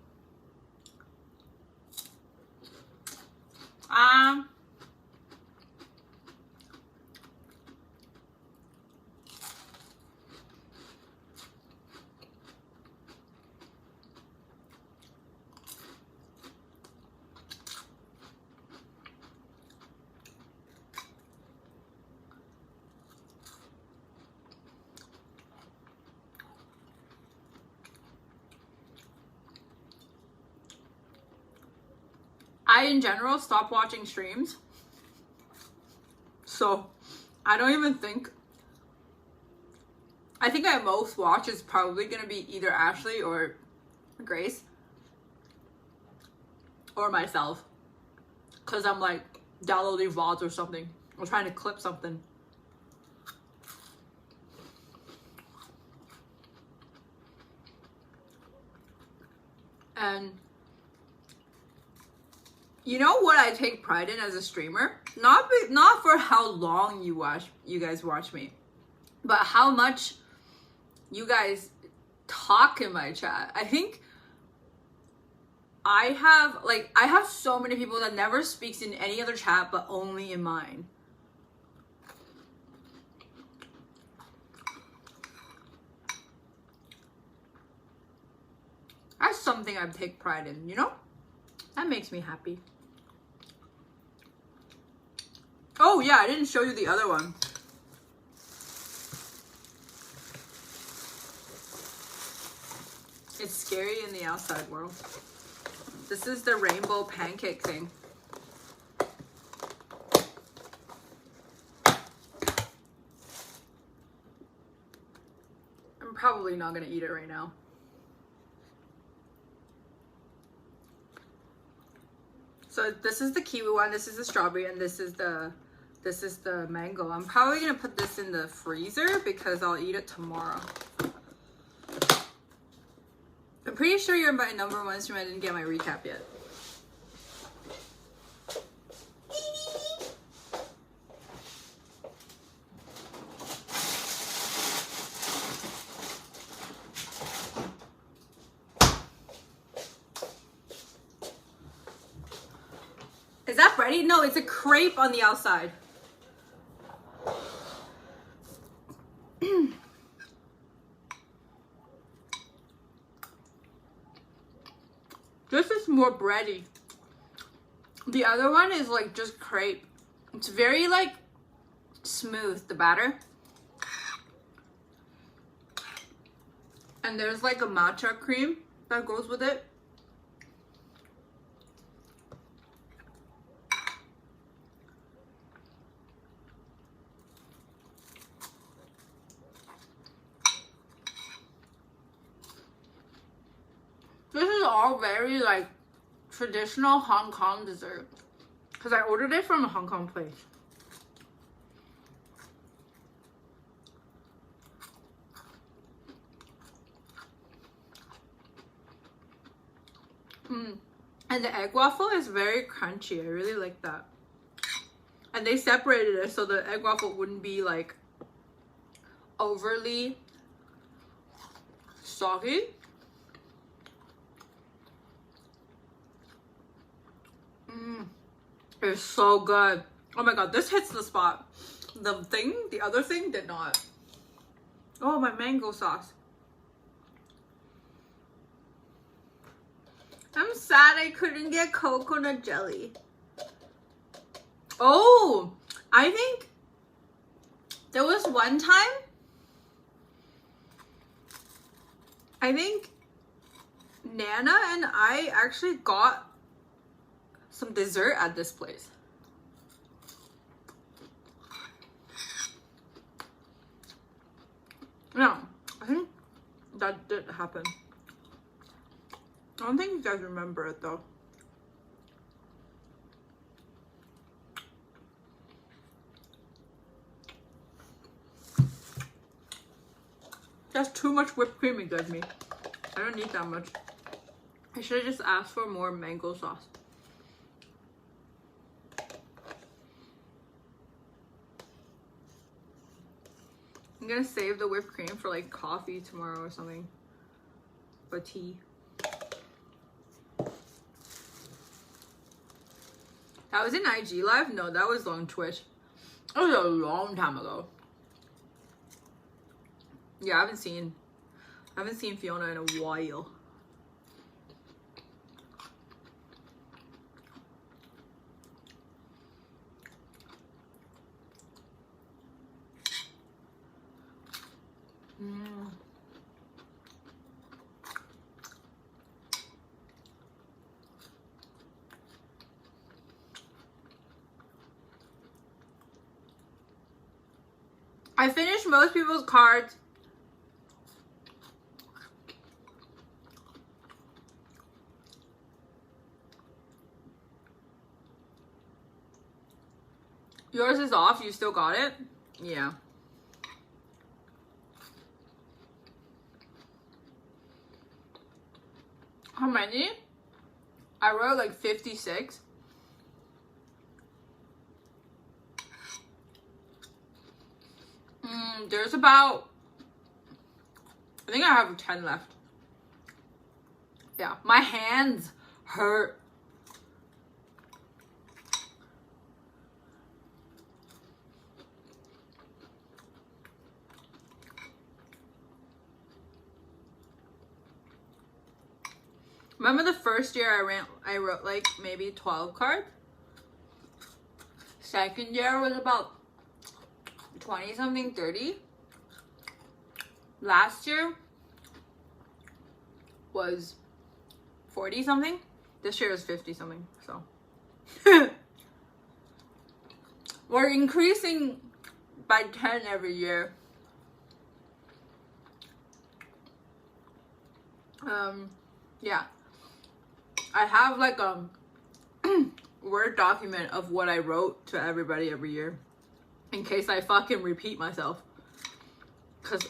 I in general stopped watching streams. So I don't even think, I think I most watch is probably gonna be either Ashley or Grace or myself, because I'm like downloading VODs or something or trying to clip something. And you know what I take pride in as a streamer? Not for how long you guys watch me, but how much you guys talk in my chat. I think I have so many people that never speaks in any other chat but only in mine. That's something I take pride in, you know? That makes me happy. Oh yeah, I didn't show you the other one. It's scary in the outside world. This is the rainbow pancake thing. I'm probably not gonna eat it right now. So this is the kiwi one, this is the strawberry, and this is the mango. I'm probably gonna put this in the freezer because I'll eat it tomorrow. I'm pretty sure you're my number one stream. I didn't get my recap yet. Is that bready? No, it's a crepe on the outside. This is more bready. The other one is like just crepe. It's very like smooth, the batter. And there's like a matcha cream that goes with it. This is all very like traditional Hong Kong dessert because I ordered it from a Hong Kong place. And the egg waffle is very crunchy. I really like that. And they separated it so the egg waffle wouldn't be like overly soggy. It's so good. Oh my god, this hits the spot. The other thing did not. Oh, my mango sauce. I'm sad I couldn't get coconut jelly. Oh, I think there was one time, I think Nana and I actually got some dessert at this place. No, I think that did happen. I don't think you guys remember it though. That's too much whipped cream you gave me. I don't need that much. I should have just asked for more mango sauce. I'm gonna save the whipped cream for like coffee tomorrow or something. Or tea. That was an IG live? No, that was on Twitch. That was a long time ago. Yeah, I haven't seen Fiona in a while. I finished most people's cards. Yours is off. You still got it? Yeah. How many? I wrote like 56. There's about, I think I have 10 left. Yeah, my hands hurt. Remember the first year I wrote like maybe 12 cards? Second year was about 20 something, 30. Last year was 40 something. This year is 50 something, so. We're increasing by 10 every year. Yeah. I have like a Word document of what I wrote to everybody every year in case I fucking repeat myself. Cause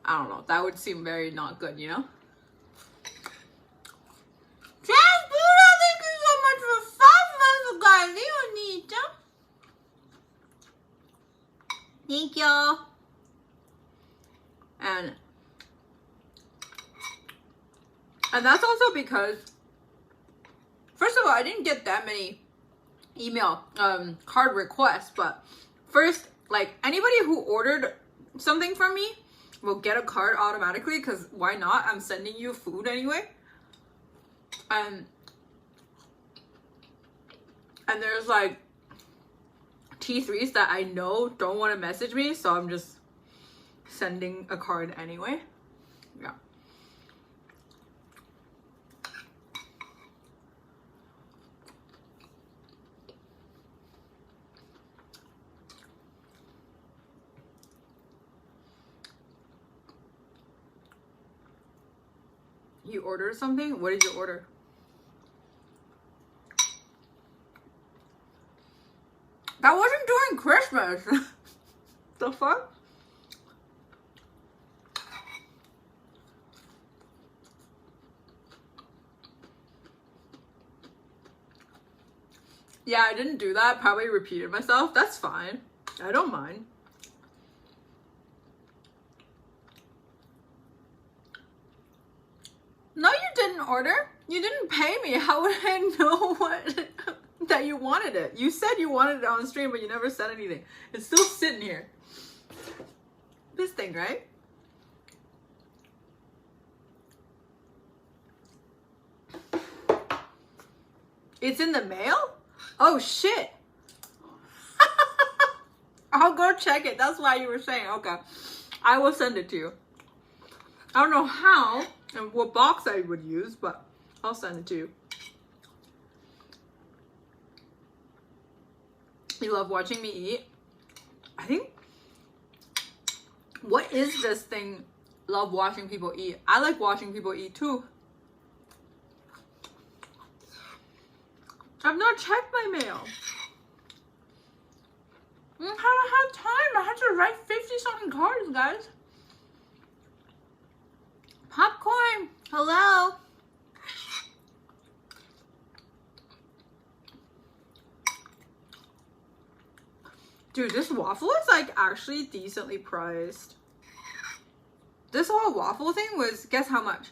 I don't know, that would seem very not good, you know? Jazz Buddha, thank you so much for 5 months, guys. You need to. Thank you. And that's also because, first of all, I didn't get that many email card requests, but first, like, anybody who ordered something from me will get a card automatically, because why not? I'm sending you food anyway. And there's like T3s that I know don't want to message me, so I'm just sending a card anyway. Yeah. You ordered something? What did you order? That wasn't during Christmas. The fuck? Yeah, I didn't do that. Probably repeated myself. That's fine. I don't mind. No, you didn't order. You didn't pay me. How would I know what that you wanted it? You said you wanted it on stream, but you never said anything. It's still sitting here. This thing, right? It's in the mail? Oh shit. I'll go check it. That's why you were saying. Okay. I will send it to you. I don't know how and what box I would use, but I'll send it to you. You love watching me eat? I think, what is this thing, love watching people eat? I like watching people eat too. I've not checked my mail. I haven't had time. I had to write 50 something cards, guys. Popcorn, hello. Dude, this waffle is like actually decently priced. This whole waffle thing was, guess how much?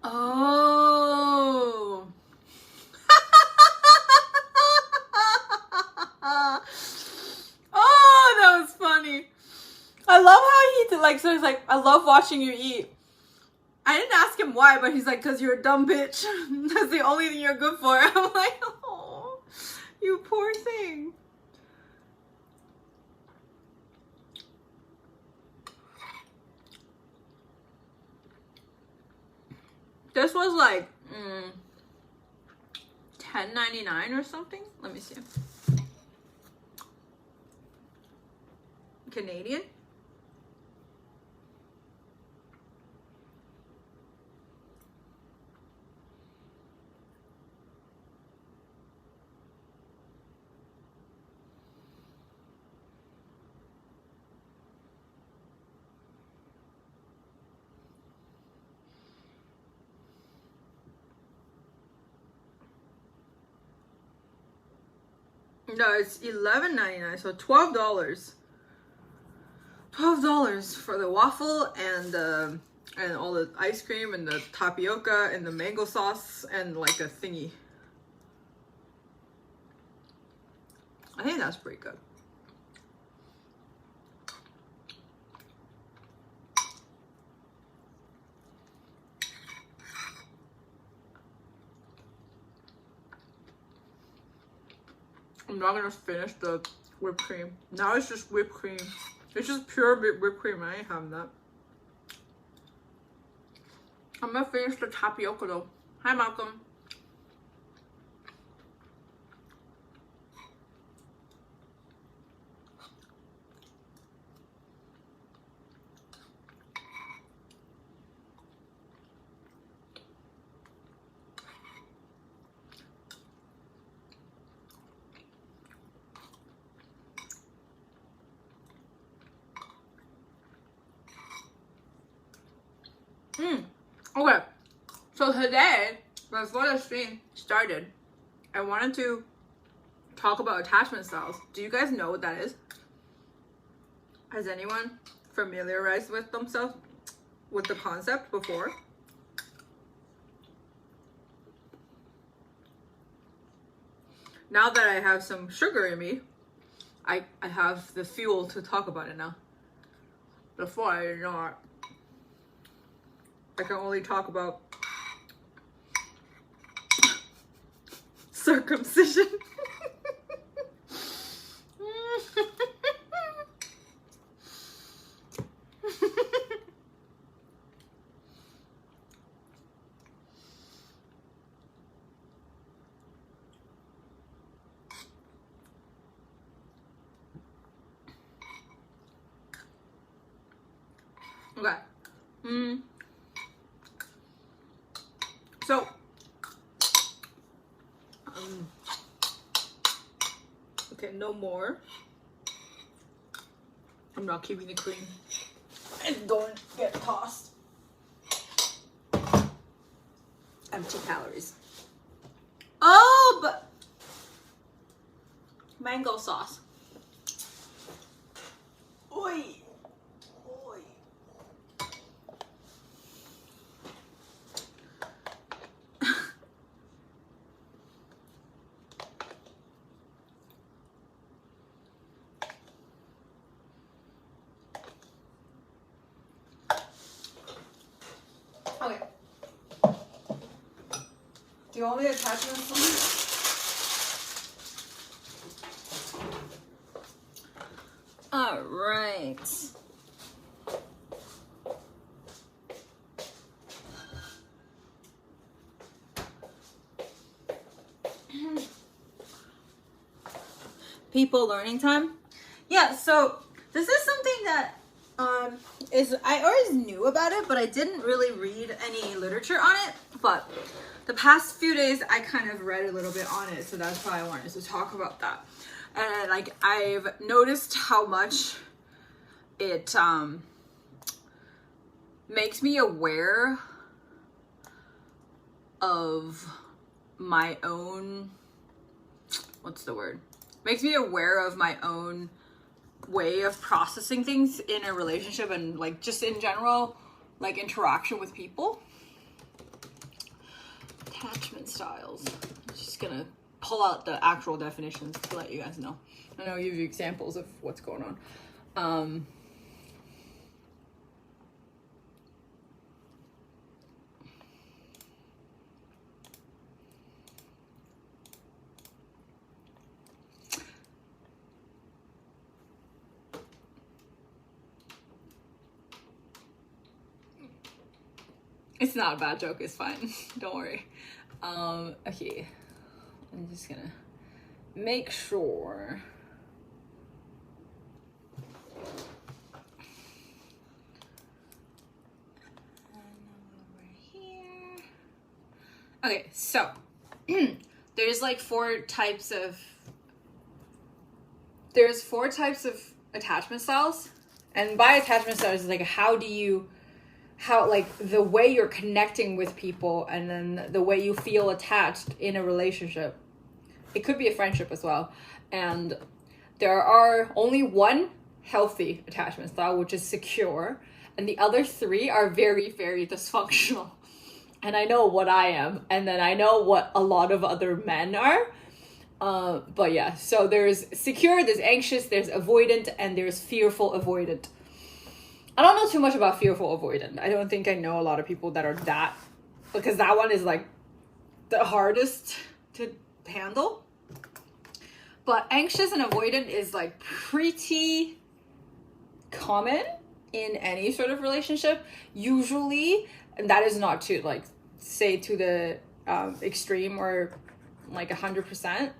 Oh. Oh, that was funny. I love how he did, like, so he's like, I love watching you eat. I didn't ask him why, but he's like, because you're a dumb bitch. That's the only thing you're good for. I'm like, oh, you poor thing. This was like $10.99 or something. Let me see. Canadian. No, it's $11.99, so $12. $12 for the waffle and all the ice cream and the tapioca and the mango sauce and like a thingy. I think that's pretty good. I'm not gonna finish the whipped cream. Now it's just whipped cream. It's just pure whipped cream. I ain't having that. I'm gonna finish the tapioca though. Hi, Malcolm. Okay, so today, before the stream started, I wanted to talk about attachment styles. Do you guys know what that is? Has anyone familiarized with themselves with the concept before? Now that I have some sugar in me, I have the fuel to talk about it now. Before I did not. I can only talk about circumcision. Okay. So, okay, no more. I'm not keeping the cream. And don't get tossed. Empty calories. Oh, but mango sauce. Oi. Oi. Okay. The only attachments. All right. People learning time. Yeah, so this is something that I always knew about it, but I didn't really read any literature on it. But the past few days I kind of read a little bit on it, so that's why I wanted to talk about that. And like I've noticed how much it makes me aware of my own, what's the word? Makes me aware of my own way of processing things in a relationship and like just in general, like interaction with people. Attachment styles. I'm just gonna pull out the actual definitions to let you guys know. And I'll give you examples of what's going on. It's not a bad joke, it's fine. Don't worry. Okay. I'm just gonna make sure. Okay, so there's like four types of attachment styles. And by attachment styles is like how like the way you're connecting with people and then the way you feel attached in a relationship. It could be a friendship as well. And there are only one healthy attachment style, which is secure, and the other three are very, very dysfunctional. And I know what I am, and then I know what a lot of other men are. But yeah, so there's secure, there's anxious, there's avoidant, and there's fearful avoidant. I don't know too much about fearful avoidant. I don't think I know a lot of people that are that, because that one is like the hardest to handle. But anxious and avoidant is like pretty common in any sort of relationship. Usually, and that is not to like say to the extreme or like 100%.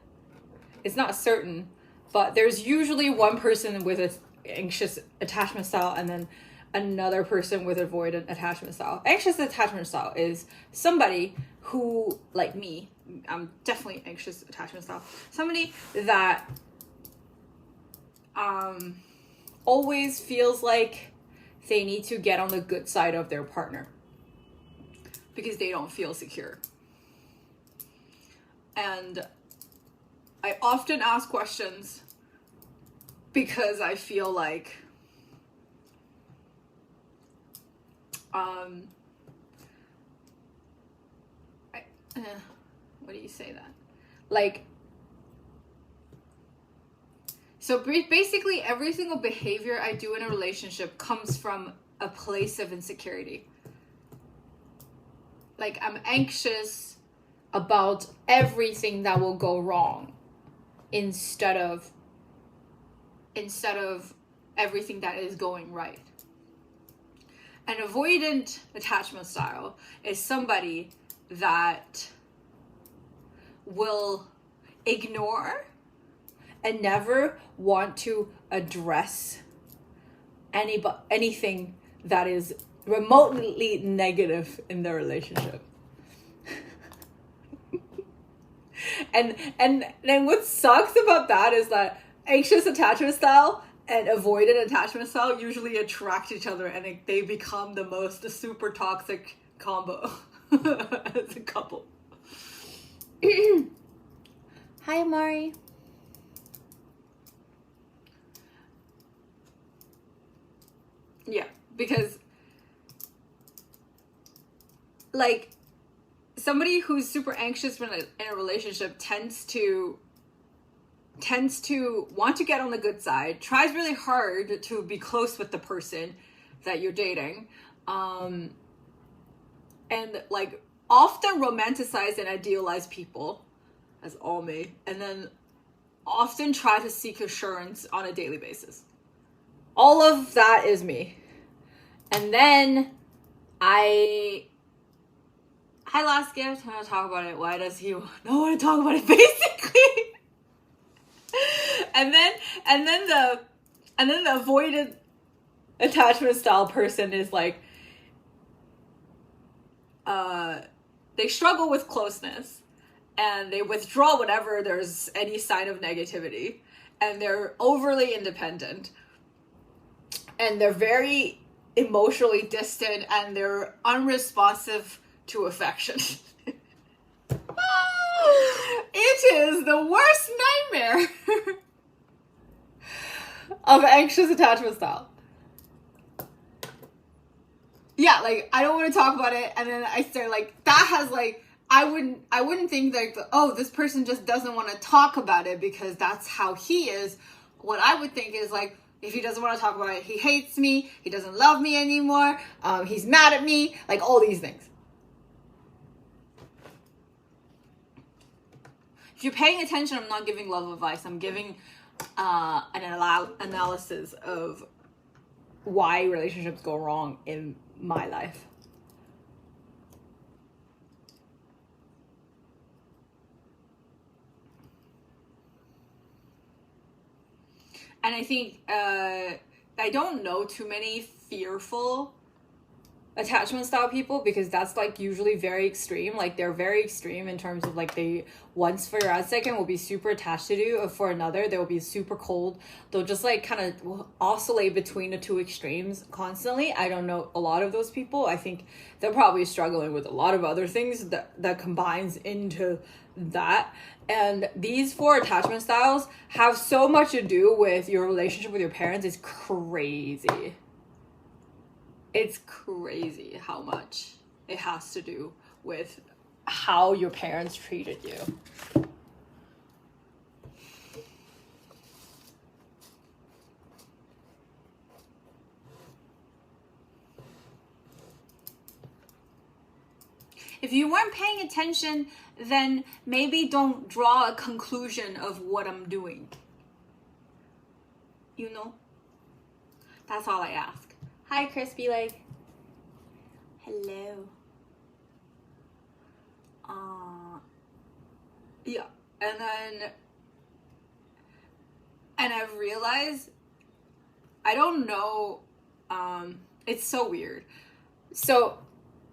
It's not certain, but there's usually one person with an anxious attachment style and then another person with avoidant attachment style. Anxious attachment style is somebody who, like me, I'm definitely anxious attachment style. Somebody that always feels like they need to get on the good side of their partner because they don't feel secure. And I often ask questions because I feel like what do you say that? Like, so basically every single behavior I do in a relationship comes from a place of insecurity. Like, I'm anxious about everything that will go wrong instead of everything that is going right. An avoidant attachment style is somebody that will ignore and never want to address anything that is remotely negative in their relationship. and then what sucks about that is that anxious attachment style and avoidant attachment style usually attract each other, and they become the super toxic combo as a couple. Hi, Mari. Yeah, because like somebody who's super anxious in a relationship tends to want to get on the good side, tries really hard to be close with the person that you're dating, and like often romanticize and idealize people, as all me, and then often try to seek assurance on a daily basis. All of that is me. And then hi last gift, I want to talk about it. Why does he not want to talk about it, basically? and then the avoidant attachment style person is like they struggle with closeness and they withdraw whenever there's any sign of negativity, and they're overly independent and they're very emotionally distant and they're unresponsive to affection. It is the worst nightmare of anxious attachment style. Yeah, like I don't want to talk about it, and then I start like that has like I wouldn't think like this person just doesn't want to talk about it because that's how he is. What I would think is like, if he doesn't want to talk about it, he hates me, he doesn't love me anymore, he's mad at me, like all these things. If you're paying attention, I'm not giving love advice. I'm giving an analysis of why relationships go wrong in my life. And I think I don't know too many fearful attachment style people, because that's like usually very extreme. Like they're very extreme in terms of like they once for a second will be super attached to you, or for another they will be super cold. They'll just like kind of oscillate between the two extremes constantly. I don't know a lot of those people. I think they're probably struggling with a lot of other things that combines into that. And these 4 attachment styles have so much to do with your relationship with your parents. It's crazy. It's crazy how much it has to do with how your parents treated you. If you weren't paying attention, then maybe don't draw a conclusion of what I'm doing. You know? That's all I ask. Hi, Crispy Leg. Hello. Yeah, and I've realized, I don't know, it's so weird. So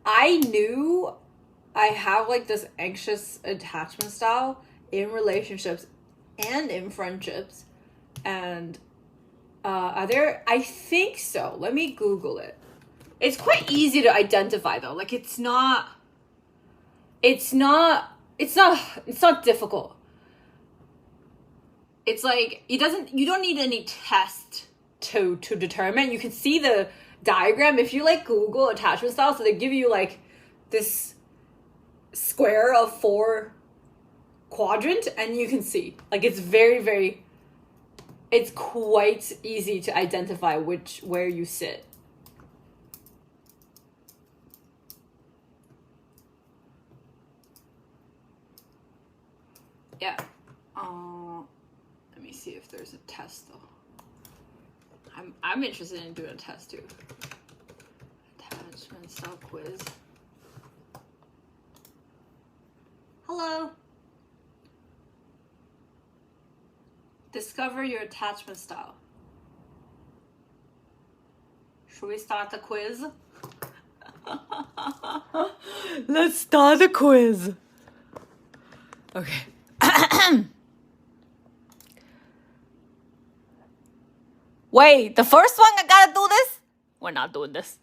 I knew I have like this anxious attachment style in relationships and in friendships, and I think so. Let me Google it. It's quite easy to identify though. Like it's not difficult. It's like you don't need any test to determine. You can see the diagram if you like Google attachment style, so they give you like this square of 4 quadrant, and you can see like it's it's quite easy to identify where you sit. Yeah. Let me see if there's a test though. I'm interested in doing a test too. Attachment style quiz. Hello. Discover your attachment style. Should we start the quiz? Let's start the quiz. Okay. Wait, the first one I gotta do this? We're not doing this.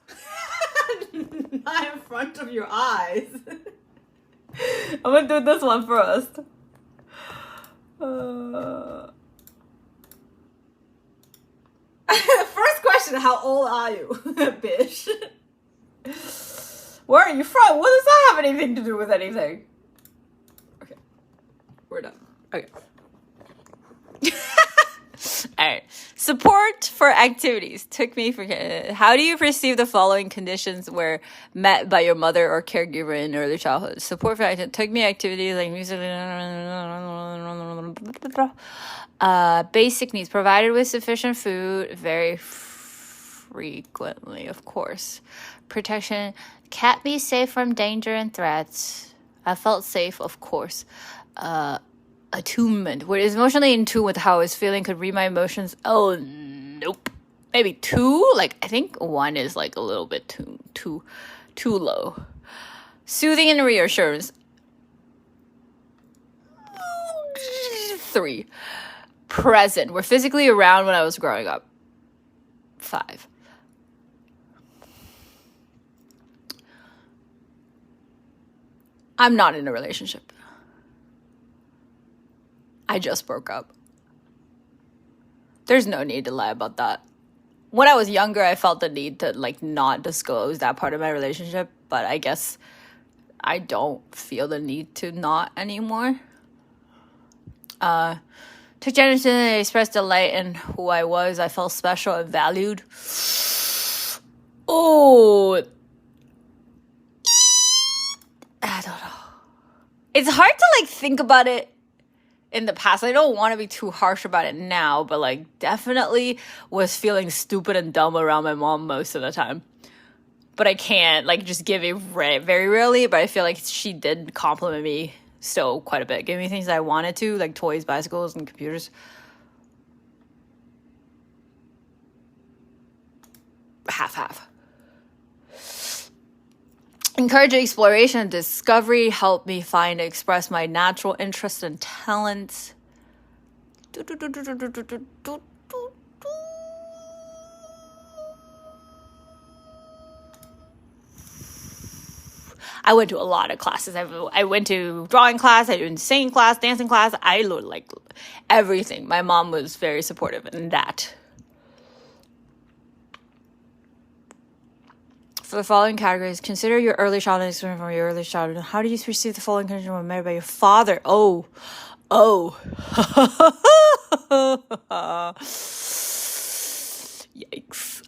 Not in front of your eyes. I'm gonna do this one first. First question, how old are you, bitch? Where are you from? What does that have anything to do with anything? Okay, we're done. Okay. Alright. Support for activities. How do you perceive the following conditions were met by your mother or caregiver in early childhood? Support for took me activities like music, basic needs, provided with sufficient food, very frequently, of course. Protection, kept me safe from danger and threats. I felt safe, of course. Attunement, where is emotionally in tune with how I was feeling, could read my emotions. Oh, nope. Maybe 2. Like I think 1 is like a little bit too low. Soothing and reassurance. 3. Present, were physically around when I was growing up. 5. I'm not in a relationship. I just broke up. There's no need to lie about that. When I was younger, I felt the need to like not disclose that part of my relationship, but I guess I don't feel the need to not anymore. Took generously and expressed delight in who I was. I felt special and valued. Oh, I don't know. It's hard to like think about it in the past. I don't want to be too harsh about it now, but like definitely was feeling stupid and dumb around my mom most of the time. But I can't like just give it very rarely, but I feel like she did compliment me still quite a bit. Gave me things I wanted to, like toys, bicycles, and computers. half. Encourage exploration and discovery. Help me find and express my natural interests and talents. I went to a lot of classes. I went to drawing class, I did singing class, dancing class. I learned like everything. My mom was very supportive in that. For the following categories, consider your early childhood experience from your early childhood. How do you perceive the following condition when married by your father? Oh. Yikes.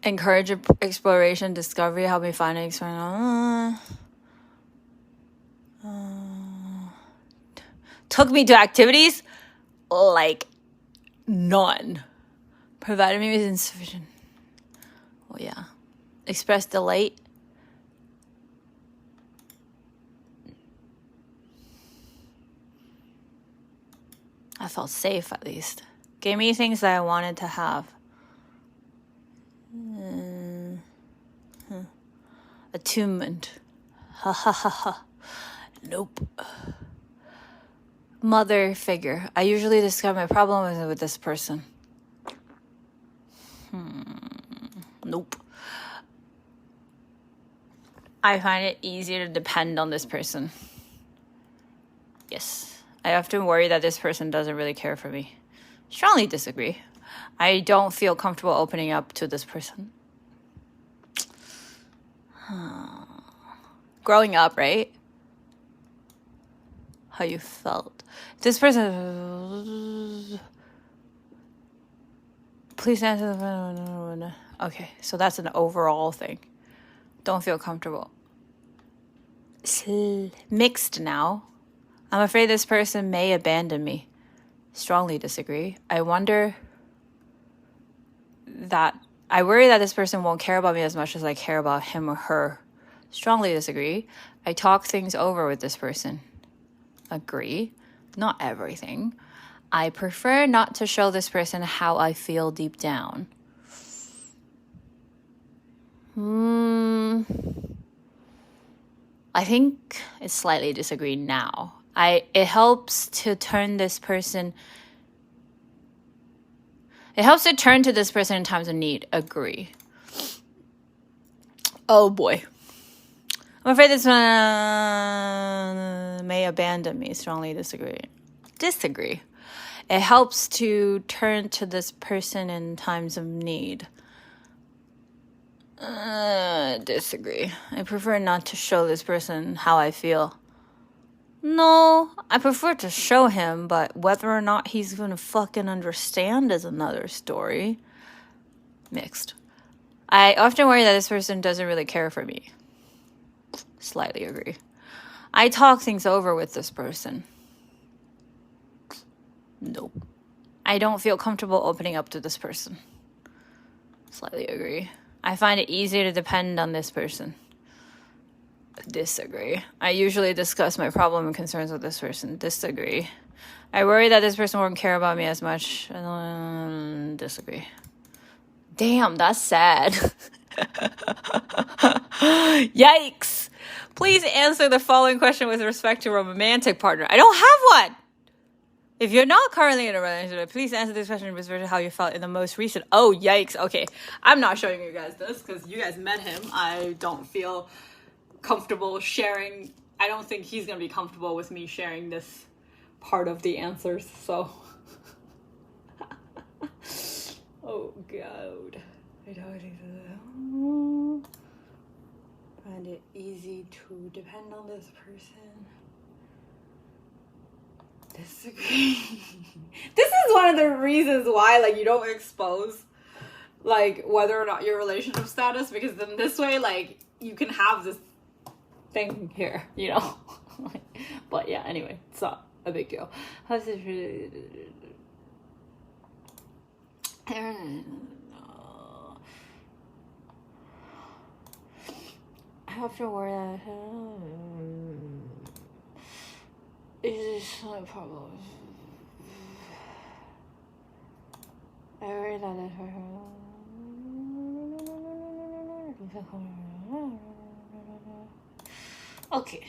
Encourage exploration, discovery, help me find and experience. Took me to activities? Like, none. Provided me with insufficient. Oh, yeah. Express delight. I felt safe, at least. Gave me things that I wanted to have. Attunement. Ha ha ha ha. Nope. Mother figure. I usually describe my problem with this person. Nope. I find it easier to depend on this person. Yes. I often worry that this person doesn't really care for me. Strongly disagree. I don't feel comfortable opening up to this person. Growing up, right? How you felt. This person... Please answer the... Okay, so that's an overall thing. Don't feel comfortable. Mixed now. I'm afraid this person may abandon me. Strongly disagree. I worry that this person won't care about me as much as I care about him or her. Strongly disagree. I talk things over with this person. Agree. Not everything. I prefer not to show this person how I feel deep down. I think it's slightly disagree now. It helps to turn to this person in times of need. Agree. Oh boy. I'm afraid this one may abandon me. Strongly disagree. Disagree. It helps to turn to this person in times of need. Disagree. I prefer not to show this person how I feel. No, I prefer to show him, but whether or not he's gonna fucking understand is another story. Mixed. I often worry that this person doesn't really care for me. Slightly agree. I talk things over with this person. Nope. I don't feel comfortable opening up to this person. Slightly agree. I find it easier to depend on this person. Disagree. I usually discuss my problem and concerns with this person. Disagree. I worry that this person won't care about me as much. Disagree. Damn, that's sad. Yikes. Please answer the following question with respect to a romantic partner. I don't have one. If you're not currently in a relationship, please answer this question with respect to how you felt in the most recent... Oh, yikes. Okay. I'm not showing you guys this because you guys met him. I don't feel comfortable sharing. I don't think he's going to be comfortable with me sharing this part of the answers, so... Oh, God. I don't think so. Find it easy to depend on this person. Disagree. This is one of the reasons why, like, you don't expose, like, whether or not your relationship status, because then this way, like, you can have this thing here, you know? But yeah, anyway, it's not a big deal. How's this really... I have to worry that... Is this my problem? I worry that if okay.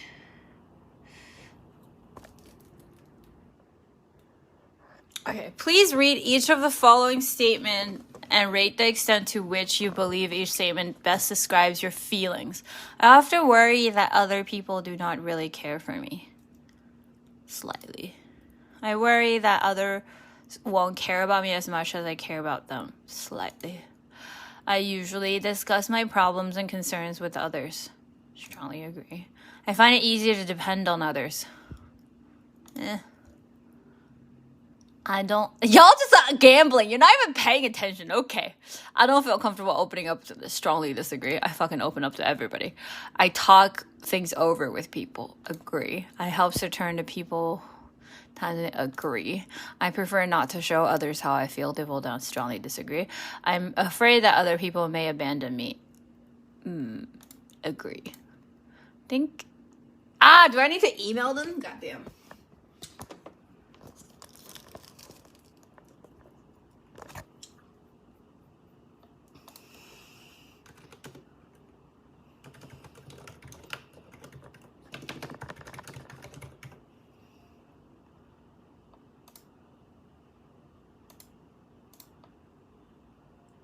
Okay, please read each of the following statement and rate the extent to which you believe each statement best describes your feelings. I often worry that other people do not really care for me. Slightly. I worry that others won't care about me as much as I care about them. Slightly. I usually discuss my problems and concerns with others. Strongly agree. I find it easier to depend on others. I don't. Y'all just gambling. You're not even paying attention. Okay. I don't feel comfortable opening up to this. Strongly disagree. I fucking open up to everybody. I talk things over with people. Agree. I help to turn to people. Agree. I prefer not to show others how I feel. Divul down. Strongly disagree. I'm afraid that other people may abandon me. Agree. Think. Do I need to email them? Goddamn.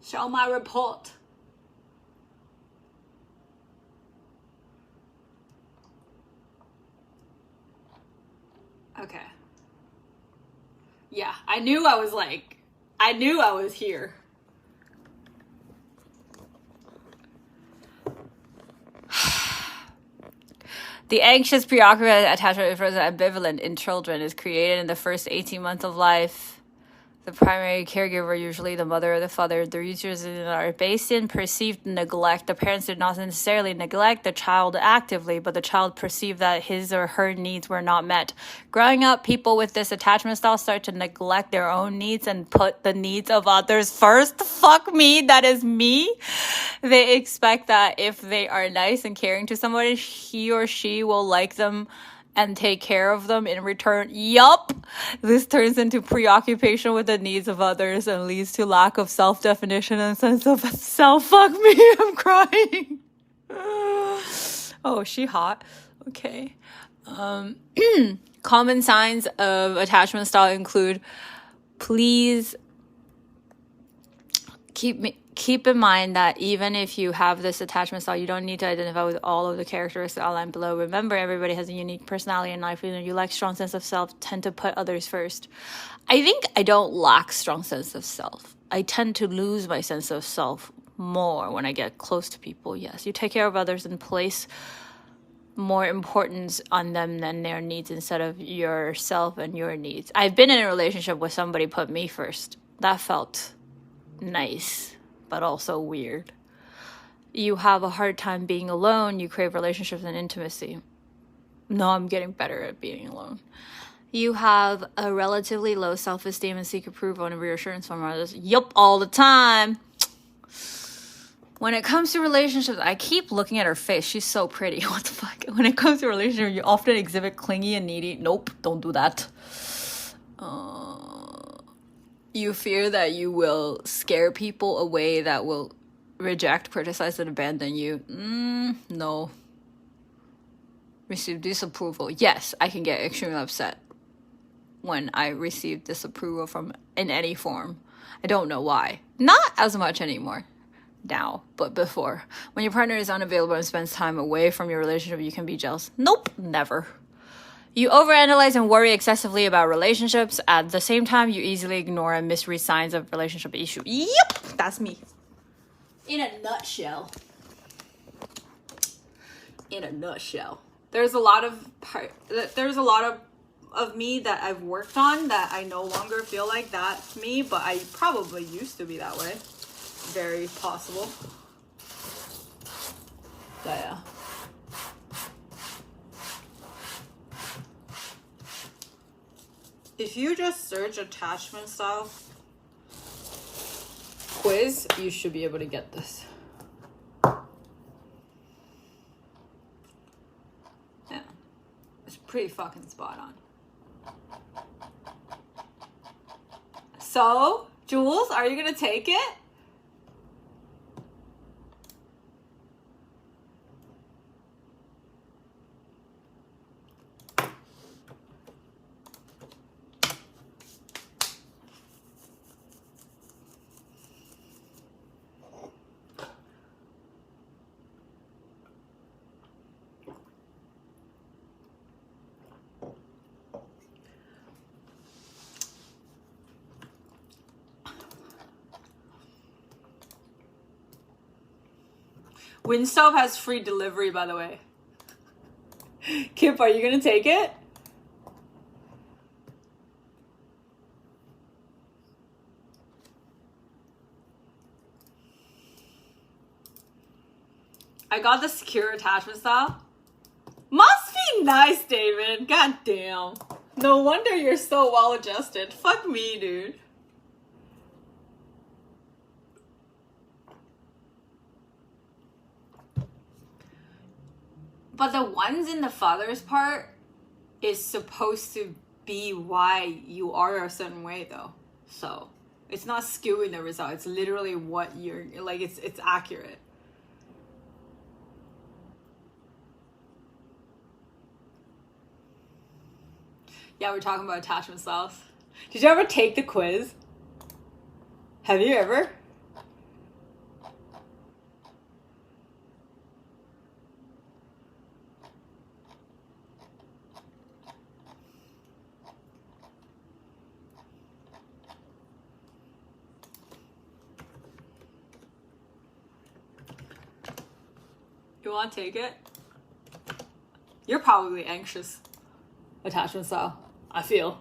Show my report. Okay. Yeah, I knew I was here. The anxious, preoccupied attachment refers to ambivalent in children is created in the first 18 months of life. The primary caregiver, usually the mother or the father, the users are based in perceived neglect. The parents did not necessarily neglect the child actively, but the child perceived that his or her needs were not met. Growing up, people with this attachment style start to neglect their own needs and put the needs of others first. Fuck me, that is me. They expect that if they are nice and caring to somebody, he or she will like them and take care of them in return. Yup! This turns into preoccupation with the needs of others and leads to lack of self-definition and sense of self. Fuck me, I'm crying. Oh, she hot. Okay. Common signs of attachment style include, please keep in mind that even if you have this attachment style, you don't need to identify with all of the characteristics outlined below. Remember, everybody has a unique personality in life. You lack strong sense of self, tend to put others first. I think I don't lack strong sense of self. I tend to lose my sense of self more when I get close to people. Yes, you take care of others and place more importance on them than their needs instead of yourself and your needs. I've been in a relationship where somebody put me first. That felt nice, but also weird. You have a hard time being alone. You crave relationships and intimacy. No, I'm getting better at being alone. You have a relatively low self-esteem and seek approval and reassurance from others. Yup, all the time. When it comes to relationships, I keep looking at her face. She's so pretty. What the fuck? When it comes to relationships, you often exhibit clingy and needy. Nope, don't do that. You fear that you will scare people away that will reject, criticize, and abandon you. No. Receive disapproval. Yes, I can get extremely upset when I receive disapproval in any form. I don't know why. Not as much anymore now, but before. When your partner is unavailable and spends time away from your relationship, you can be jealous. Nope, never. You overanalyze and worry excessively about relationships. At the same time, you easily ignore and misread signs of relationship issue. Yep, that's me. In a nutshell. In a nutshell. There's a lot of me that I've worked on that I no longer feel like that's me, but I probably used to be that way. Very possible. So yeah. If you just search attachment style quiz, you should be able to get this. Yeah. It's pretty fucking spot on. So, Jules, are you gonna take it? Wingstop has free delivery, by the way. Kip, are you gonna take it? I got the secure attachment style. Must be nice, David. God damn. No wonder you're so well adjusted. Fuck me, dude. But the ones in the father's part is supposed to be why you are a certain way, though. So it's not skewing the result. It's literally what you're like. It's accurate. Yeah, we're talking about attachment styles. Did you ever take the quiz? Have you ever? You want to take it? You're probably anxious. Attachment style, I feel.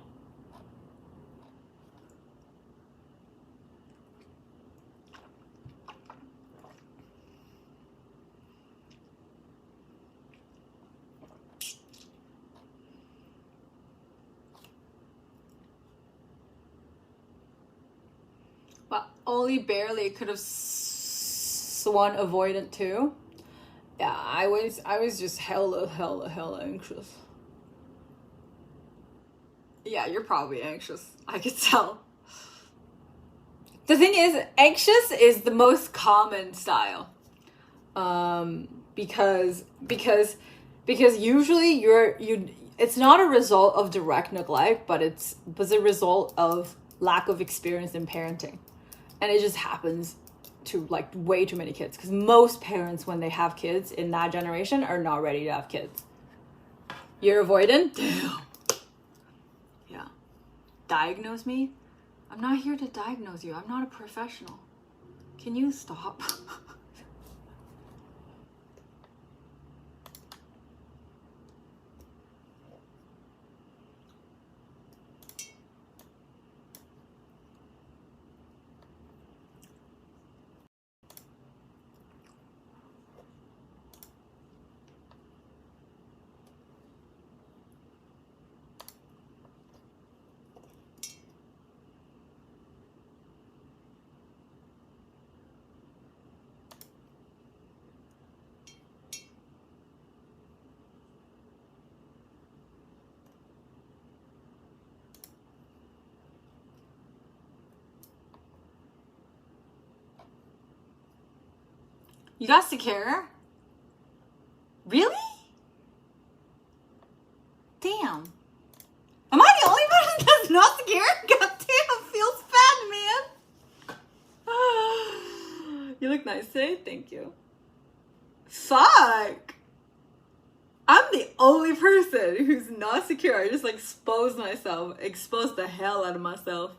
But only barely could have swan avoidant too. Yeah, I was just hella anxious. Yeah, you're probably anxious. I could tell. The thing is, anxious is the most common style. Because usually it's not a result of direct neglect, but it's a result of lack of experience in parenting. And it just happens to like way too many kids, because most parents, when they have kids in that generation, are not ready to have kids. You're avoidant? Damn. Yeah. Diagnose me? I'm not here to diagnose you. I'm not a professional. Can you stop? You got secure? Really? Damn. Am I the only person that's not secure? God damn, feels bad, man. You look nice today. Thank you. Fuck. I'm the only person who's not secure. I just like exposed the hell out of myself.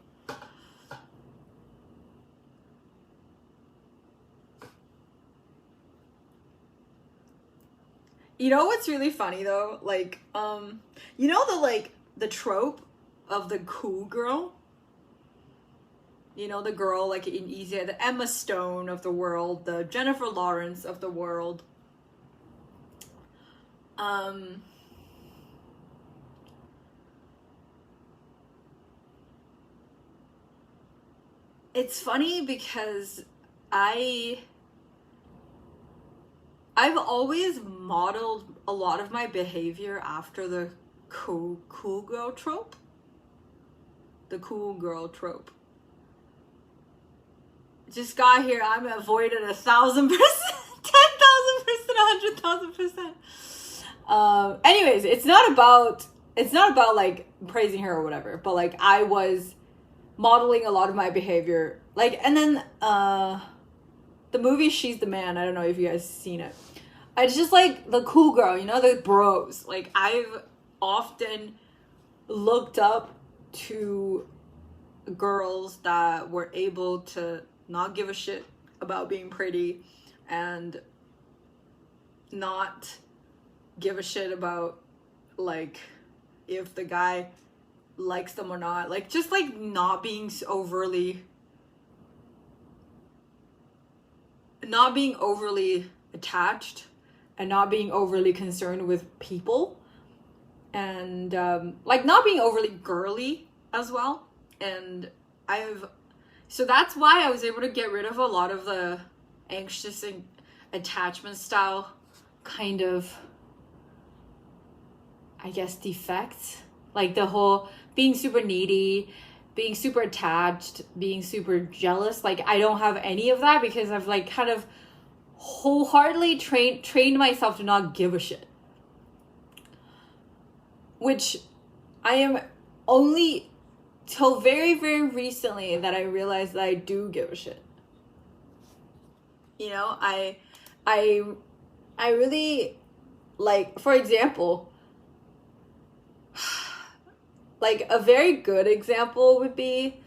You know what's really funny though? Like, you know the trope of the cool girl? You know, the girl like in Easy, the Emma Stone of the world, the Jennifer Lawrence of the world. It's funny because I've always modeled a lot of my behavior after the cool girl trope. The cool girl trope. just got here. I'm avoided 1,000%, 10,000%, 100,000%. Anyways, it's not about like praising her or whatever, but like I was modeling a lot of my behavior. Like, and then the movie She's the Man, I don't know if you guys seen it. It's just like the cool girl, you know, the bros. Like, I've often looked up to girls that were able to not give a shit about being pretty and not give a shit about like if the guy likes them or not. Like, just like not being overly attached and not being overly concerned with people, and like not being overly girly as well. And so that's why I was able to get rid of a lot of the anxious and attachment style kind of, I guess, defects. Like the whole being super needy, being super attached, being super jealous. Like, I don't have any of that because I've like kind of wholeheartedly trained myself to not give a shit. Which I am only till very, very recently that I realized that I do give a shit. You know, I really, like, for example, like a very good example would be,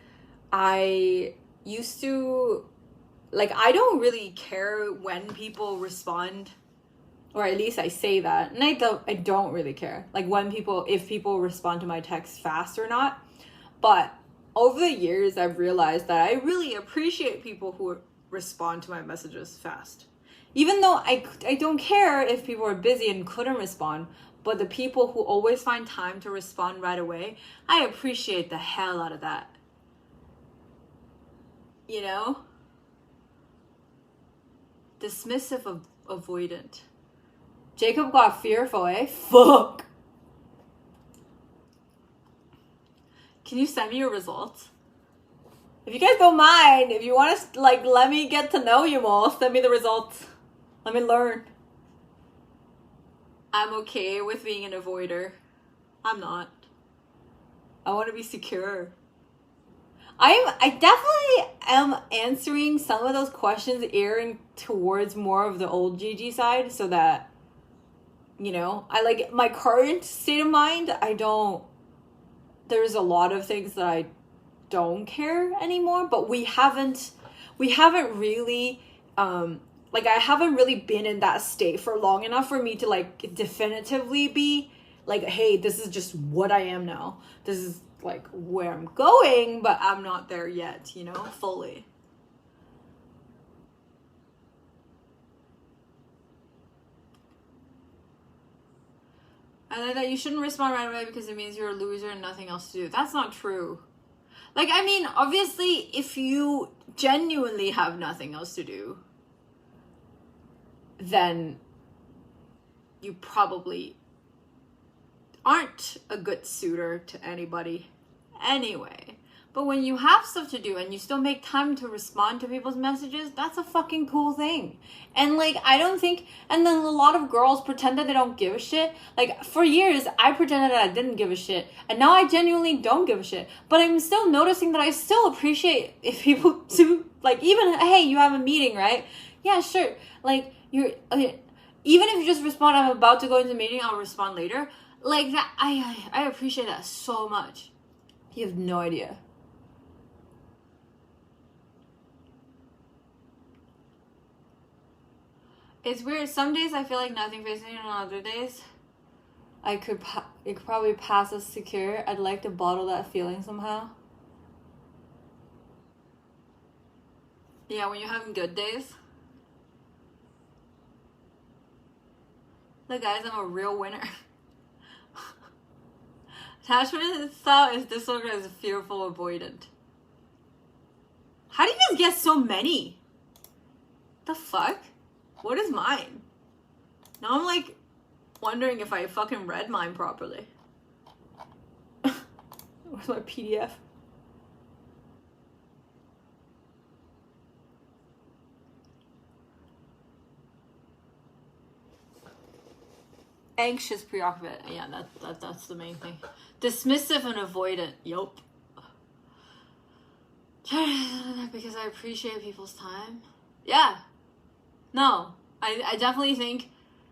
I used to, like, I don't really care when people respond, or at least I say that, and I don't really care, like, if people respond to my text fast or not. But over the years, I've realized that I really appreciate people who respond to my messages fast. Even though I don't care if people are busy and couldn't respond, but the people who always find time to respond right away, I appreciate the hell out of that. You know? Dismissive, avoidant. Jacob got fearful, eh? Fuck! Can you send me your results? If you guys don't mind, if you want to, like, let me get to know you more, send me the results. Let me learn. I'm okay with being an avoider. I'm not. I want to be secure. I definitely am answering some of those questions erring towards more of the old Gigi side, so that, you know, I like my current state of mind. There's a lot of things that I don't care anymore, but we haven't really, like, I haven't really been in that state for long enough for me to, like, definitively be like, hey, this is just what I am now. This is, like, where I'm going, but I'm not there yet, you know, fully. And then that you shouldn't respond right away because it means you're a loser and nothing else to do. That's not true. Like, I mean, obviously, if you genuinely have nothing else to do, then you probably aren't a good suitor to anybody anyway. But when you have stuff to do and you still make time to respond to people's messages, that's a fucking cool thing. And, like, I don't think, and then a lot of girls pretend that they don't give a shit. Like, for years, I pretended that I didn't give a shit, and now I genuinely don't give a shit. But I'm still noticing that I still appreciate if people do, like, even, hey, you have a meeting, right? Yeah, sure. Like, okay, even if you just respond, I'm about to go into the meeting, I'll respond later. Like, that, I appreciate that so much. You have no idea. It's weird. Some days I feel like nothing facing me, and on other days it could probably pass as secure. I'd like to bottle that feeling somehow. Yeah, when you're having good days. Look, guys, I'm a real winner. Attachment style is disorganized, is fearful, avoidant. How do you guys get so many? The fuck? What is mine? Now I'm like wondering if I fucking read mine properly. Where's my PDF? anxious, preoccupied. Yeah, that's the main thing. Dismissive and avoidant. Yup. Because I appreciate people's time. Yeah. No. I definitely think,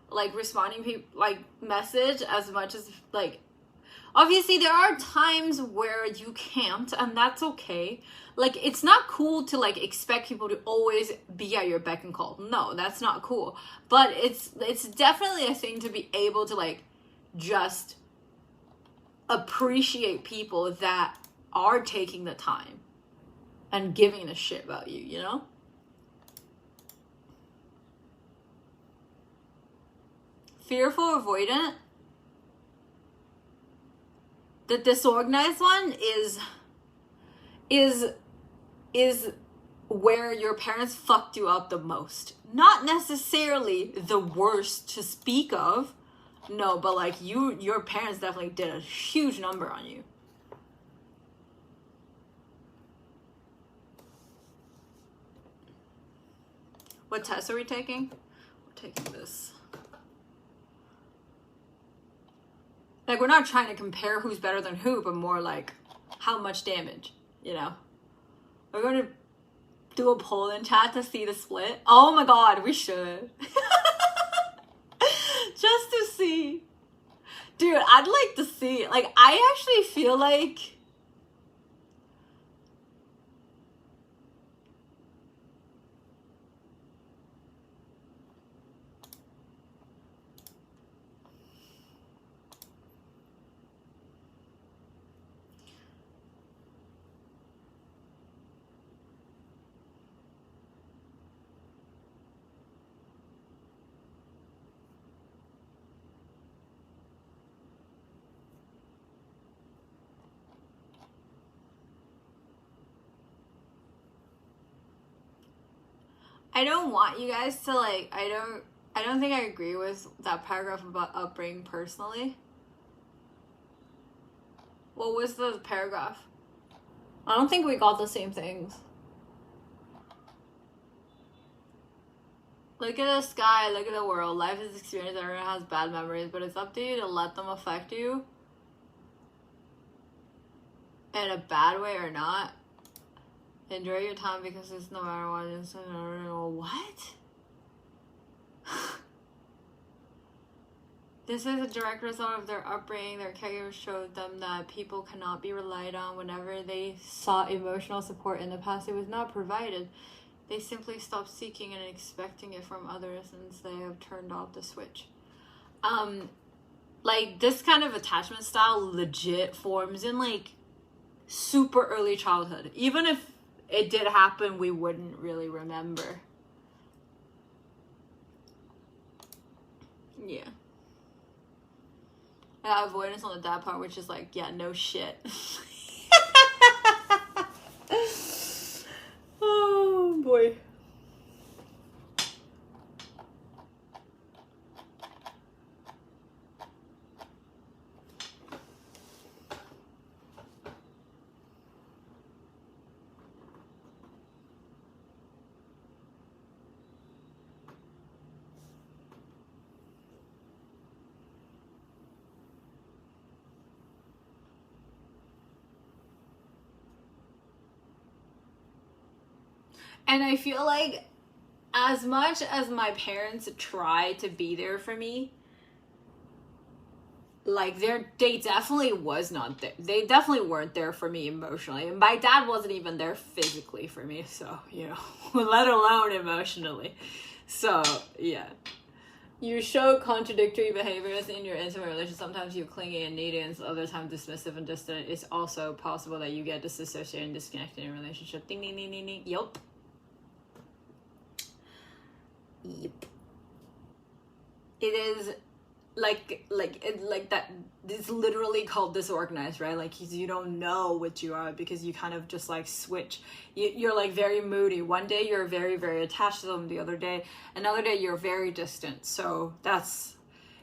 like, responding like, message as much as, like, obviously there are times where you can't, and that's okay. Like, it's not cool to, like, expect people to always be at your beck and call. No, that's not cool. But it's definitely a thing to be able to, like, just appreciate people that are taking the time and giving a shit about you, you know? Fearful, avoidant. The disorganized one is where your parents fucked you up the most. Not necessarily the worst to speak of. No, but like your parents definitely did a huge number on you. What test are we taking? We're taking this. Like, we're not trying to compare who's better than who, but more like how much damage, you know? We're going to do a poll in chat to see the split. Oh my god, we should. Just to see. Dude, I'd like to see. Like, I actually feel like... I don't want you guys to, like, I don't think I agree with that paragraph about upbringing personally. What was the paragraph? I don't think we got the same things. Look at the sky, look at the world. Life is experience, everyone has bad memories, but it's up to you to let them affect you in a bad way or not. Enjoy your time because it's no matter what. It's what? This is a direct result of their upbringing. Their caregivers showed them that people cannot be relied on. Whenever they sought emotional support in the past, it was not provided. They simply stopped seeking and expecting it from others since they have turned off the switch. Like, this kind of attachment style legit forms in, like, super early childhood. Even if it did happen, we wouldn't really remember. Yeah. Avoidance on the dad part, which is like, yeah, no shit. Oh boy. And I feel like as much as my parents try to be there for me, like they definitely was not there. They definitely weren't there for me emotionally. And my dad wasn't even there physically for me, so, you know, let alone emotionally. So, yeah. You show contradictory behaviors in your intimate relationship. Sometimes you're clingy and needy, and other times dismissive and distant. It's also possible that you get disassociated and disconnected in a relationship. Ding, ding, ding, ding, ding. Yup. Yep. It is like that. It's literally called disorganized, right? Like, you don't know what you are because you kind of just like switch. You're like very moody. One day you're very, very attached to them. The other day, another day you're very distant. So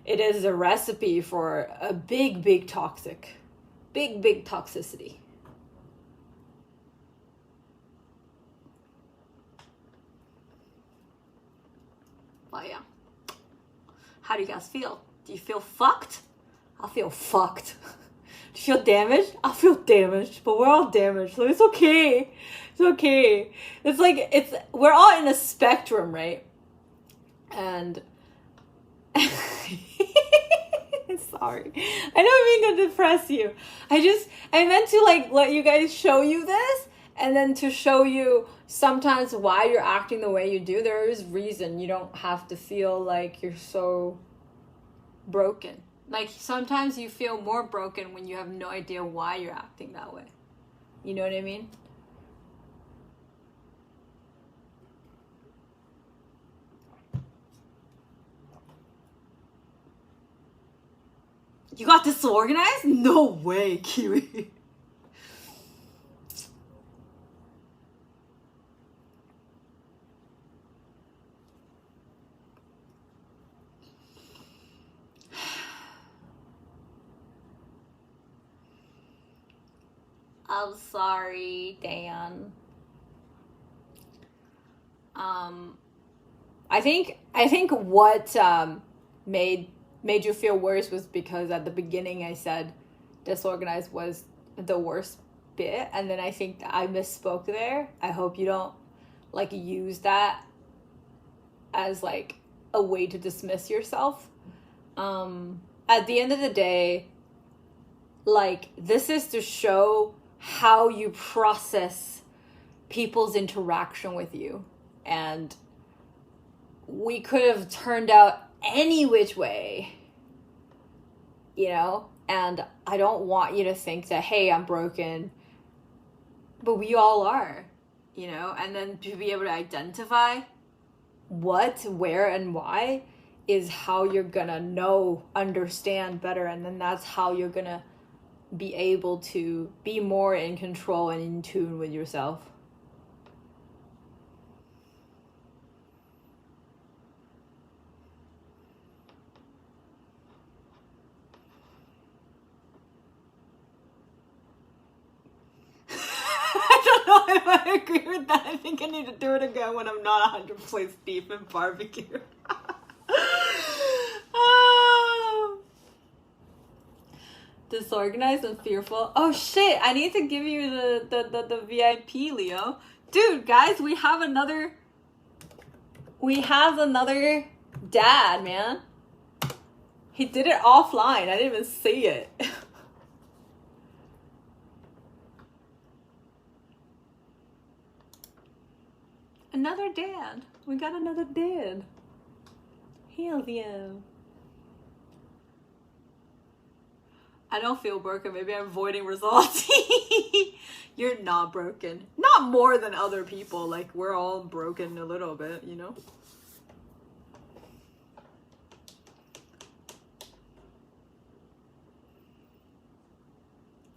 it is a recipe for a big toxicity. But yeah, how do you guys feel? Do you feel fucked? I feel fucked. Do you feel damaged? I feel damaged, but we're all damaged, so it's okay. It's okay. It's like, we're all in a spectrum, right? And sorry, I don't mean to depress you. I meant to like let you guys show you this, and then to show you sometimes why you're acting the way you do. There is reason. You don't have to feel like you're so broken. Like sometimes you feel more broken when you have no idea why you're acting that way. You know what I mean? You got disorganized? No way, Kiwi. I'm sorry, Dan. I think what made you feel worse was because at the beginning I said disorganized was the worst bit, and then I think that I misspoke there. I hope you don't like use that as like a way to dismiss yourself. At the end of the day, like, this is to show how you process people's interaction with you, and we could have turned out any which way, you know? And I don't want you to think that, hey, I'm broken, but we all are, you know? And then to be able to identify what, where, and why is how you're gonna understand better, and then that's how you're gonna be able to be more in control and in tune with yourself. I don't know if I agree with that. I think I need to do it again when I'm not 100% beef and barbecue. Oh. Disorganized and fearful. Oh shit, I need to give you the VIP, Leo. Dude, guys, we have another dad, man. He did it offline. I didn't even see it. Another dad. We got another dad. Hell yeah. I don't feel broken. Maybe I'm avoiding results. You're not broken. Not more than other people. Like, we're all broken a little bit, you know?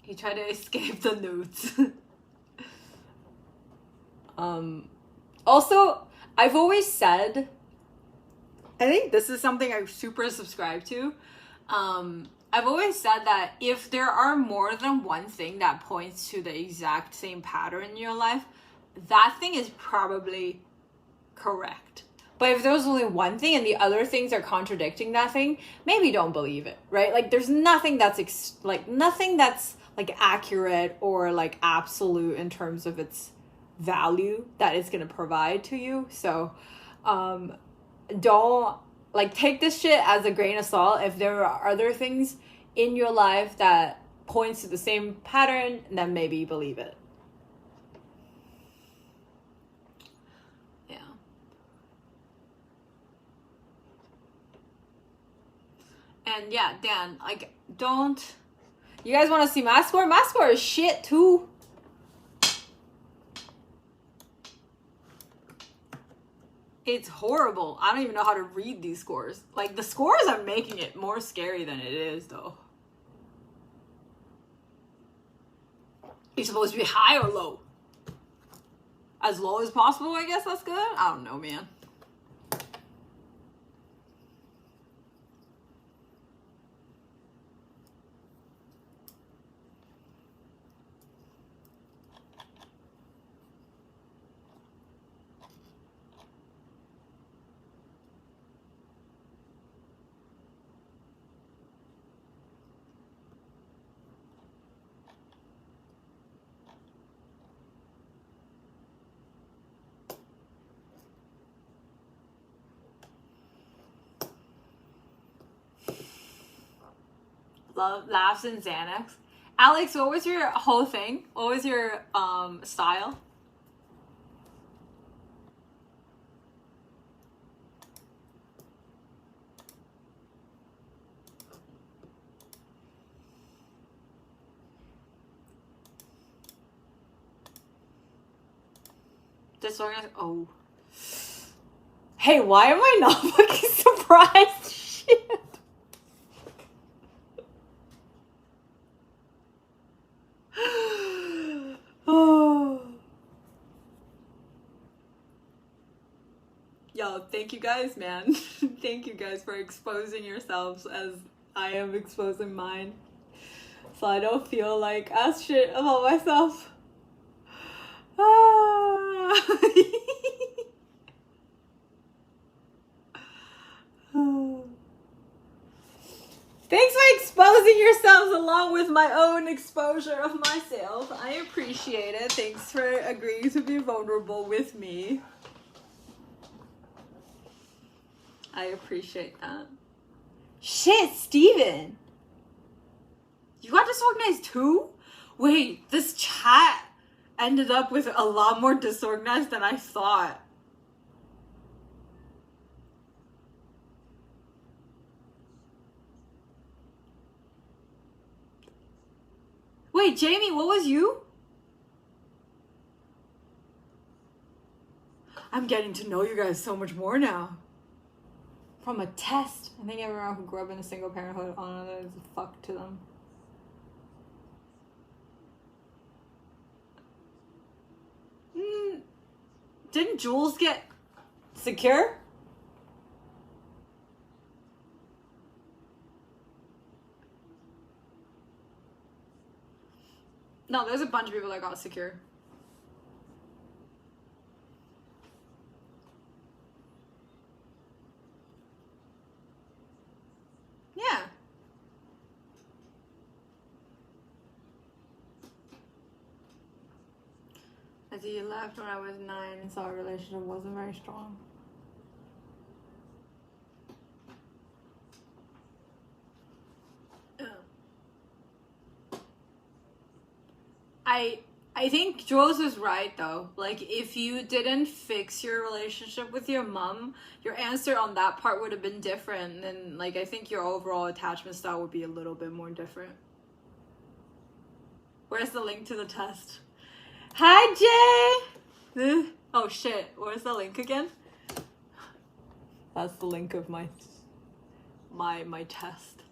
He tried to escape the nudes. Also, I've always said, I think this is something I super subscribe to. I've always said that if there are more than one thing that points to the exact same pattern in your life, that thing is probably correct. But if there's only one thing and the other things are contradicting that thing, maybe don't believe it, right? Like, there's nothing that's nothing that's like accurate or like absolute in terms of its value that it's gonna provide to you. So don't like take this shit as a grain of salt. If there are other things in your life that points to the same pattern, then maybe believe it. Yeah. And yeah, Dan, like, don't, you guys want to see my score? My score is shit too. It's horrible. I don't even know how to read these scores. Like, the scores are making it more scary than it is, though. You're supposed to be high or low? As low as possible, I guess that's good? I don't know, man. laughs and Xanax. Alex, what was your whole thing? What was your style? Disorganized. Oh. Hey, why am I not fucking surprised? Shit. Oh. Yo, thank you guys, man. Thank you guys for exposing yourselves as I am exposing mine. So I don't feel like ass shit about myself. Ah. Thanks for exposing yourselves along with my own exposure of myself. I appreciate it. Thanks for agreeing to be vulnerable with me. I appreciate that. Shit, Steven! You got disorganized too? Wait, this chat ended up with a lot more disorganized than I thought. Wait, Jamie, what was you? I'm getting to know you guys so much more now. From a test. I think everyone who grew up in a single parenthood on it is a fuck to them. Didn't Jules get secure? No, there's a bunch of people that got secure. Yeah. I see you left when I was 9 and saw our relationship wasn't very strong. I think Jules was right though. Like, if you didn't fix your relationship with your mom, your answer on that part would have been different. And like, I think your overall attachment style would be a little bit more different. Where's the link to the test? Hi, Jay! Oh shit, where's the link again? That's the link of my test.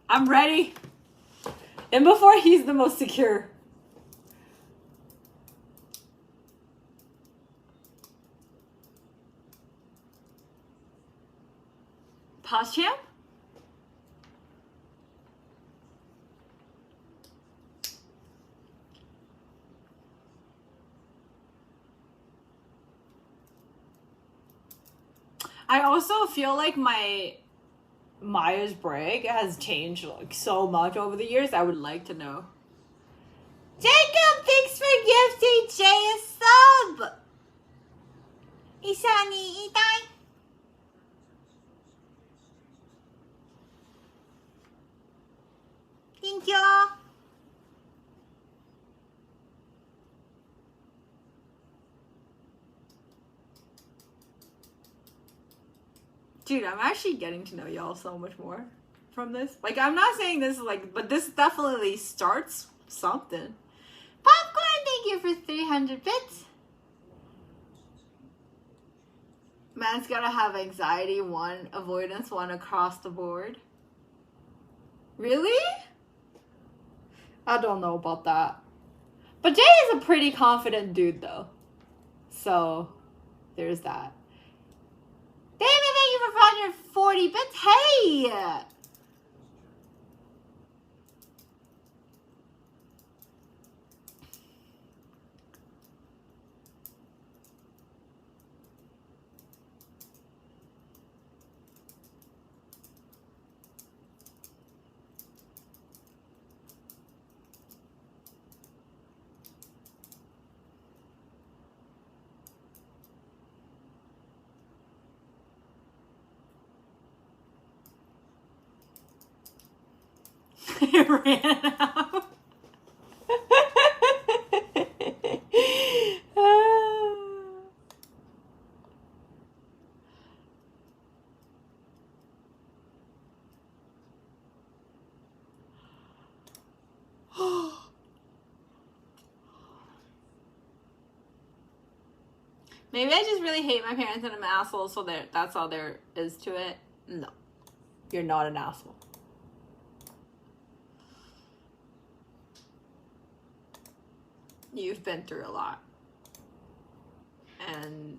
I'm ready. And before he's the most secure. Pause champ? I also feel like my Myers-Briggs has changed like so much over the years. I would like to know. Jacob, thanks for gifting Jay a sub. Isani itai. Thank you. Dude, I'm actually getting to know y'all so much more from this. Like, I'm not saying this is like, but this definitely starts something. Popcorn, thank you for 300 bits. Man's gotta have anxiety 1, avoidance 1 across the board. Really? I don't know about that. But Jay is a pretty confident dude though. So, there's that. David, thank you for 440 bits. Hey! It ran out. Maybe I just really hate my parents and I'm an asshole, so that's all there is to it. No. You're not an asshole. You've been through a lot. And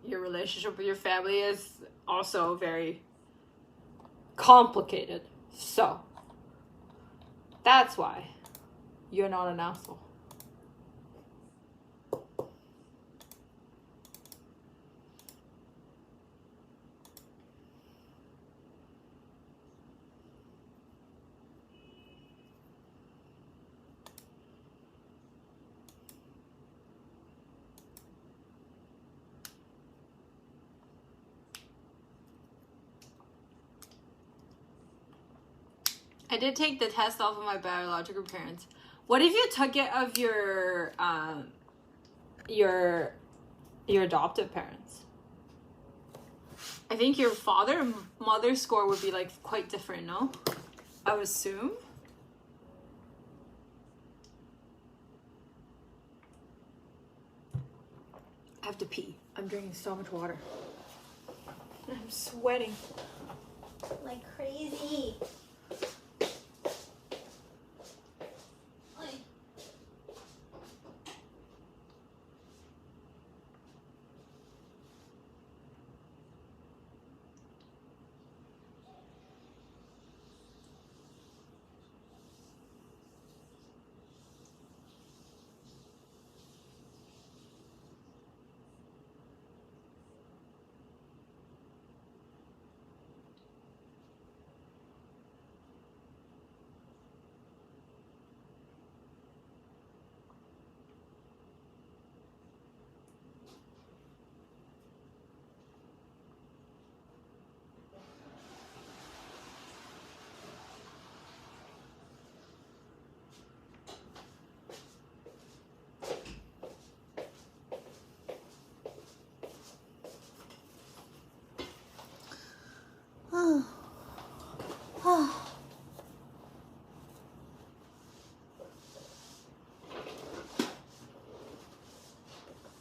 your relationship with your family is also very complicated. So, that's why you're not an asshole. I did take the test off of my biological parents. What if you took it of your adoptive parents? I think your father and mother's score would be like quite different, no? I would assume. I have to pee. I'm drinking so much water. I'm sweating like crazy.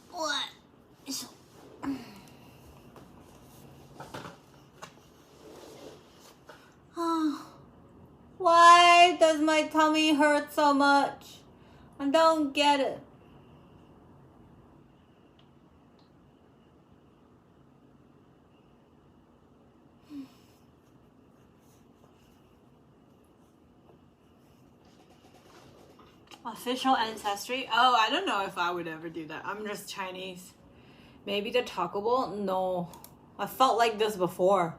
What? Why does my tummy hurt so much? I don't get it. Official ancestry? Oh, I don't know if I would ever do that. I'm just Chinese. Maybe the Taco Bell? No. I felt like this before.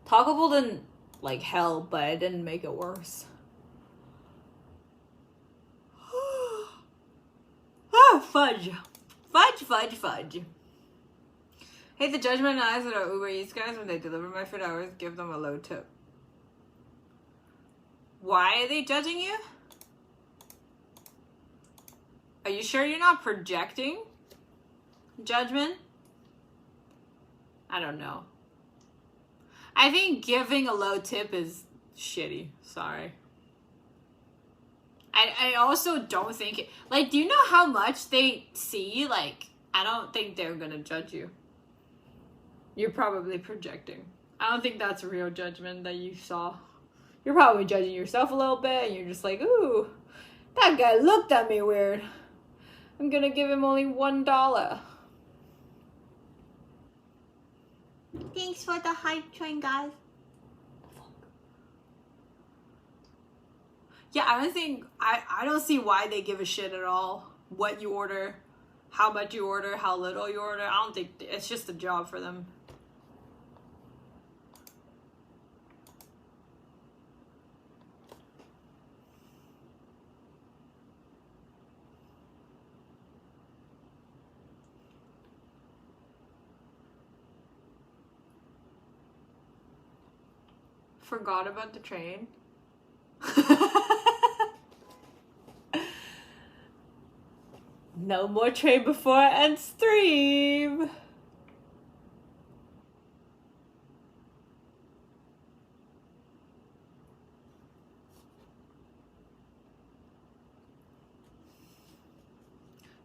Taco Bell didn't like hell, but it didn't make it worse. Ah, fudge. Fudge. Hey, the judgment eyes at our Uber Eats guys, when they deliver my food, I always give them a low tip. Why are they judging you? Are you sure you're not projecting judgment? I don't know. I think giving a low tip is shitty. Sorry. I also don't think it, like, do you know how much they see? Like, I don't think they're gonna judge you. You're probably projecting. I don't think that's real judgment that you saw. You're probably judging yourself a little bit and you're just like, ooh, that guy looked at me weird. I'm gonna give him only $1. Thanks for the hype train, guys. Yeah, I don't see why they give a shit at all. What you order, how much you order, how little you order. I don't think it's just a job for them. Forgot about the train. No more trade before and stream.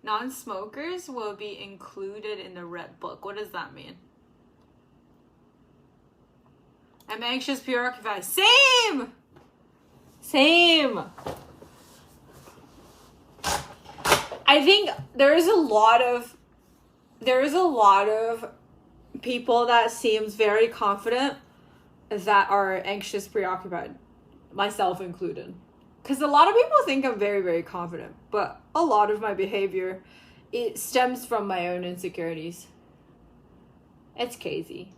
Non-smokers will be included in the Red Book. What does that mean? I'm anxious, preoccupied. Same! Same! I think there is a lot of people that seems very confident that are anxious, preoccupied, myself included. Because a lot of people think I'm very, very confident, but a lot of my behavior, it stems from my own insecurities. It's crazy,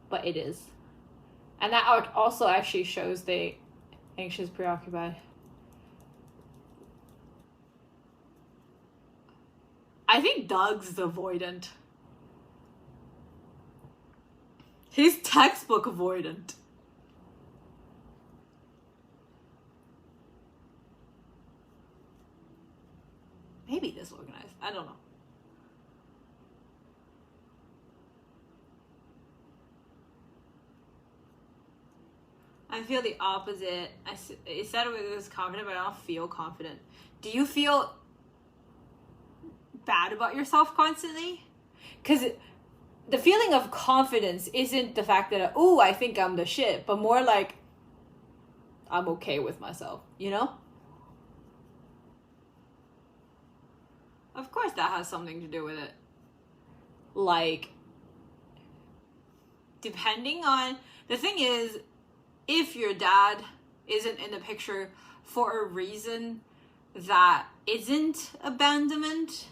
but it is. And that also actually shows the anxious, preoccupied. I think Doug's avoidant. He's textbook avoidant. Maybe disorganized. I don't know. I feel the opposite. I said it was confident, but I don't feel confident. Do you feel bad about yourself constantly? Because the feeling of confidence isn't the fact that, oh, I think I'm the shit, but more like, I'm okay with myself, you know? Of course that has something to do with it. Like, depending on, the thing is, if your dad isn't in the picture for a reason that isn't abandonment,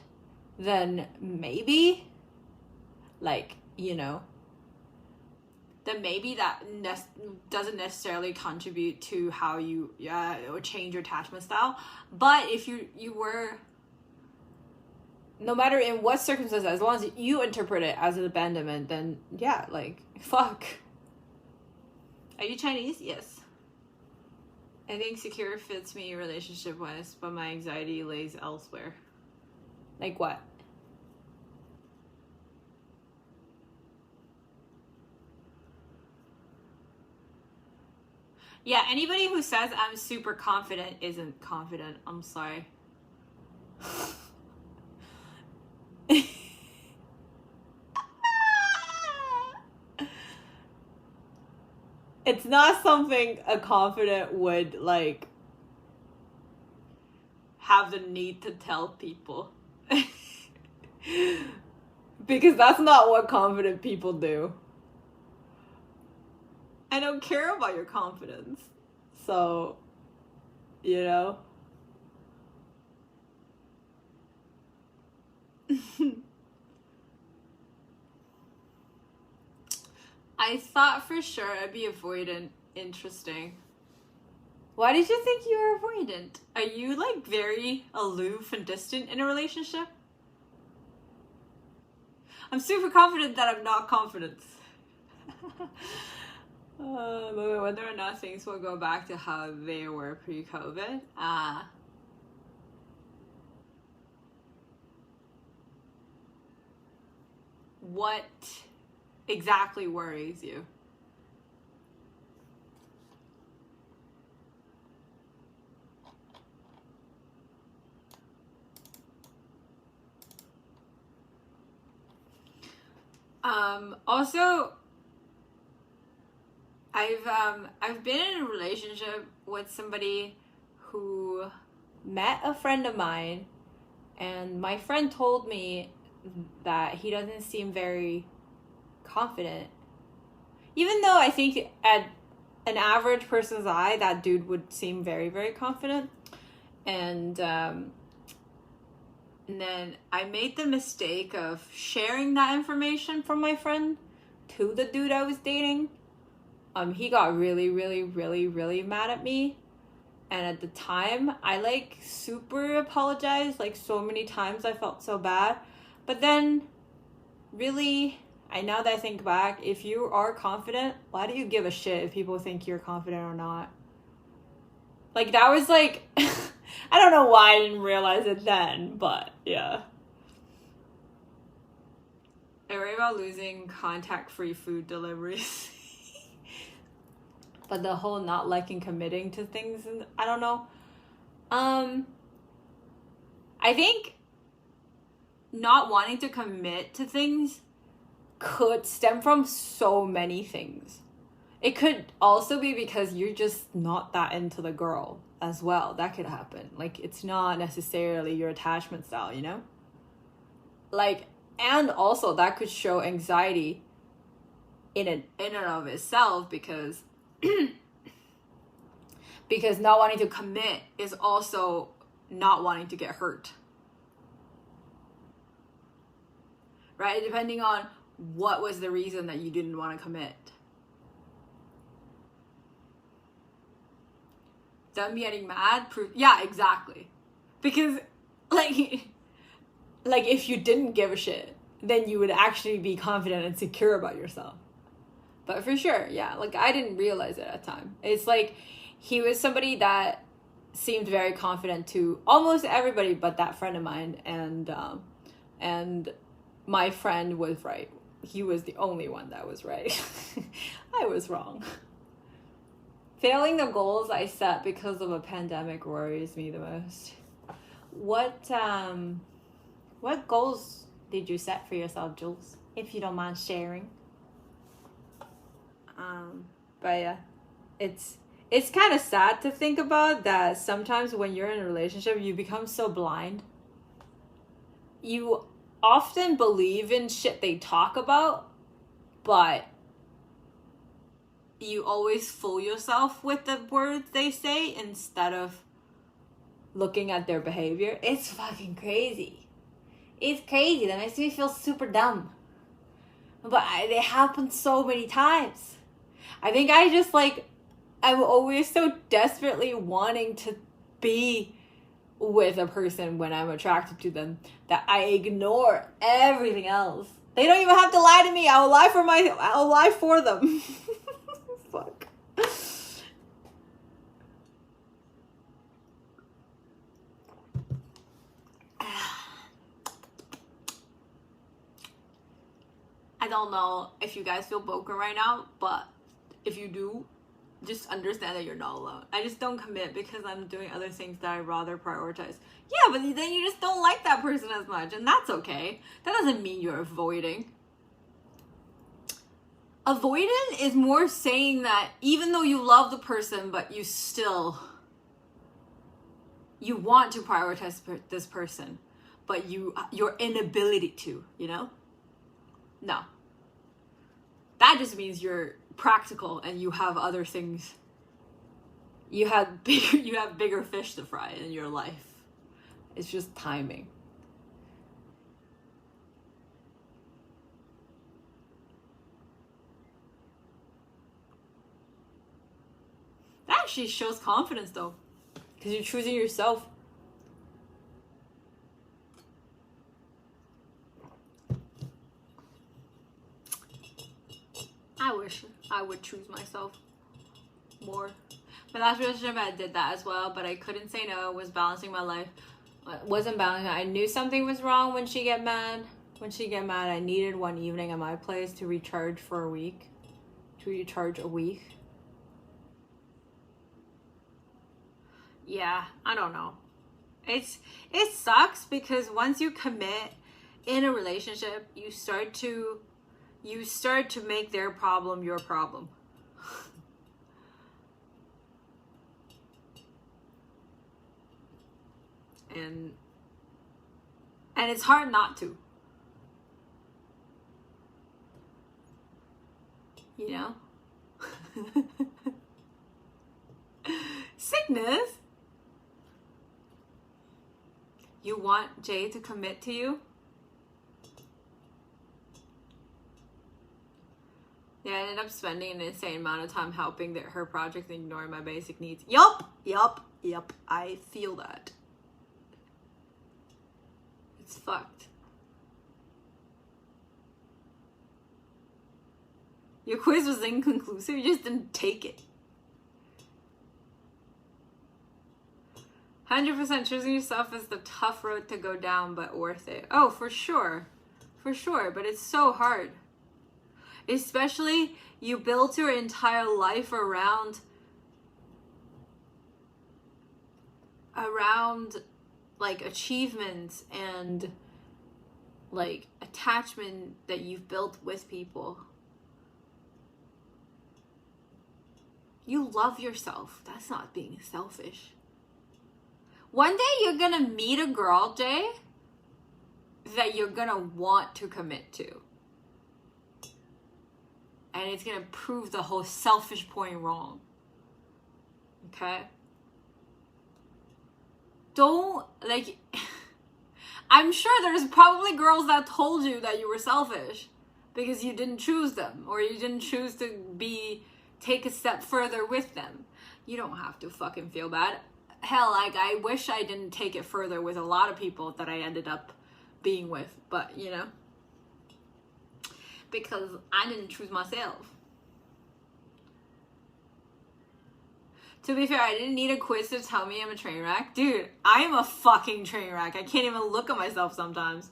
then maybe, like, you know, then maybe that doesn't necessarily contribute to how you or change your attachment style. But if you were, no matter in what circumstances, as long as you interpret it as an abandonment, then yeah, like, fuck. Are you Chinese? Yes. I think secure fits me relationship-wise, but my anxiety lays elsewhere. Like what? Yeah, anybody who says I'm super confident isn't confident. I'm sorry. It's not something a confident would, like, have the need to tell people. Because that's not what confident people do. I don't care about your confidence. So, you know. I thought for sure I'd be avoidant. Interesting. Why did you think you were avoidant? Are you, like, very aloof and distant in a relationship? I'm super confident that I'm not confident. Whether or not things will go back to how they were pre-COVID. What exactly worries you? Also, I've been in a relationship with somebody who met a friend of mine, and my friend told me that he doesn't seem very confident. Even though I think at an average person's eye, that dude would seem very, very confident. And then I made the mistake of sharing that information from my friend to the dude I was dating. He got really, really, really, really mad at me. And at the time, I, like, super apologized. Like, so many times I felt so bad. But then, really, now that I think back, if you are confident, why do you give a shit if people think you're confident or not? Like, that was, like, I don't know why I didn't realize it then, but yeah. I worry about losing contact-free food deliveries. But the whole not liking committing to things, and I don't know. I think not wanting to commit to things could stem from so many things. It could also be because you're just not that into the girl as well. That could happen. Like, it's not necessarily your attachment style, you know? Like, and also that could show anxiety in and of itself, because because not wanting to commit is also not wanting to get hurt. Right? Depending on what was the reason that you didn't want to commit. Them getting mad? Yeah, exactly. Because, like if you didn't give a shit, then you would actually be confident and secure about yourself. But for sure, yeah, like, I didn't realize it at the time. It's like, he was somebody that seemed very confident to almost everybody but that friend of mine, and my friend was right. He was the only one that was right. I was wrong. Failing the goals I set because of a pandemic worries me the most. What goals did you set for yourself, Jules? If you don't mind sharing. But yeah, it's kind of sad to think about that sometimes when you're in a relationship, you become so blind. You often believe in shit they talk about, but you always fool yourself with the words they say instead of looking at their behavior. It's fucking crazy. It's crazy. That makes me feel super dumb. But it happens so many times. I think I just, like, I'm always so desperately wanting to be with a person when I'm attracted to them that I ignore everything else. They don't even have to lie to me. I'll lie for them. Fuck. I don't know if you guys feel broken right now, but if you do, just understand that you're not alone. I just don't commit because I'm doing other things that I rather prioritize. Yeah, but then you just don't like that person as much, and that's okay. That doesn't mean you're avoiding. Avoidant is more saying that even though you love the person, but you want to prioritize this person, but your inability to, you know? No. That just means you're practical and you have other things. You have bigger fish to fry in your life. It's just timing. That actually shows confidence though, because you're choosing yourself. I wish I would choose myself more. My last relationship, I did that as well, but I couldn't say no. I was balancing my life. I wasn't balancing. I knew something was wrong when she get mad. I needed one evening at my place to recharge for a week. Yeah, I don't know. It sucks because once you commit in a relationship, you start to make their problem your problem. And it's hard not to. You know? Sickness? You want Jay to commit to you? Yeah, I ended up spending an insane amount of time helping her project and ignoring my basic needs. Yup. I feel that. It's fucked. Your quiz was inconclusive. You just didn't take it. 100% choosing yourself is the tough road to go down, but worth it. Oh, for sure. For sure, but it's so hard. Especially you built your entire life around like achievements and like attachment that you've built with people. You love yourself. That's not being selfish. One day you're gonna meet a girl, Jay, that you're gonna want to commit to. And it's gonna prove the whole selfish point wrong. Okay? Don't, like, I'm sure there's probably girls that told you that you were selfish because you didn't choose them or you didn't choose to take a step further with them. You don't have to fucking feel bad. Hell, like, I wish I didn't take it further with a lot of people that I ended up being with, but, you know, because I didn't choose myself. To be fair, I didn't need a quiz to tell me I'm a train wreck. Dude, I am a fucking train wreck. I can't even look at myself sometimes.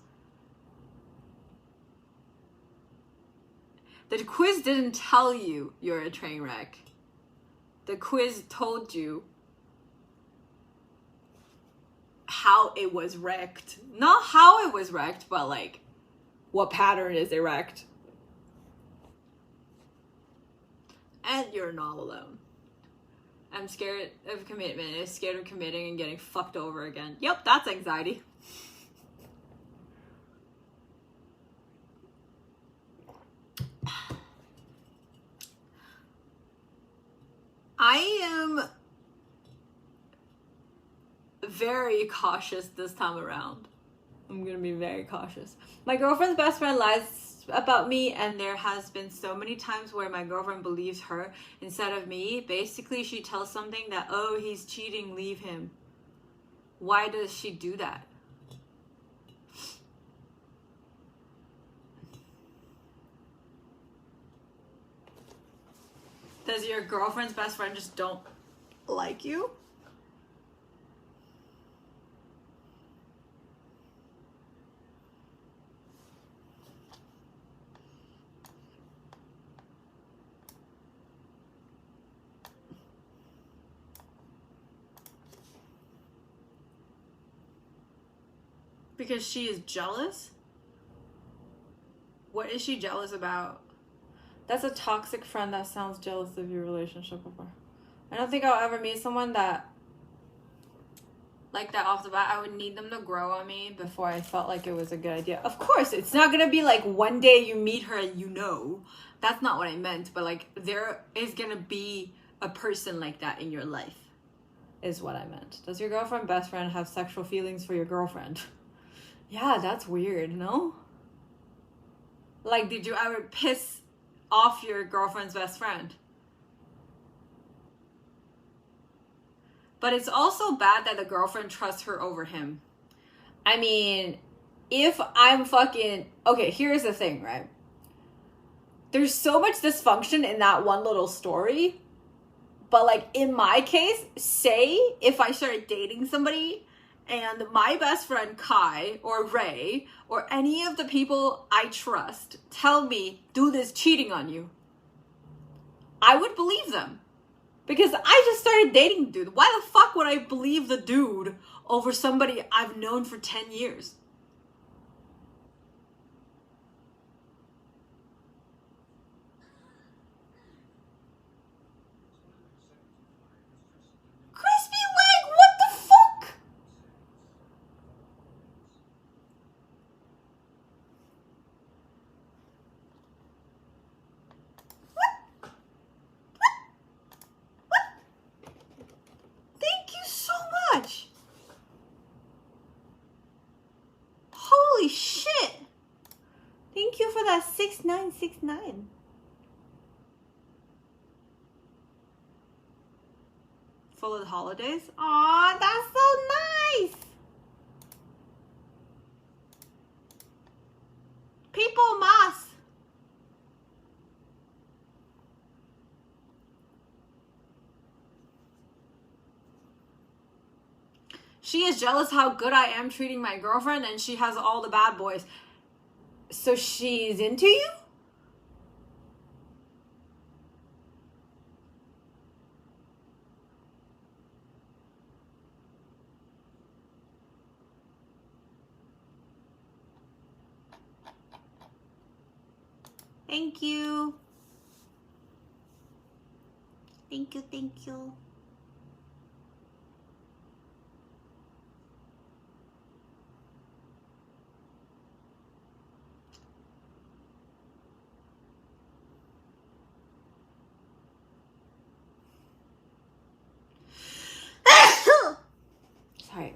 The quiz didn't tell you you're a train wreck. The quiz told you how it was wrecked. Not how it was wrecked, but like what pattern is it wrecked. And you're not alone. I'm scared of commitment. I'm scared of committing and getting fucked over again. Yep, that's anxiety. I am very cautious this time around. I'm gonna be very cautious. My girlfriend's best friend lies about me, and there has been so many times where my girlfriend believes her instead of me. Basically, she tells something that, oh, he's cheating, leave him. Why does she do that? Does your girlfriend's best friend just don't like you? Because she is jealous? What is she jealous about? That's a toxic friend that sounds jealous of your relationship with her. I don't think I'll ever meet someone that like that off the bat. I would need them to grow on me before I felt like it was a good idea. Of course, it's not gonna be like one day you meet her and you know. That's not what I meant. But like there is gonna be a person like that in your life is what I meant. Does your girlfriend best friend have sexual feelings for your girlfriend? Yeah, that's weird, no? Like, did you ever piss off your girlfriend's best friend? But it's also bad that the girlfriend trusts her over him. I mean, if I'm fucking... Okay, here's the thing, right? There's so much dysfunction in that one little story. But, like, in my case, say if I started dating somebody and my best friend Kai or Ray or any of the people I trust tell me, dude is cheating on you, I would believe them. Because I just started dating the dude. Why the fuck would I believe the dude over somebody I've known for 10 years? Crispy leg, what the fuck? Thank you so much. Holy shit. Thank you for that 6969. Full of the holidays. Aw, that's so nice. People mas. She is jealous how good I am treating my girlfriend, and she has all the bad boys. So she's into you? Thank you. Thank you, thank you. Sorry.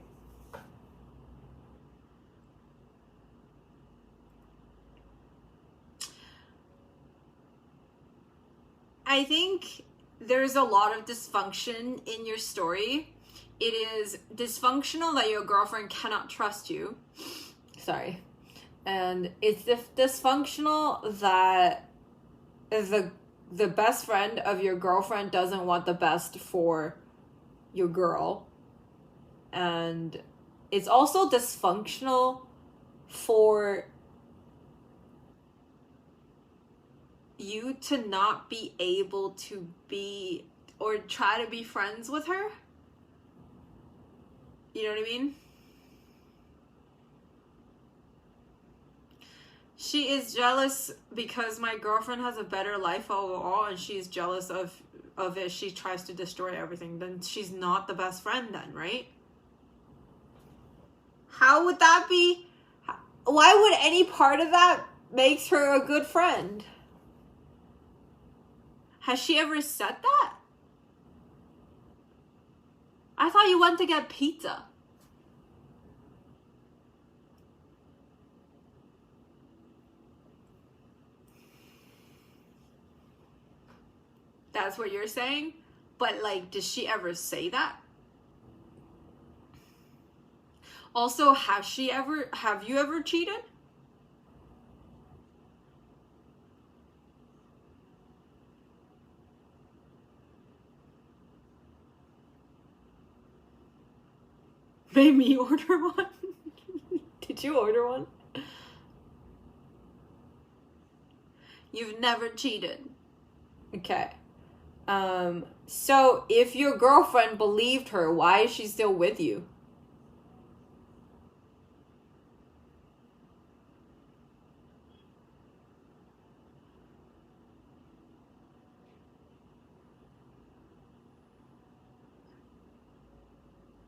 I think there's a lot of dysfunction in your story. It is dysfunctional that your girlfriend cannot trust you. Sorry. And it's dysfunctional that the best friend of your girlfriend doesn't want the best for your girl. And it's also dysfunctional for you to not be able to be or try to be friends with her. You know what I mean? She is jealous because my girlfriend has a better life overall, and she's jealous of it. She tries to destroy everything. Then she's not the best friend then, right? How would that be? Why would any part of that makes her a good friend? Has she ever said that? I thought you went to get pizza. That's what you're saying? But like, does she ever say that? Also, have you ever cheated? Made me order one. Did you order one? You've never cheated. Okay. So if your girlfriend believed her, why is she still with you?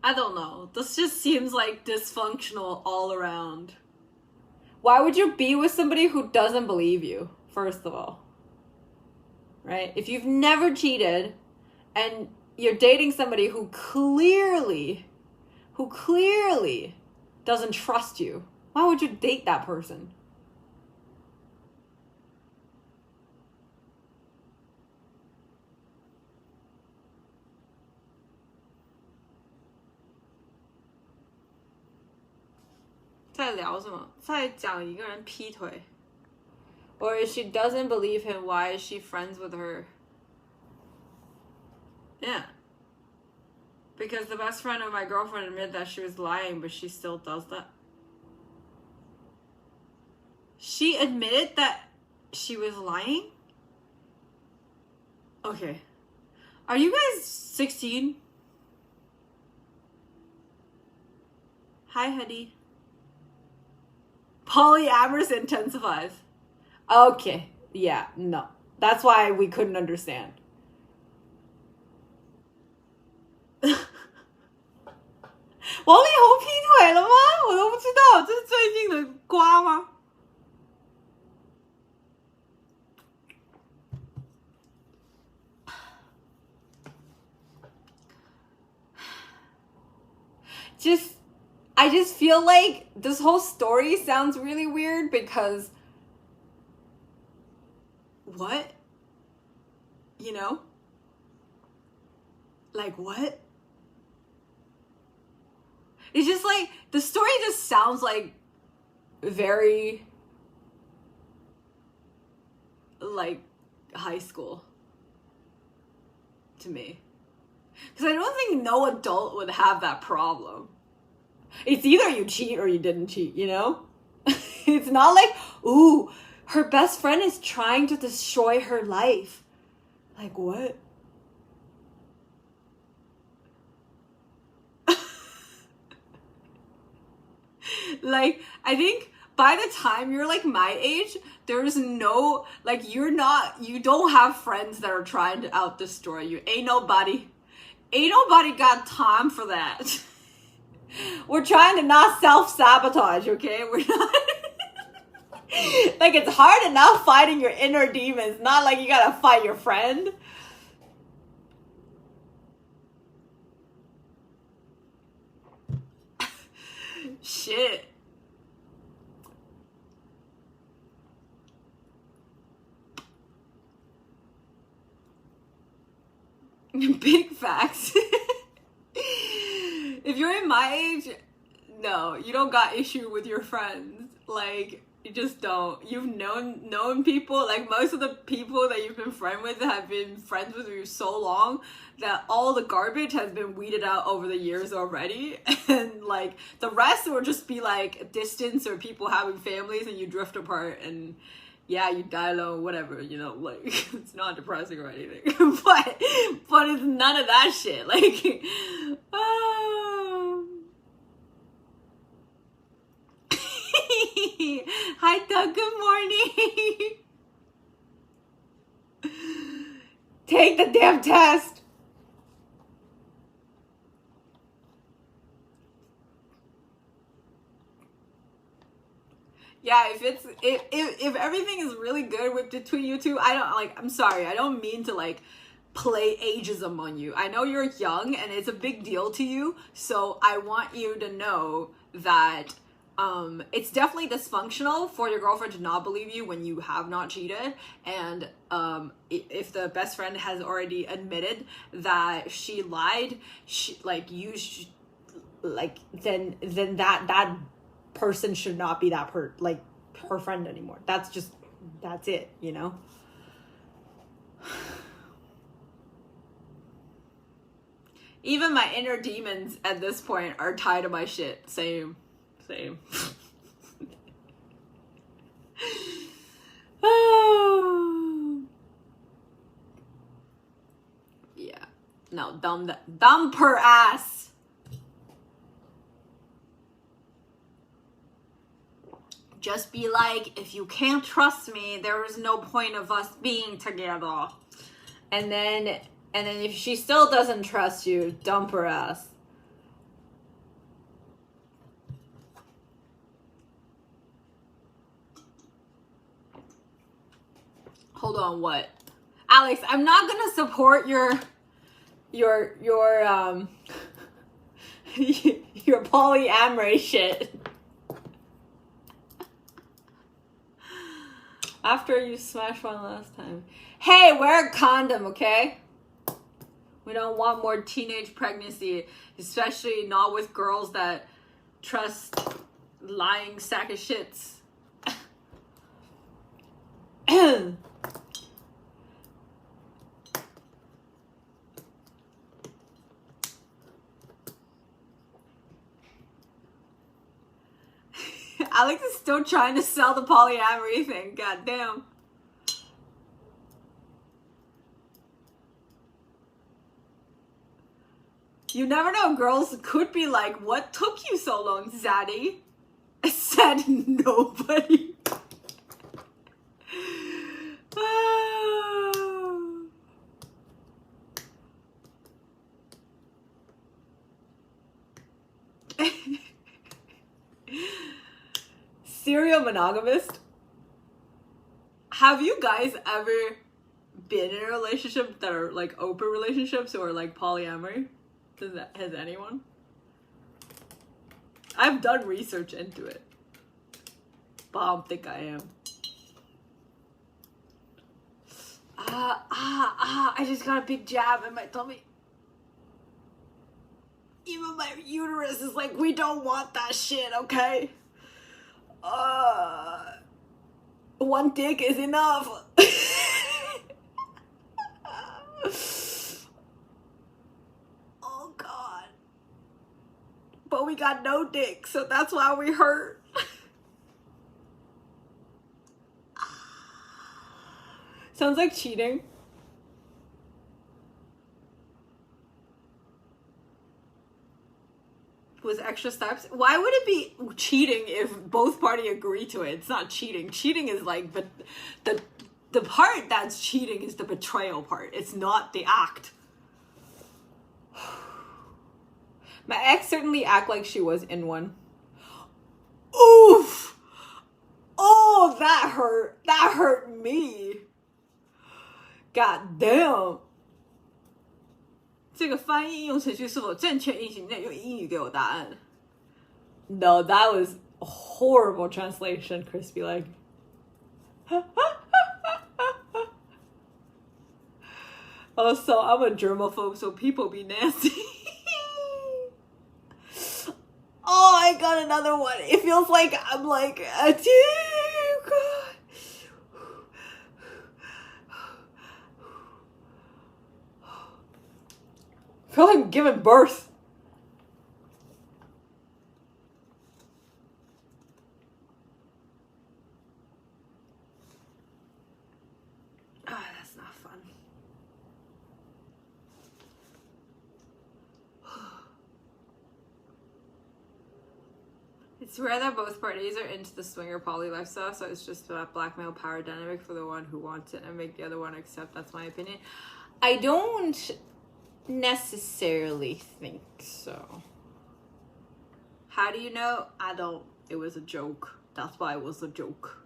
I don't know. This just seems like dysfunctional all around. Why would you be with somebody who doesn't believe you, first of all? Right? If you've never cheated and you're dating somebody who clearly doesn't trust you, why would you date that person?在聊什么？在讲一个人劈腿。Or if she doesn't believe him, why is she friends with her? Yeah. Because the best friend of my girlfriend admitted that she was lying, but she still does that. She admitted that she was lying? Okay. Are you guys 16? Hi, Hedy. Polyamorous intensifies. Okay. Yeah, no. That's why we couldn't understand. 王力宏劈腿了吗？我都不知道，这是最近的瓜吗？I just feel like this whole story sounds really weird because what? You know? Like what? It's just like the story just sounds like very like high school to me. Because I don't think no adult would have that problem. It's either you cheat or you didn't cheat, you know? It's not like, ooh, her best friend is trying to destroy her life. Like, what? Like, I think by the time you're like my age, there's no, like, you don't have friends that are trying to out destroy you. Ain't nobody got time for that. We're trying to not self-sabotage, okay? We're not like, it's hard enough fighting your inner demons, not like you gotta fight your friend. Shit. Big facts. If you're in my age, no, you don't got issue with your friends. Like, you just don't. You've known people, like most of the people that you've been friends with have been friends with you so long that all the garbage has been weeded out over the years already. And like the rest will just be like distance or people having families and you drift apart and yeah, you die alone, whatever, you know, like, it's not depressing or anything. but it's none of that shit. Like, Hi, Doug, good morning. Take the damn test. Yeah, if everything is really good with between you two, I'm sorry, I don't mean to like play ageism on you. I know you're young and it's a big deal to you, so I want you to know that it's definitely dysfunctional for your girlfriend to not believe you when you have not cheated, and if the best friend has already admitted that she lied, then that person should not be her friend anymore. That's it, you know. Even my inner demons at this point are tired of my shit. Same. Yeah. No, dump her ass. Just be like, if you can't trust me, there is no point of us being together. And then if she still doesn't trust you, dump her ass. Hold on, what? Alex, I'm not gonna support your polyamory shit. After you smashed one last time. Hey, wear a condom, okay? We don't want more teenage pregnancy, especially not with girls that trust lying sack of shits. Alex is still trying to sell the polyamory thing. God damn. You never know. Girls could be like, what took you so long, Zaddy? I said nobody. Serial monogamist. Have you guys ever been in a relationship that are like open relationships or like polyamory? Has anyone? I've done research into it, but I don't think I am. I just got a big jab in my tummy. Even my uterus is like, we don't want that shit, okay? One dick is enough. Oh God. But we got no dick, so that's why we hurt. Sounds like cheating. With extra steps. Why would it be cheating if both parties agree to it? It's not cheating. Cheating is like, but the part that's cheating is the betrayal part. It's not the act. My ex certainly act like she was in one. Oof! Oh, that hurt. That hurt me. God damn. 这个翻译应用程序是否正确运行内用英语给我答案 No, that was a horrible translation, Crispy Leg. Also, I'm a germaphobe, so people be nasty. Oh, I got another one. It feels like I'm like, oh God. I feel like I'm giving birth. Ah, that's not fun. It's rare that both parties are into the swinger poly lifestyle, so it's just that black male power dynamic for the one who wants it and make the other one accept. That's my opinion. I don't necessarily think so. How do you know? I don't. It was a joke. That's why it was a joke.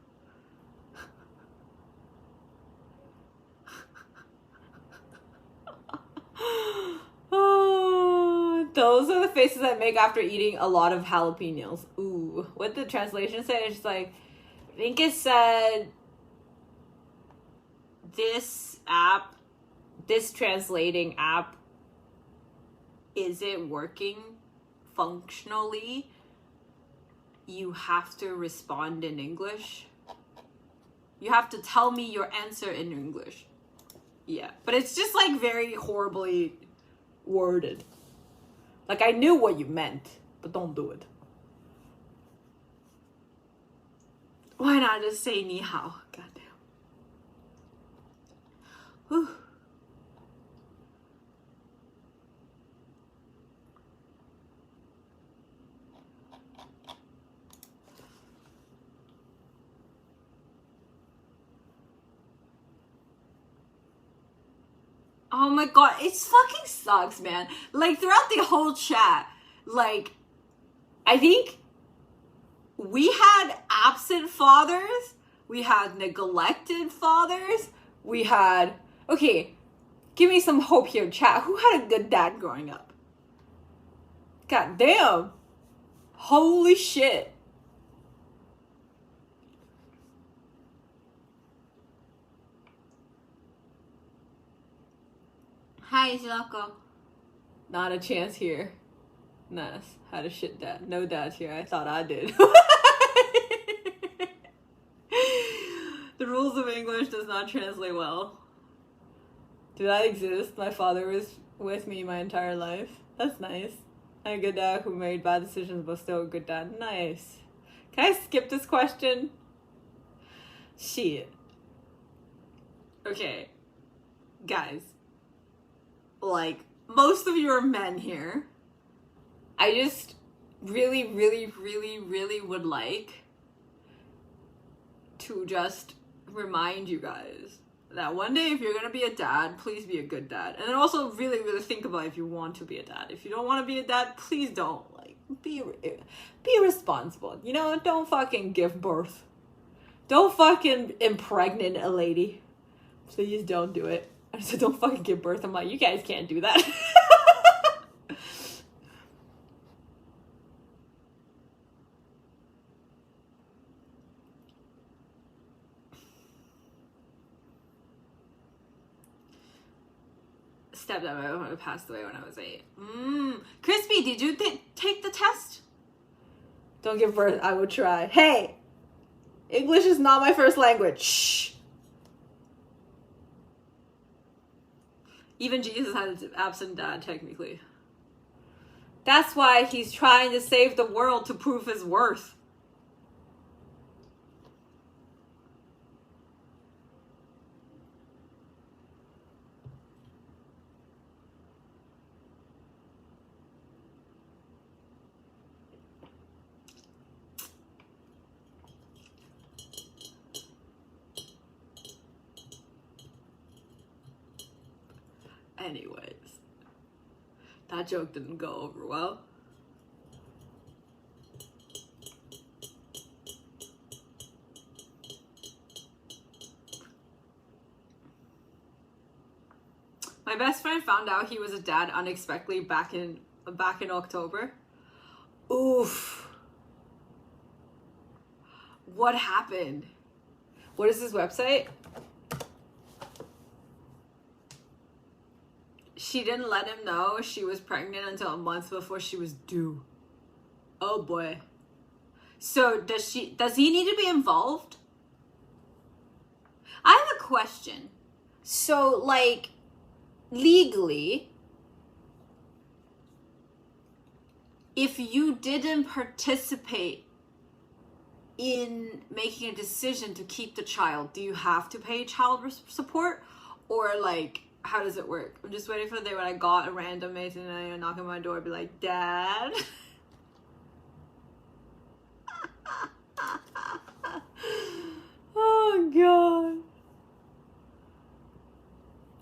Oh, those are the faces I make after eating a lot of jalapenos. Ooh, what the translation said? It's like, I think it said, this translating app isn't working functionally. You have to respond in English. You have to tell me your answer in English. Yeah, but it's just like very horribly worded. Like, I knew what you meant, but don't do it. Why not just say ni hao? Goddamn. Whew. Oh my god, it fucking sucks, man. Like, throughout the whole chat, like, I think we had absent fathers, we had neglected fathers, we had... Okay, give me some hope here, chat. Who had a good dad growing up? God damn. Holy shit. Hi, Zilako. Not a chance here. Nice. Had a shit dad. No dads here. I thought I did. The rules of English does not translate well. Did I exist? My father was with me my entire life. That's nice. I had a good dad who made bad decisions but still a good dad. Nice. Can I skip this question? Shit. Okay. Guys. Like, most of you are men here. I just really would like to just remind you guys that one day if you're gonna be a dad, please be a good dad. And then also really think about if you want to be a dad. If you don't want to be a dad, please don't. Like, be responsible. You know, don't fucking give birth. Don't fucking impregnate a lady. Please don't do it. I said, don't fucking give birth. I'm like, you guys can't do that. Stepdad passed away when I was 8. Crispy, did you take the test? Don't give birth. I will try. Hey, English is not my first language. Shh. Even Jesus had an absent dad, technically. That's why he's trying to save the world to prove his worth. Anyways, that joke didn't go over well. My best friend found out he was a dad unexpectedly back in October. Oof. What happened? What is his website? She didn't let him know she was pregnant until a month before she was due. Oh boy. So does he need to be involved? I have a question. So like legally, if you didn't participate in making a decision to keep the child, do you have to pay child support? Or like, how does it work? I'm just waiting for the day when I got a random mate and I knock on my door and be like, Dad? Oh God.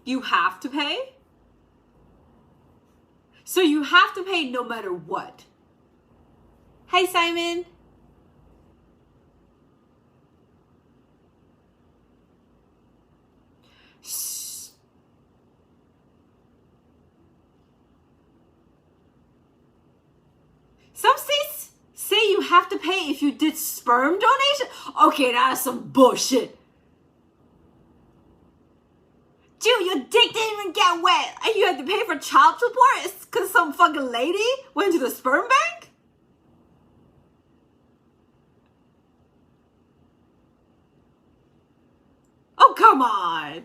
You have to pay? So you have to pay no matter what. Hey, Simon. Some states say you have to pay if you did sperm donation. Okay, that's some bullshit. Dude, your dick didn't even get wet and you had to pay for child support? It's because some fucking lady went to the sperm bank? Oh, come on.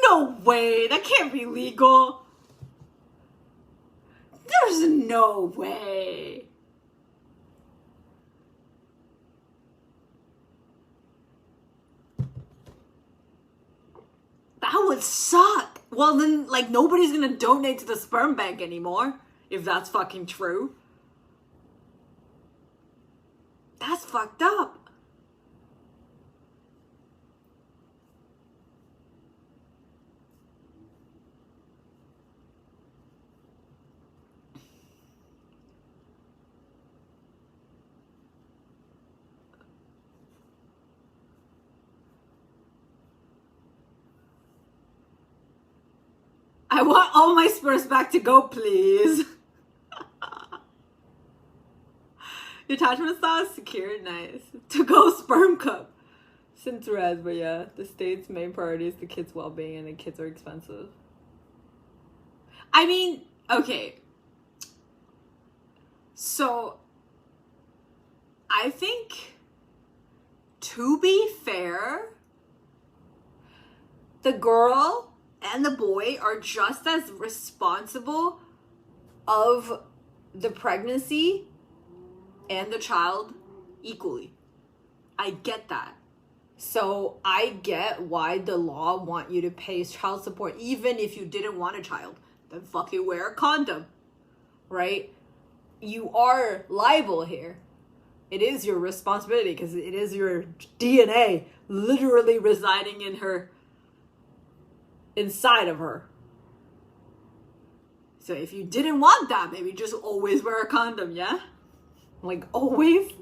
No way. That can't be legal. There's no way. That would suck. Well, then, like, nobody's gonna donate to the sperm bank anymore, if that's fucking true. That's fucked up. I want all my sperms back to go, please. The attachment style is secure, nice. To go sperm cup. Synthread, but yeah, the state's main priority is the kids' well-being and the kids are expensive. I mean, okay. So, I think, to be fair, the girl and the boy are just as responsible of the pregnancy and the child equally. I get that. So I get why the law want you to pay child support even if you didn't want a child. Then fucking wear a condom, right? You are liable here. It is your responsibility because it is your DNA literally residing in her, inside of her. So if you didn't want that, maybe just always wear a condom, yeah? Like always?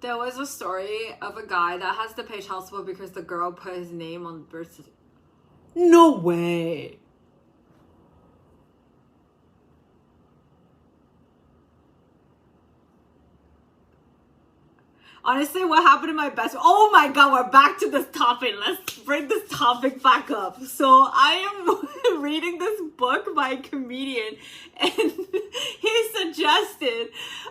There was a story of a guy that has to pay child support because the girl put his name on the birth certificate. No way. Honestly, what happened to my best? Oh my god, we're back to this topic. Let's bring this topic back up. So I am reading this book by a comedian, and he suggested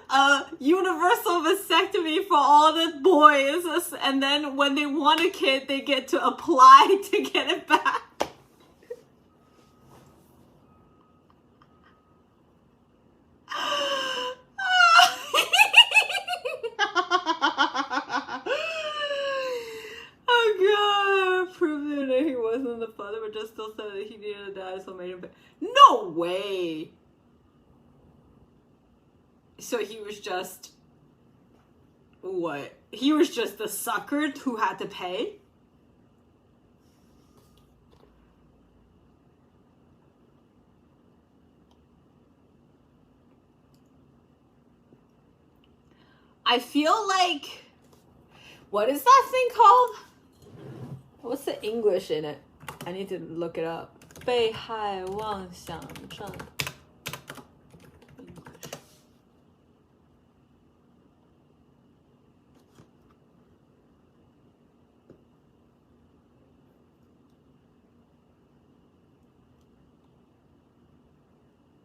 a universal vasectomy for all the boys, and then when they want a kid, they get to apply to get it back. Oh god, proving that he wasn't the father, but just still said that he needed a dad, so made him pay. No way! So he was just... What? He was just the sucker who had to pay? I feel like... What is that thing called? What's the English in it? I need to look it up. 被害妄想症. English.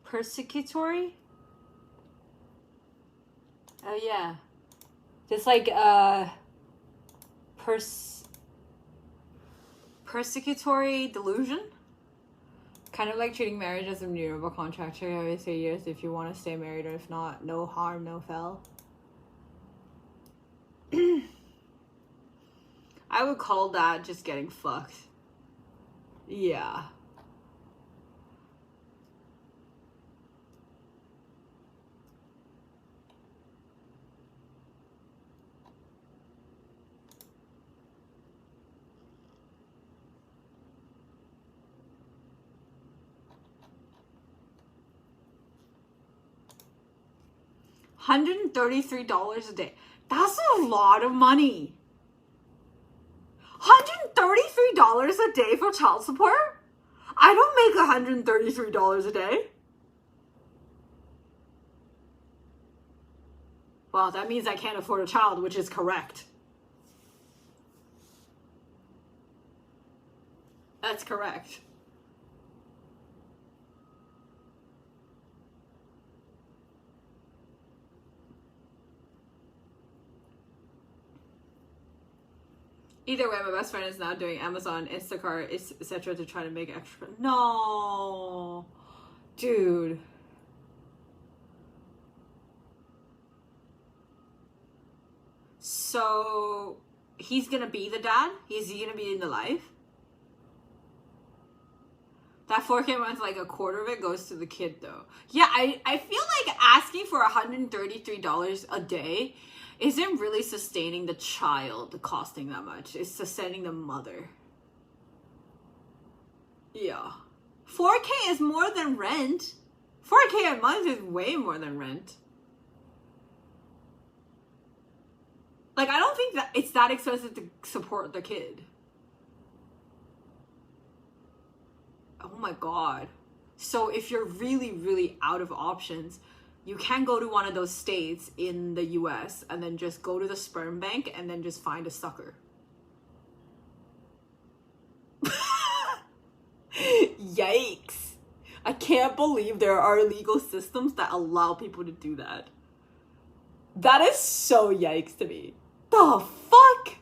Persecutory? Oh yeah. Just like persecutory delusion, kind of like treating marriage as a renewable contract every 3 years if you want to stay married, or if not, no harm, no foul. I would call that just getting fucked. Yeah. $133 a day. That's a lot of money. $133 a day for child support? I don't make $133 a day. Well, that means I can't afford a child, which is correct. That's correct. Either way, my best friend is now doing Amazon, Instacart, etc. to try to make extra. No, dude. So he's gonna be the dad? Is he gonna be in the life? That 4K month, like a quarter of it goes to the kid though. Yeah, I feel like asking for $133 a day isn't really sustaining the child costing that much. It's sustaining the mother. Yeah. 4K is more than rent. 4K a month is way more than rent. Like, I don't think that it's that expensive to support the kid. Oh my god. So if you're really, really out of options, you can go to one of those states in the US and then just go to the sperm bank and then just find a sucker. Yikes. I can't believe there are legal systems that allow people to do that. That is so yikes to me. The fuck?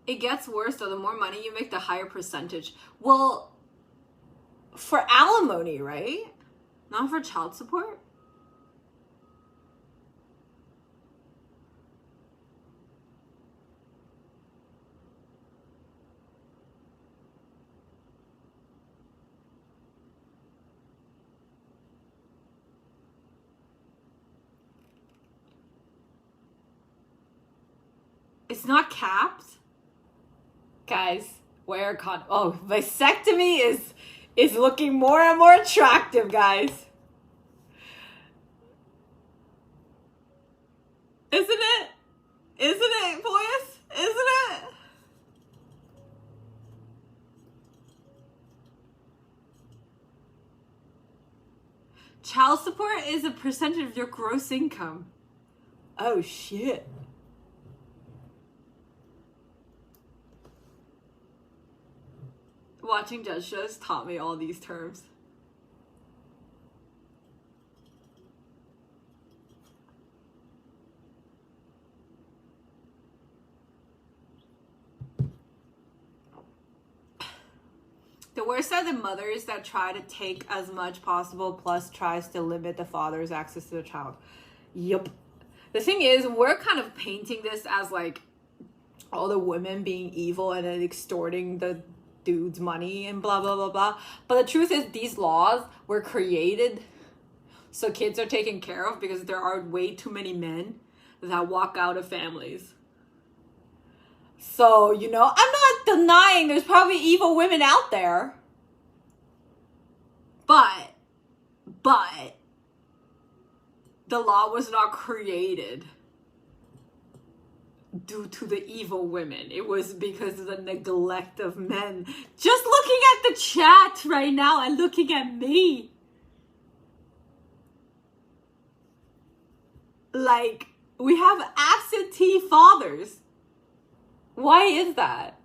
It gets worse though. The more money you make, the higher percentage. Well, for alimony, right? Not for child support? It's not capped? Guys, wear vasectomy is looking more and more attractive, guys. Isn't it? Isn't it, boys? Isn't it? Child support is a percentage of your gross income. Oh shit. Watching judge shows taught me all these terms. The worst are the mothers that try to take as much possible plus tries to limit the father's access to the child. Yup. The thing is, we're kind of painting this as like all the women being evil and then extorting the dude's money and blah, blah, blah, blah. But the truth is these laws were created so kids are taken care of because there are way too many men that walk out of families. So, you know, I'm not denying there's probably evil women out there. But the law was not created due to the evil women. It was because of the neglect of men. Just looking at the chat right now and looking at me. Like, we have absentee fathers. Why is that?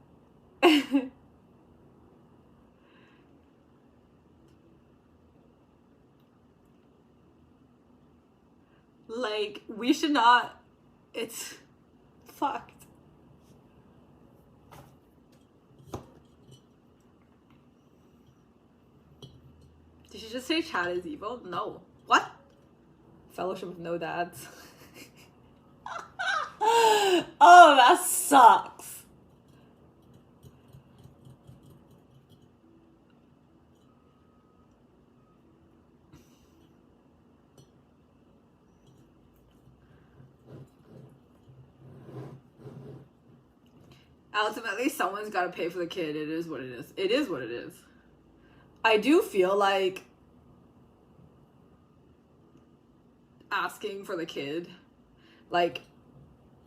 Like, we should not. It's fucked. Did she just say chat is evil? No. What? Fellowship of No Dads. Oh, that sucks. Ultimately, someone's got to pay for the kid. It is what it is. It is what it is. I do feel like asking for the kid, like,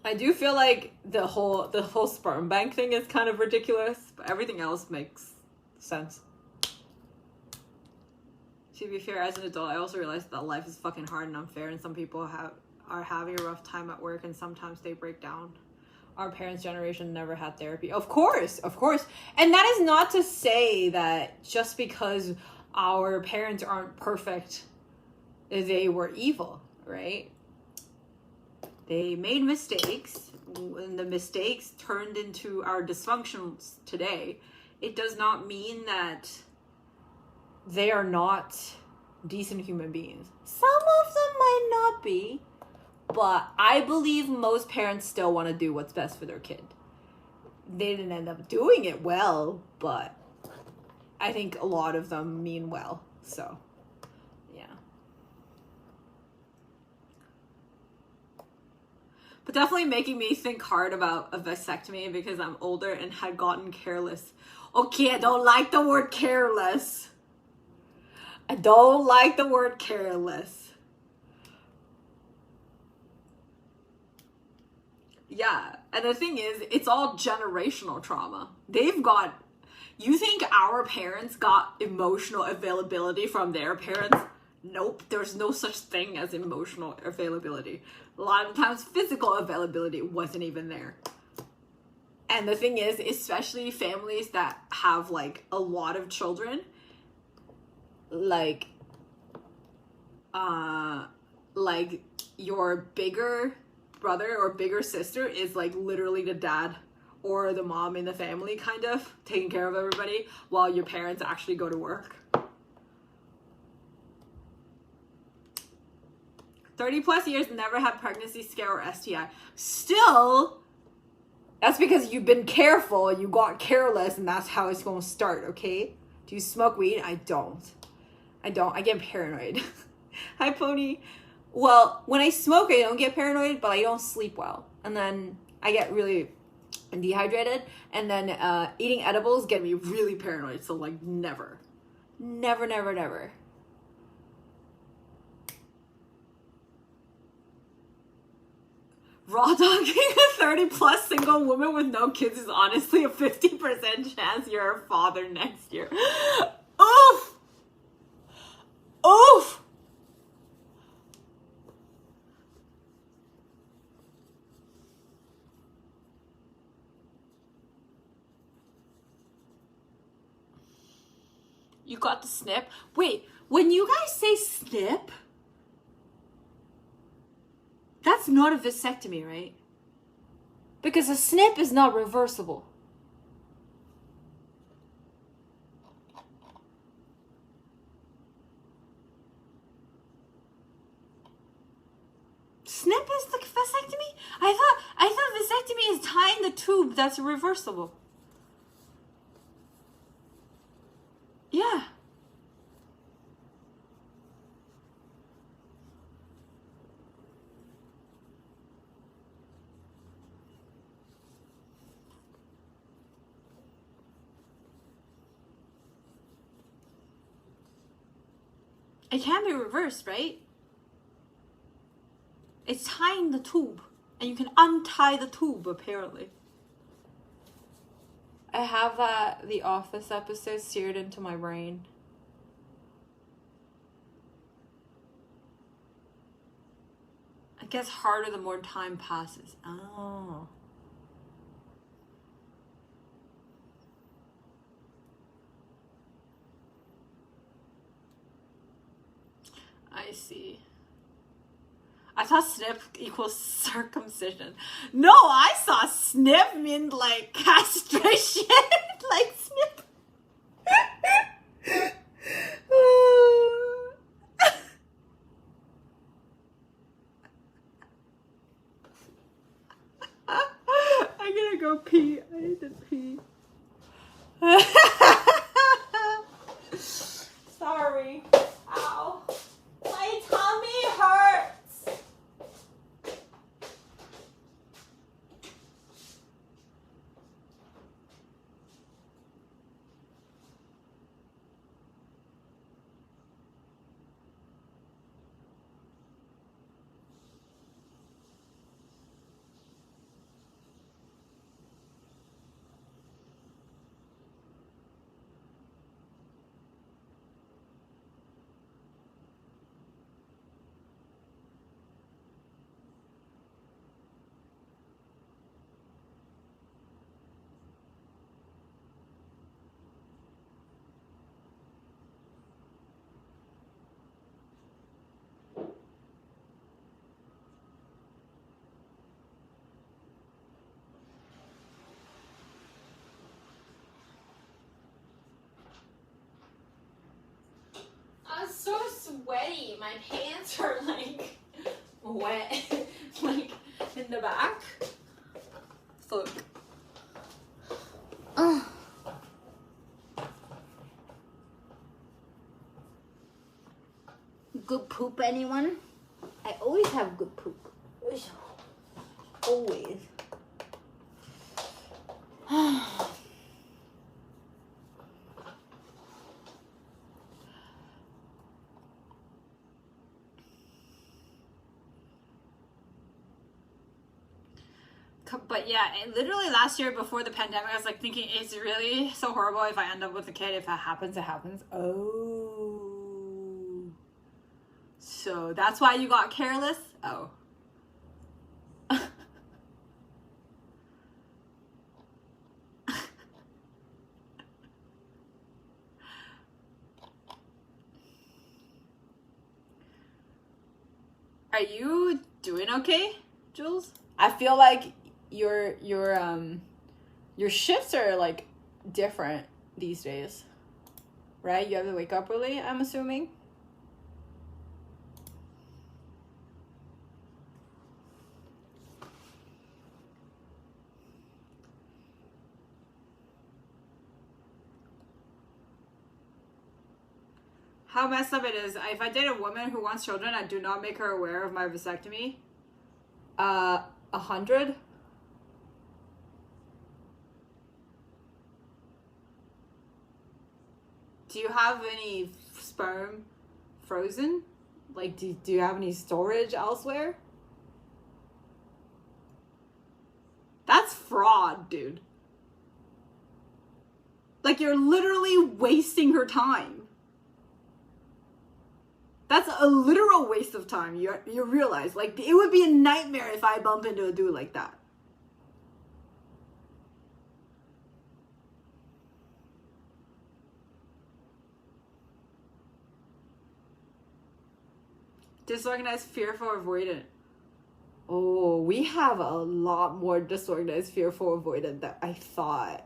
I do feel like the whole sperm bank thing is kind of ridiculous, but everything else makes sense. To be fair, as an adult, I also realized that life is fucking hard and unfair, and some people are having a rough time at work, and sometimes they break down. Our parents' generation never had therapy. Of course. And that is not to say that just because our parents aren't perfect, they were evil, right? They made mistakes, and the mistakes turned into our dysfunctions today. It does not mean that they are not decent human beings. Some of them might not be, but I believe most parents still want to do what's best for their kid. They didn't end up doing it well, but I think a lot of them mean well, so yeah. But definitely making me think hard about a vasectomy because I'm older and had gotten careless. Okay, I don't like the word careless. I don't like the word careless. Yeah, and the thing is, it's all generational trauma. You think our parents got emotional availability from their parents? Nope, there's no such thing as emotional availability. A lot of times physical availability wasn't even there. And the thing is, especially families that have like a lot of children, like your bigger brother or bigger sister is like literally the dad or the mom in the family, kind of taking care of everybody while your parents actually go to work. 30 plus years, never had pregnancy scare or STI. Still, that's because you've been careful, you got careless, and that's how it's going to start, okay? Do you smoke weed? I don't. I get paranoid. Hi, Pony. Well, when I smoke, I don't get paranoid, but I don't sleep well. And then I get really dehydrated. And then eating edibles get me really paranoid. So, like, never. Never, never, never. Raw dogging a 30 plus single woman with no kids is honestly a 50% chance you're a father next year. Oof! Oof! You got the snip? Wait, when you guys say snip, that's not a vasectomy, right? Because a snip is not reversible. Snip is the vasectomy? I thought vasectomy is tying the tube that's reversible. Yeah. It can be reversed, right? It's tying the tube, and you can untie the tube, apparently. I have The Office episode seared into my brain. It gets harder the more time passes. Oh. I see. I thought snip equals circumcision. No, I saw snip mean like castration. Like snip. I'm gonna go pee. I need to pee. Sorry. Ow. My tummy hurts. I'm so sweaty. My pants are like wet, like in the back. Look. Good poop, anyone? I always have good poop. Always. But yeah, literally last year before the pandemic, I was like thinking, it's really so horrible if I end up with a kid. If that happens, it happens. Oh. So that's why you got careless? Oh. Are you doing okay, Jules? I feel like your shifts are like different these days, right? You have to wake up early, I'm assuming. How messed up it is. If I date a woman who wants children, I do not make her aware of my vasectomy. 100. Do you have any sperm frozen? Like, do you have any storage elsewhere? That's fraud, dude. Like, you're literally wasting her time. That's a literal waste of time. You realize, like, it would be a nightmare if I bump into a dude like that. Disorganized, fearful, avoidant. Oh, we have a lot more disorganized, fearful, avoidant than I thought.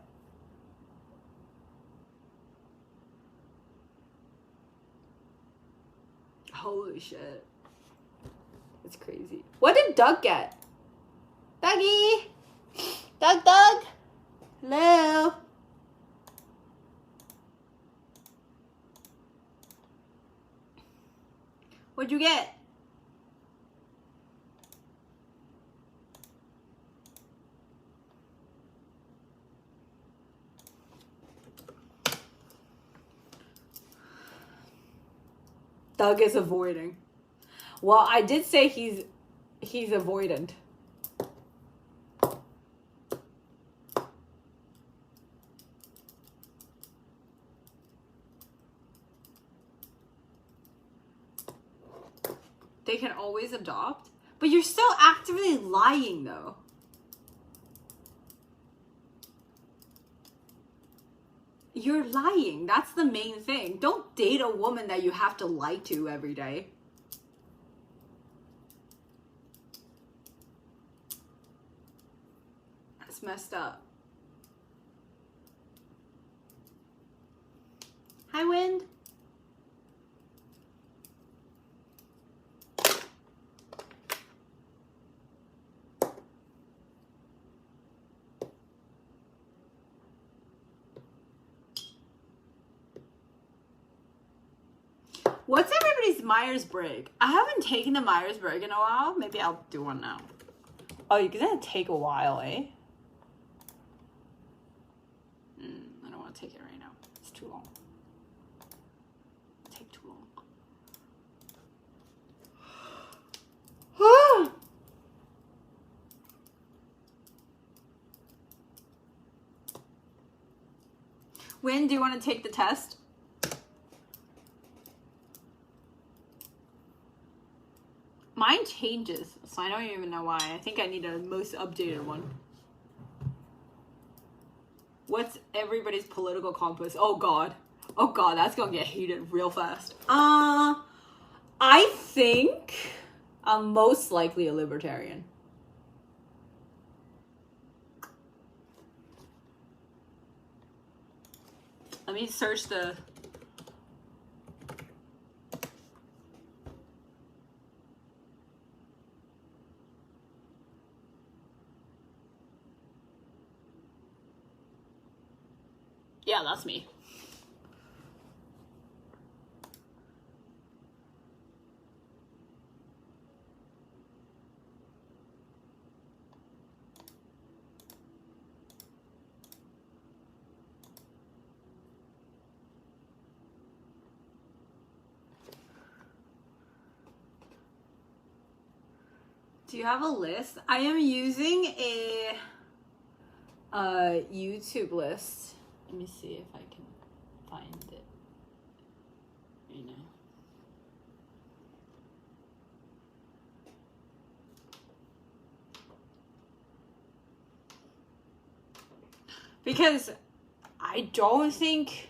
Holy shit. It's crazy. What did Doug get? Dougie! Doug! Hello? What'd you get? Doug is avoiding. Well, I did say he's avoidant. They can always adopt, but you're still actively lying though. You're lying. That's the main thing. Don't date a woman that you have to lie to every day. That's messed up. Hi, Wind. What's everybody's Myers-Briggs? I haven't taken the Myers-Briggs in a while. Maybe I'll do one now. Oh, you're gonna take a while, eh? I don't want to take it right now. It's too long. It'll take too long. When do you want to take the test? Mine changes, so I don't even know why. I think I need a most updated one. What's everybody's political compass? Oh god, that's gonna get heated real fast. I think I'm most likely a libertarian. Let me search the... Yeah, that's me. Do you have a list? I am using a YouTube list. Let me see if I can find it right now. Because I don't think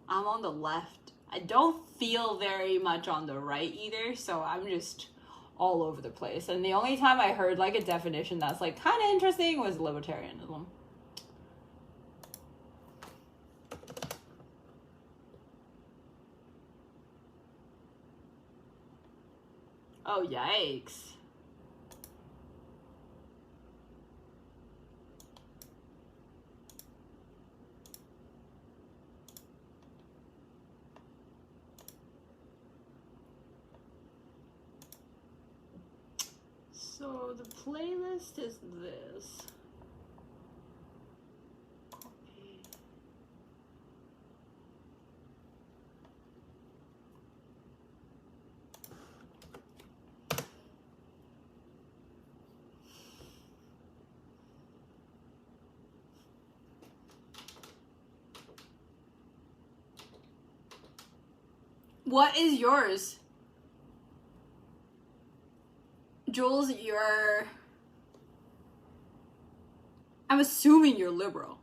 I'm on the left. I don't feel very much on the right either, so I'm just all over the place. And the only time I heard like a definition that's like kind of interesting was libertarianism. Oh, yikes. So the playlist is this. Copy. What is yours? Jules, I'm assuming you're liberal.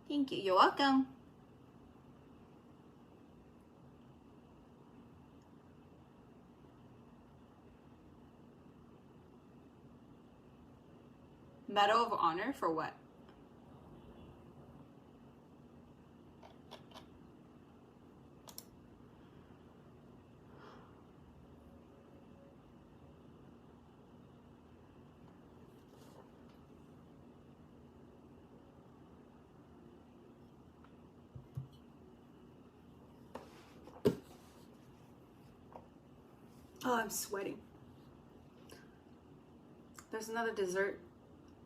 Thank you. You're welcome. Medal of Honor for what? Oh, I'm sweating. There's another dessert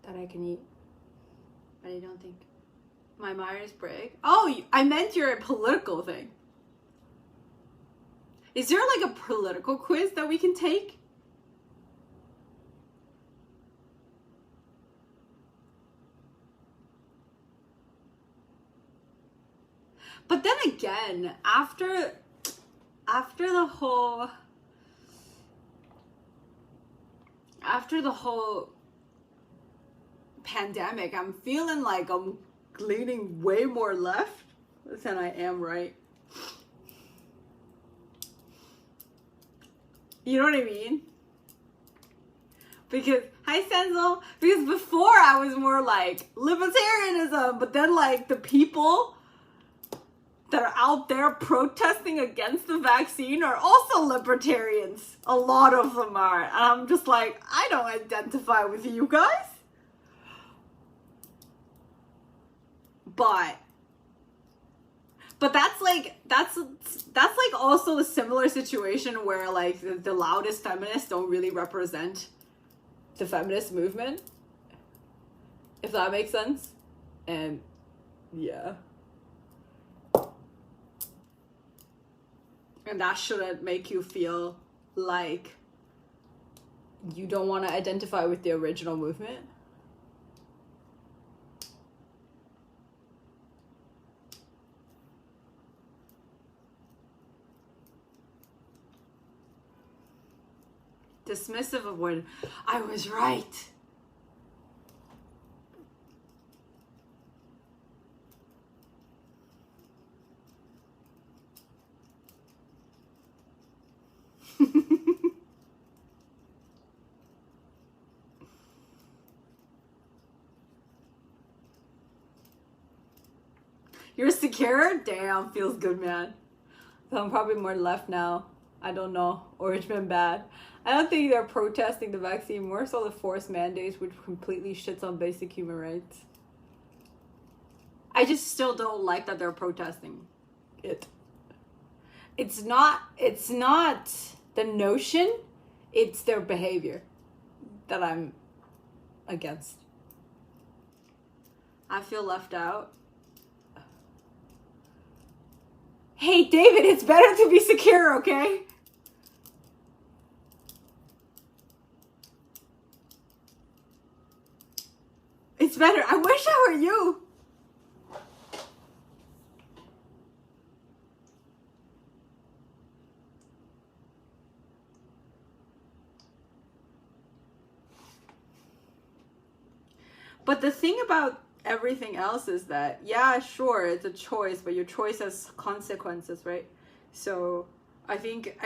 that I can eat, but I don't think. My Myers-Briggs. Oh, I meant your political thing. Is there like a political quiz that we can take? But then again, after the whole pandemic, I'm feeling like I'm leaning way more left than I am right. You know what I mean? Because, hi Senzel, because before I was more like libertarianism, but then like the people that are out there protesting against the vaccine are also libertarians. A lot of them are. And I'm just like, I don't identify with you guys. But that's like also a similar situation where like the loudest feminists don't really represent the feminist movement. If that makes sense. And yeah. And that shouldn't make you feel like you don't want to identify with the original movement. Dismissive of when I was right. You're secure? Damn, feels good, man. So I'm probably more left now. I don't know. Or it's been bad. I don't think they're protesting the vaccine. More so the forced mandates, which completely shits on basic human rights. I just still don't like that they're protesting it. It's not the notion, it's their behavior that I'm against. I feel left out. Hey, David, it's better to be secure, okay? It's better. I wish I were you. But the thing about everything else is that, yeah, sure, it's a choice, but your choice has consequences, right? So I think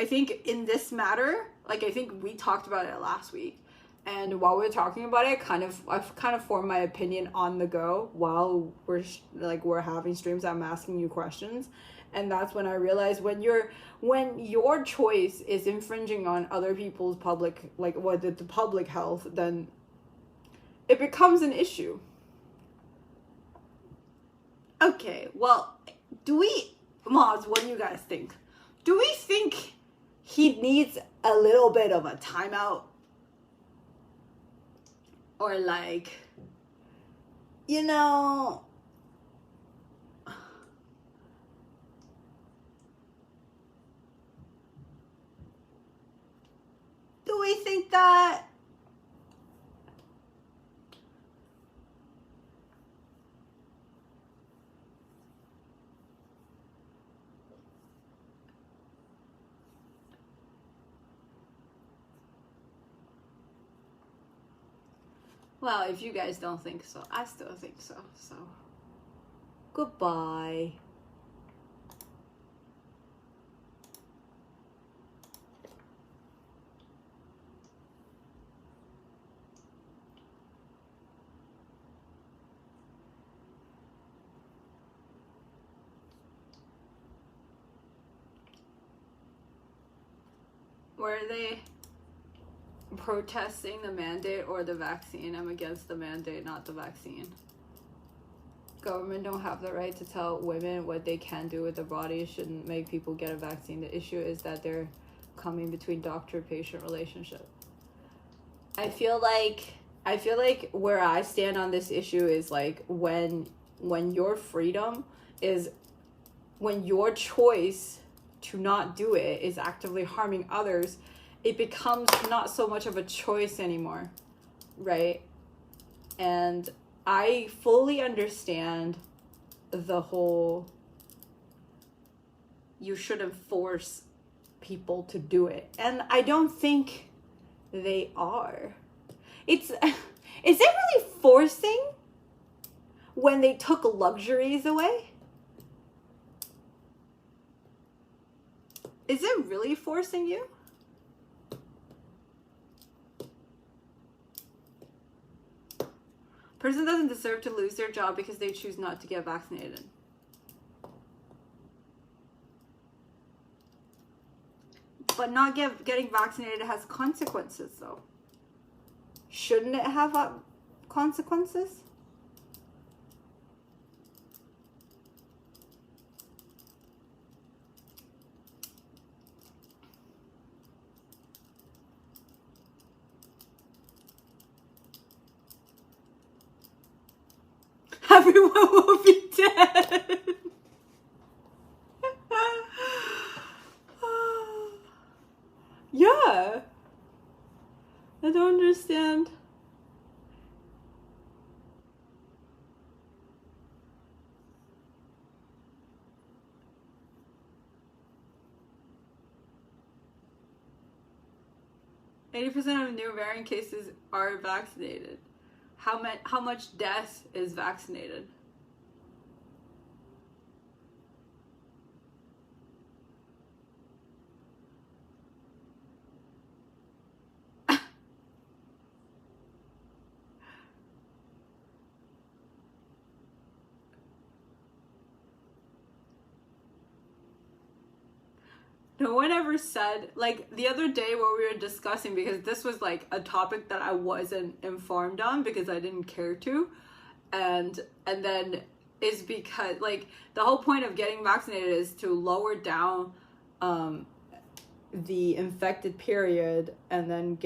in this matter, like I think we talked about it last week, and while we were talking about it, I've kind of formed my opinion on the go while we're having streams. I'm asking you questions, and that's when I realized when your choice is infringing on other people's public, like what the public health, then it becomes an issue. Okay, well, Moz, what do you guys think? Do we think he needs a little bit of a timeout? Or like, you know, do we think that well, if you guys don't think so, I still think so. So, goodbye. were they protesting the mandate or the vaccine? I'm against the mandate, not the vaccine. Government don't have the right to tell women what they can do with their body. It shouldn't make people get a vaccine. The issue is that they're coming between doctor-patient relationship. I feel like where I stand on this issue is like when your freedom is, when your choice to not do it is actively harming others, it becomes not so much of a choice anymore, right? And I fully understand the whole you shouldn't force people to do it. And I don't think they are. Is it really forcing when they took luxuries away? Is it really forcing you? Person doesn't deserve to lose their job because they choose not to get vaccinated. But not getting vaccinated has consequences, though. Shouldn't it have consequences? Everyone will be dead. Yeah. I don't understand. %of new variant cases are vaccinated. How much death is vaccinated? No one ever said, like the other day what we were discussing, because this was like a topic that I wasn't informed on because I didn't care to, and then is because like the whole point of getting vaccinated is to lower down the infected period and then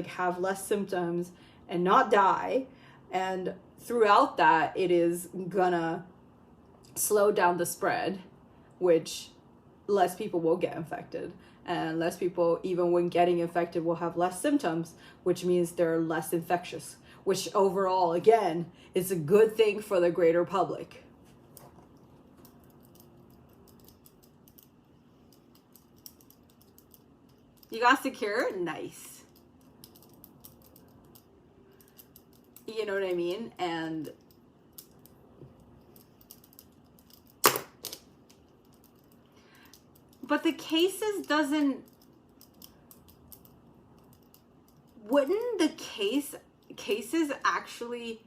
have less symptoms and not die, and throughout that it is gonna slow down the spread, which less people will get infected, and less people, even when getting infected, will have less symptoms, which means they're less infectious, which overall, again, is a good thing for the greater public. You got secure? Nice. You know what I mean? And but the cases wouldn't the cases actually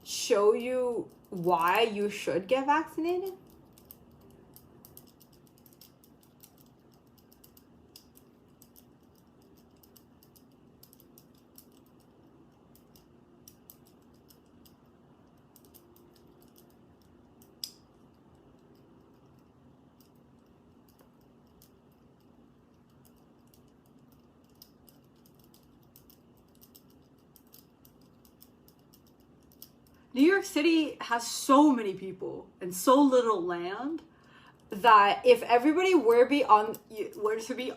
show you why you should get vaccinated? New York City has so many people and so little land that if everybody were to be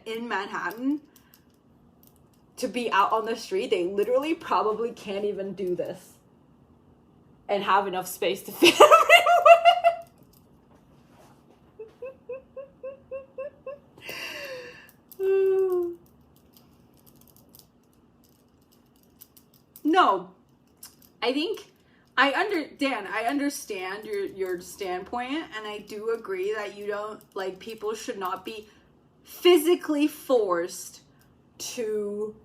in Manhattan, to be out on the street, they literally probably can't even do this and have enough space to fit everywhere. No. I think I understand your standpoint, and I do agree that you don't, like, people should not be physically forced to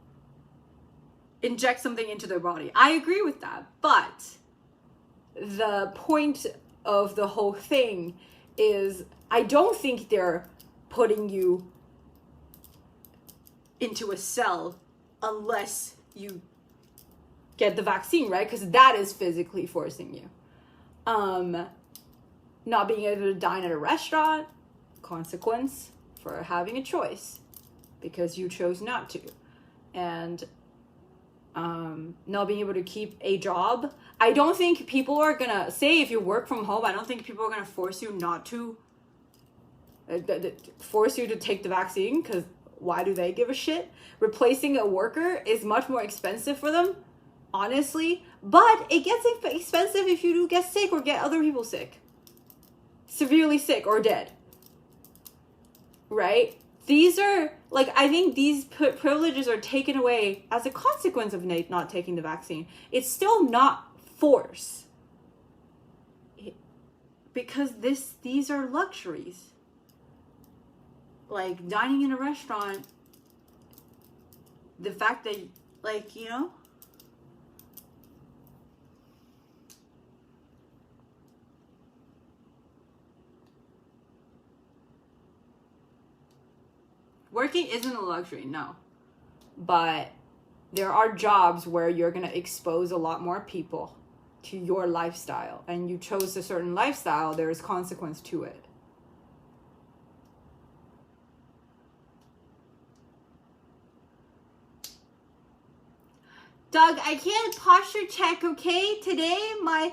inject something into their body. I agree with that, but the point of the whole thing is I don't think they're putting you into a cell unless you get the vaccine, right? Because that is physically forcing you. Not being able to dine at a restaurant, consequence for having a choice because you chose not to. And not being able to keep a job. I don't think people are gonna say, if you work from home, I don't think people are gonna force you not to force you to take the vaccine, because why do they give a shit? Replacing a worker is much more expensive for them, honestly, but it gets expensive if you do get sick or get other people sick, severely sick or dead, right? These are, like, I think these privileges are taken away as a consequence of not taking the vaccine. It's still not force, because these are luxuries. Like, dining in a restaurant, the fact that, like, you know, working isn't a luxury, no. But there are jobs where you're going to expose a lot more people to your lifestyle. And you chose a certain lifestyle, there is consequence to it. Doug, I can't posture check, okay? Today, my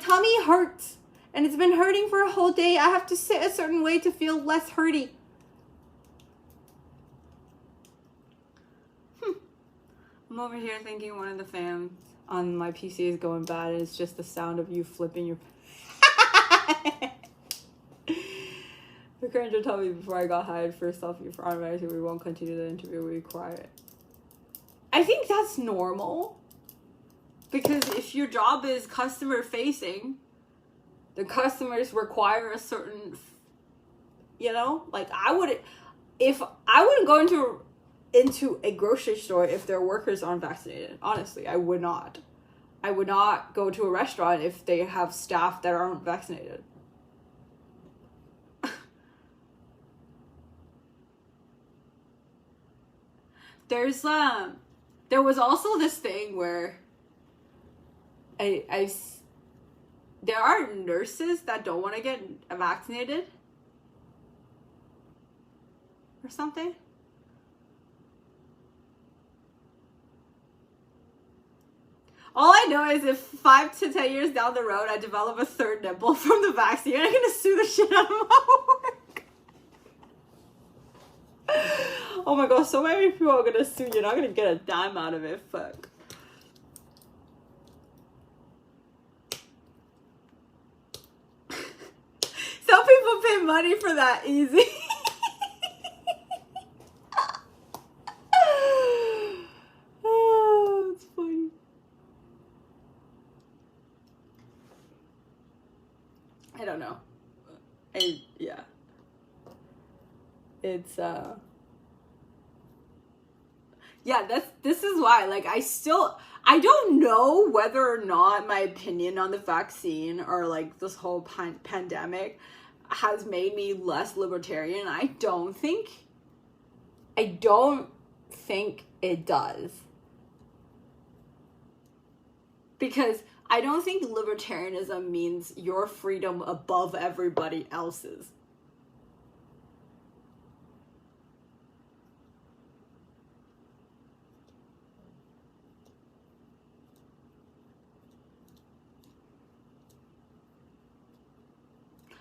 tummy hurts. And it's been hurting for a whole day. I have to sit a certain way to feel less hurty. I'm over here thinking one of the fans on my PC is going bad. And it's just the sound of you flipping your... The cringer told me before I got hired, first off, for automatically we won't continue the interview, we'll be quiet. I think that's normal, because if your job is customer facing, the customers require a certain, you know, like I wouldn't go into a grocery store if their workers aren't vaccinated. Honestly, I would not go to a restaurant if they have staff that aren't vaccinated. There was also this thing where there are nurses that don't want to get vaccinated or something. All I know is if 5 to 10 years down the road I develop a third nipple from the vaccine, I'm gonna sue the shit out of my work. Oh my god, so many people are gonna sue. You're not gonna get a dime out of it. Fuck. Some people pay money for that easy. Oh, it's funny. I don't know. Yeah. It's yeah, this is why, like, I don't know whether or not my opinion on the vaccine or like this whole pandemic has made me less libertarian. I don't think it does, because I don't think libertarianism means your freedom above everybody else's.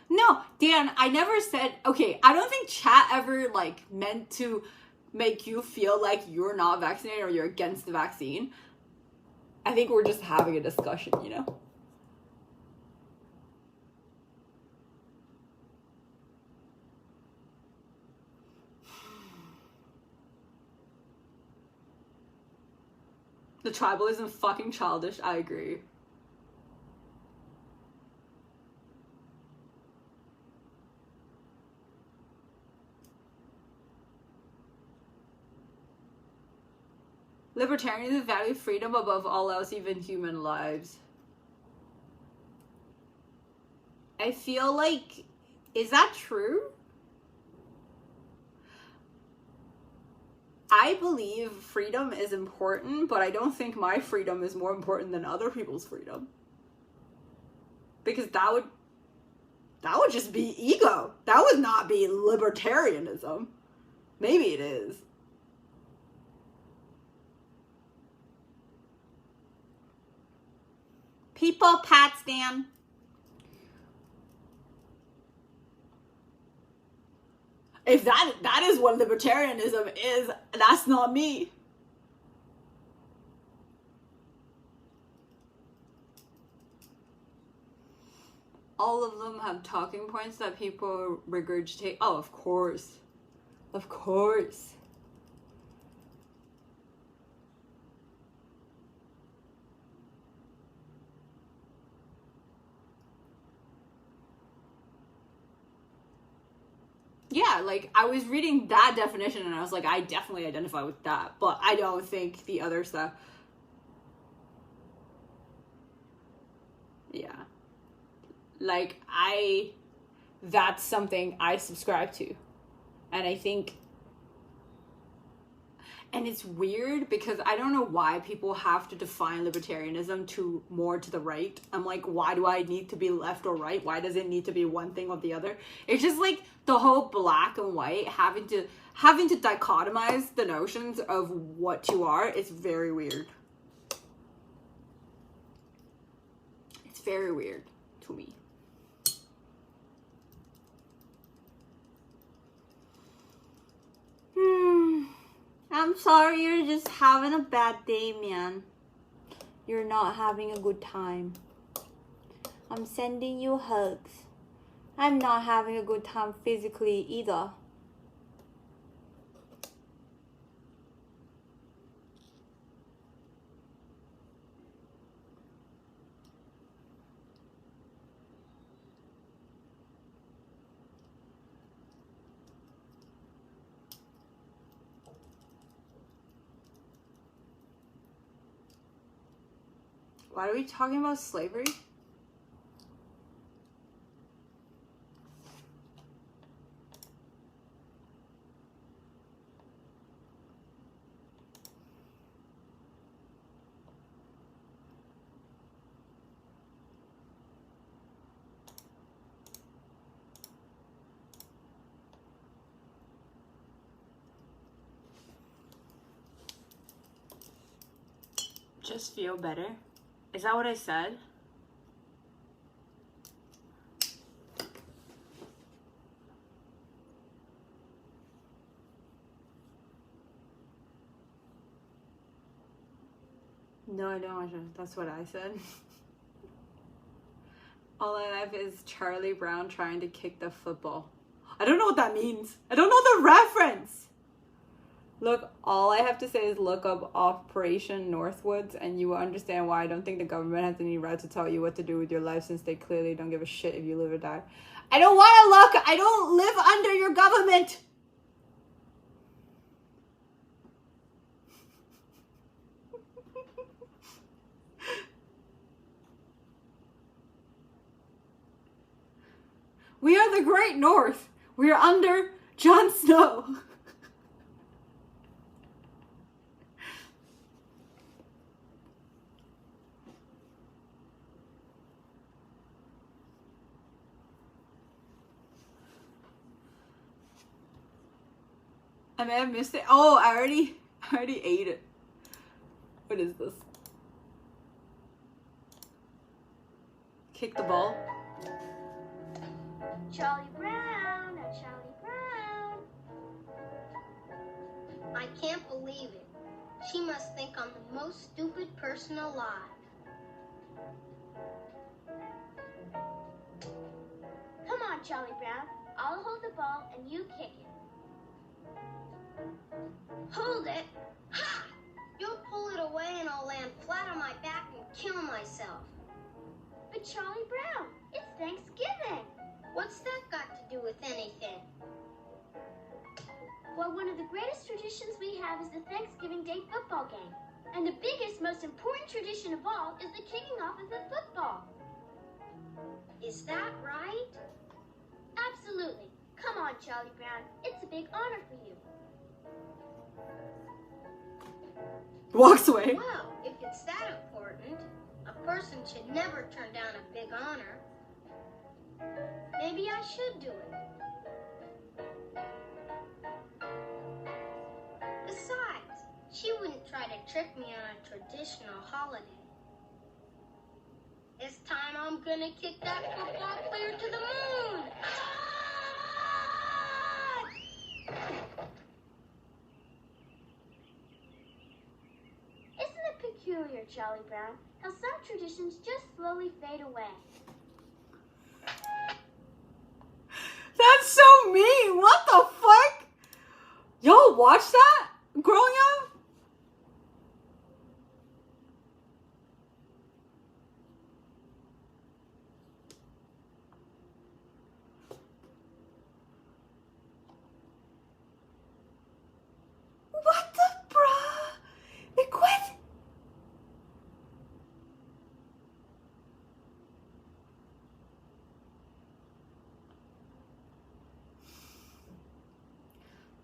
No, Dan, I never said, okay, I don't think chat ever, like, meant to make you feel like you're not vaccinated or you're against the vaccine. I think we're just having a discussion, you know? The tribalism fucking childish, I agree. Libertarians value freedom above all else, even human lives. I feel like, is that true? I believe freedom is important, but I don't think my freedom is more important than other people's freedom. Because that would just be ego. That would not be libertarianism. Maybe it is. People pat Stan. If that is what libertarianism is, that's not me. All of them have talking points that people regurgitate. Oh, of course. Of course. Yeah, like, I was reading that definition and I was like, I definitely identify with that, but I don't think the other stuff. Yeah. Like, that's something I subscribe to. And I think, and it's weird because I don't know why people have to define libertarianism to more to the right. I'm like, why do I need to be left or right? Why does it need to be one thing or the other? It's just like the whole black and white, having to dichotomize the notions of what you are. It's very weird. It's very weird to me. I'm sorry you're just having a bad day, man. You're not having a good time. I'm sending you hugs. I'm not having a good time physically either. Why are we talking about slavery? Just feel better. Is that what I said? No, I don't. That's what I said. All I have is Charlie Brown trying to kick the football. I don't know what that means. I don't know the reference. Look, all I have to say is look up Operation Northwoods and you will understand why I don't think the government has any right to tell you what to do with your life since they clearly don't give a shit if you live or die. I don't want to look. I don't live under your government. We are the Great North. We are under Jon Snow. I may have missed it. Oh, I already ate it. What is this? Kick the ball. Charlie Brown, now Charlie Brown. I can't believe it. She must think I'm the most stupid person alive. Come on, Charlie Brown. I'll hold the ball and you kick it. Hold it? Ha! You'll pull it away and I'll land flat on my back and kill myself. But Charlie Brown, it's Thanksgiving. What's that got to do with anything? Well, one of the greatest traditions we have is the Thanksgiving Day football game. And the biggest, most important tradition of all is the kicking off of the football. Is that right? Absolutely. Come on, Charlie Brown. It's a big honor for you. Walks away. Well, if it's that important, a person should never turn down a big honor. Maybe I should do it. Besides, she wouldn't try to trick me on a traditional holiday. This time I'm gonna kick that football player to the moon! Isn't it peculiar, Charlie Brown, how some traditions just slowly fade away? That's so mean. What the fuck? Y'all watch that growing up? What the bruh? It quit.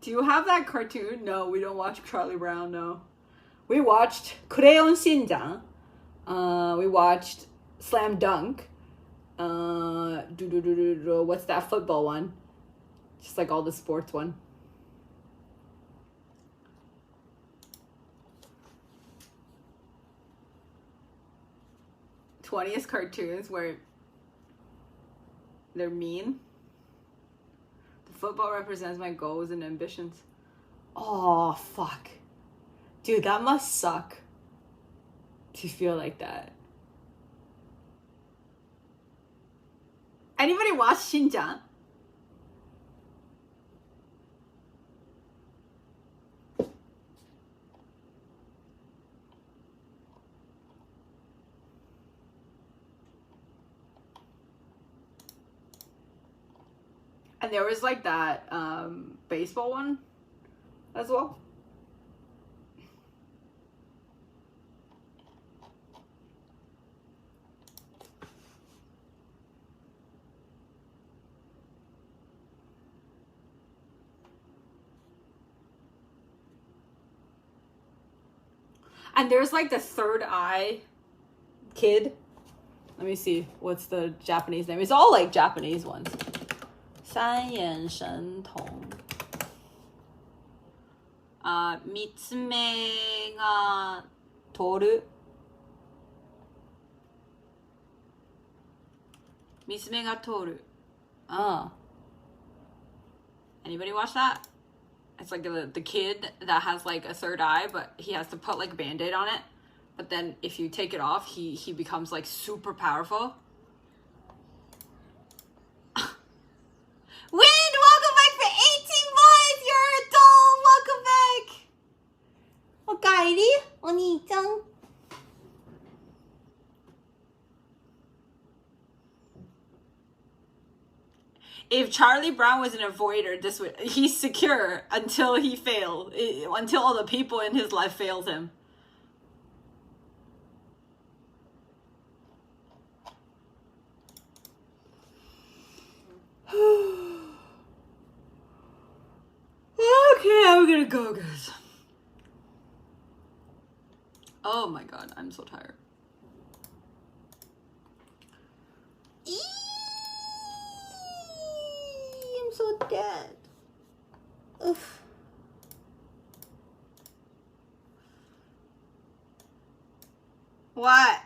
Do you have that cartoon? No, we don't watch Charlie Brown, no. We watched Crayon Shinjan. We watched Slam Dunk. What's that football one? Just like all the sports one. '20th cartoons where they're mean. Football represents my goals and ambitions. Oh, fuck. Dude, that must suck to feel like that. Anybody watch Shinjan? And there was like that baseball one as well. And there's like the third eye kid. Let me see. What's the Japanese name? It's all like Japanese ones. 三眼神童. 三つ目が通る. 三つ目が通る. Anybody watch that? It's like the kid that has like a third eye, but he has to put like a band-aid on it. But then if you take it off, he becomes like super powerful. Wind, welcome back for 18 months! You're an adult! Welcome back! おかえり、お兄ちゃん。If Charlie Brown was an avoider, he's secure until he fails, until all the people in his life fails him. Okay, I'm gonna go, guys. Oh my god, I'm so tired. I'm so dead. Oof. What?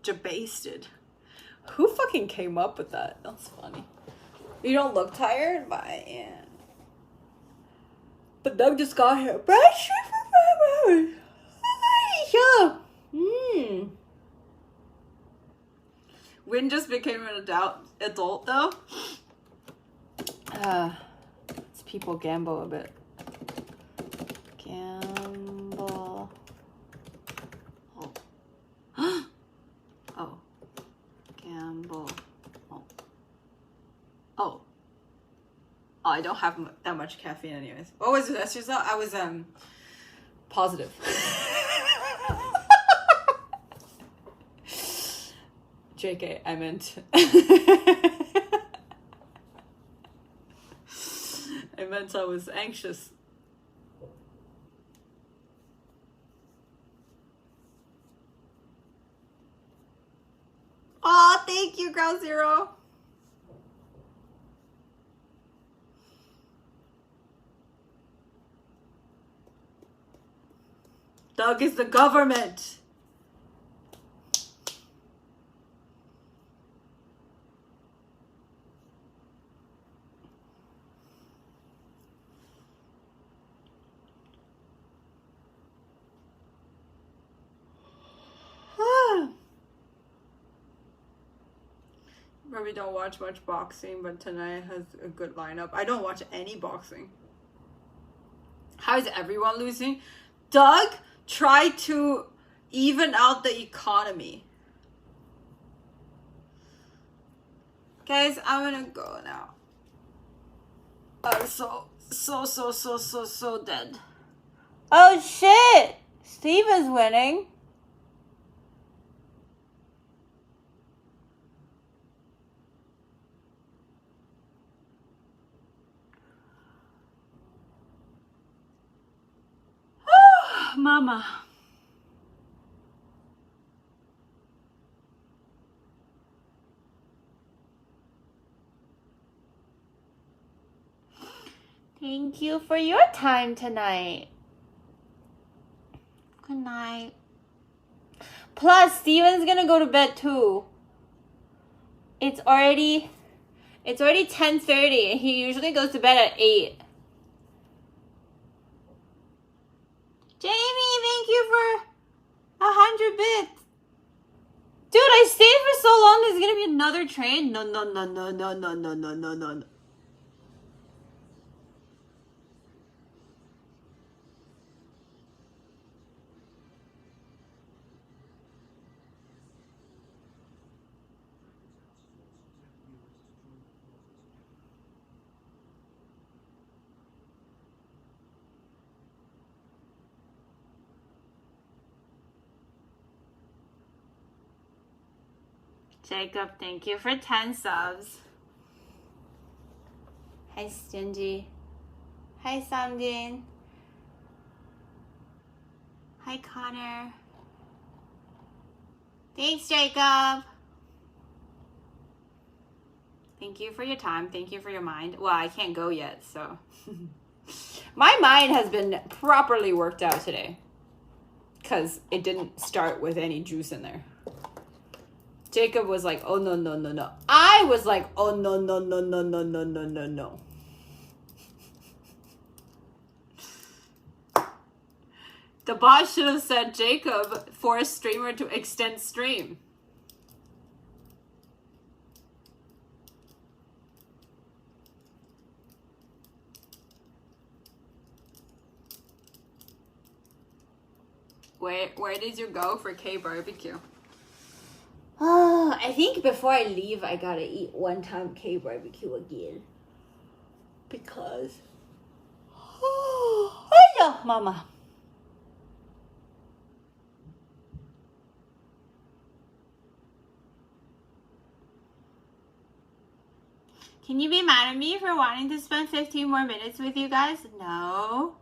Jabasted. Who fucking came up with that? That's funny. You don't look tired? Bye, yeah. But Doug just got here. Brush for 5 hours. Win just became an adult though. It's people gamble a bit. Gamble. Oh. Oh. Gamble. Oh, I don't have that much caffeine anyways. What was the test result? I was positive. JK, I meant I meant I was anxious. Oh, thank you, Ground Zero. Doug is the government. Probably don't watch much boxing, but tonight has a good lineup. I don't watch any boxing. How is everyone losing? Doug tried to even out the economy. Guys, I'm gonna go now. I'm so dead. Oh shit! Steven's winning. Mama. Thank you for your time tonight. Good night. Plus, Steven's gonna go to bed too. It's already 10:30 and he usually goes to bed at 8. Jamie, thank you for 100 bits. Dude, I stayed for so long. There's gonna be another train. No. Jacob, thank you for 10 subs. Hi, Stingy. Hi, Samdin. Hi, Connor. Thanks, Jacob. Thank you for your time. Thank you for your mind. Well, I can't go yet, so. My mind has been properly worked out today. Because it didn't start with any juice in there. Jacob was like, oh, no. I was like, oh, no. The bot should have said, Jacob, for a streamer to extend stream. Where did you go for K barbecue? I think before I leave, I gotta eat one-time K barbecue again. Because... Oh, mama. Can you be mad at me for wanting to spend 15 more minutes with you guys? No.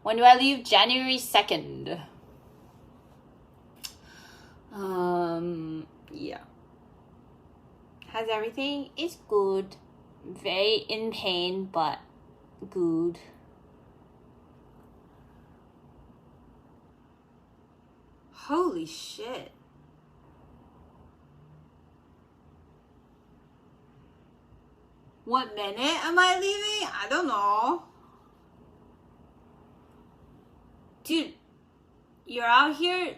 When do I leave? January 2nd. Yeah. How's everything? It's good. Very in pain, but good. Holy shit. What minute am I leaving? I don't know. Dude, you're out here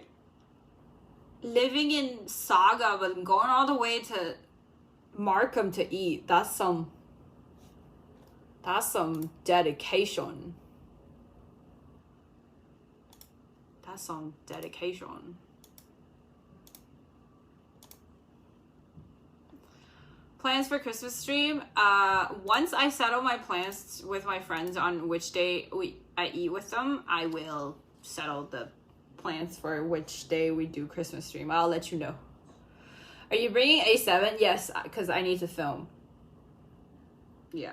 living in Saga, but going all the way to Markham to eat. That's some dedication. That's some dedication. Plans for Christmas stream. Once I settle my plans with my friends on which day I eat with them, I will settle the plans for which day we do Christmas stream. I'll let you know. Are you bringing A7? Yes, because I need to film. Yeah.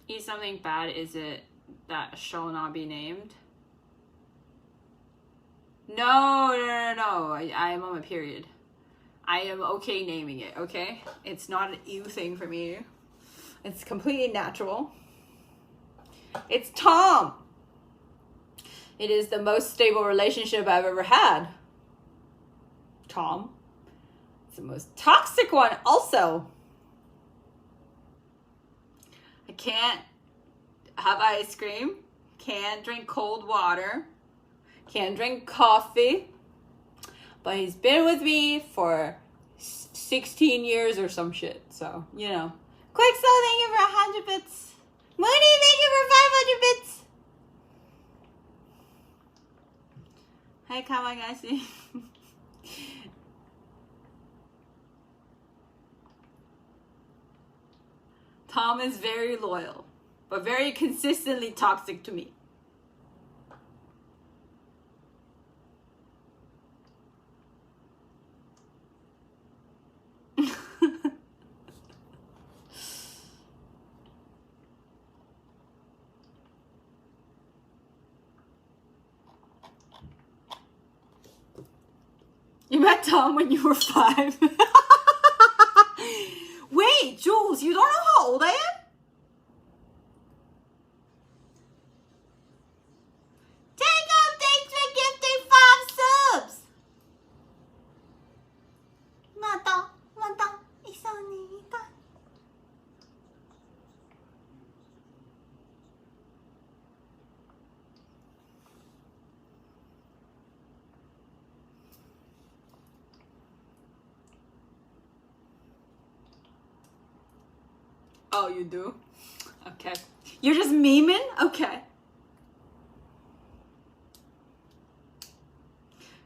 Eat something bad, is it that shall not be named? No. I am on my period. I am okay naming it, okay? It's not an ew thing for me. It's completely natural. It's Tom. It is the most stable relationship I've ever had. Tom. It's the most toxic one also. I can't have ice cream. Can't drink cold water. Can't drink coffee. But he's been with me for 16 years or some shit. So, you know. Quickso, thank you for 100 bits. Mooney, thank you for 500 bits. Hey, Kawagashi. Tom is very loyal, but very consistently toxic to me. You met Tom when you were 5. Wait, Jules, you don't know how old I am? Jacob, thanks for gifting 5 subs. Mata, isanita. Oh, you do? Okay. You're just memeing? Okay.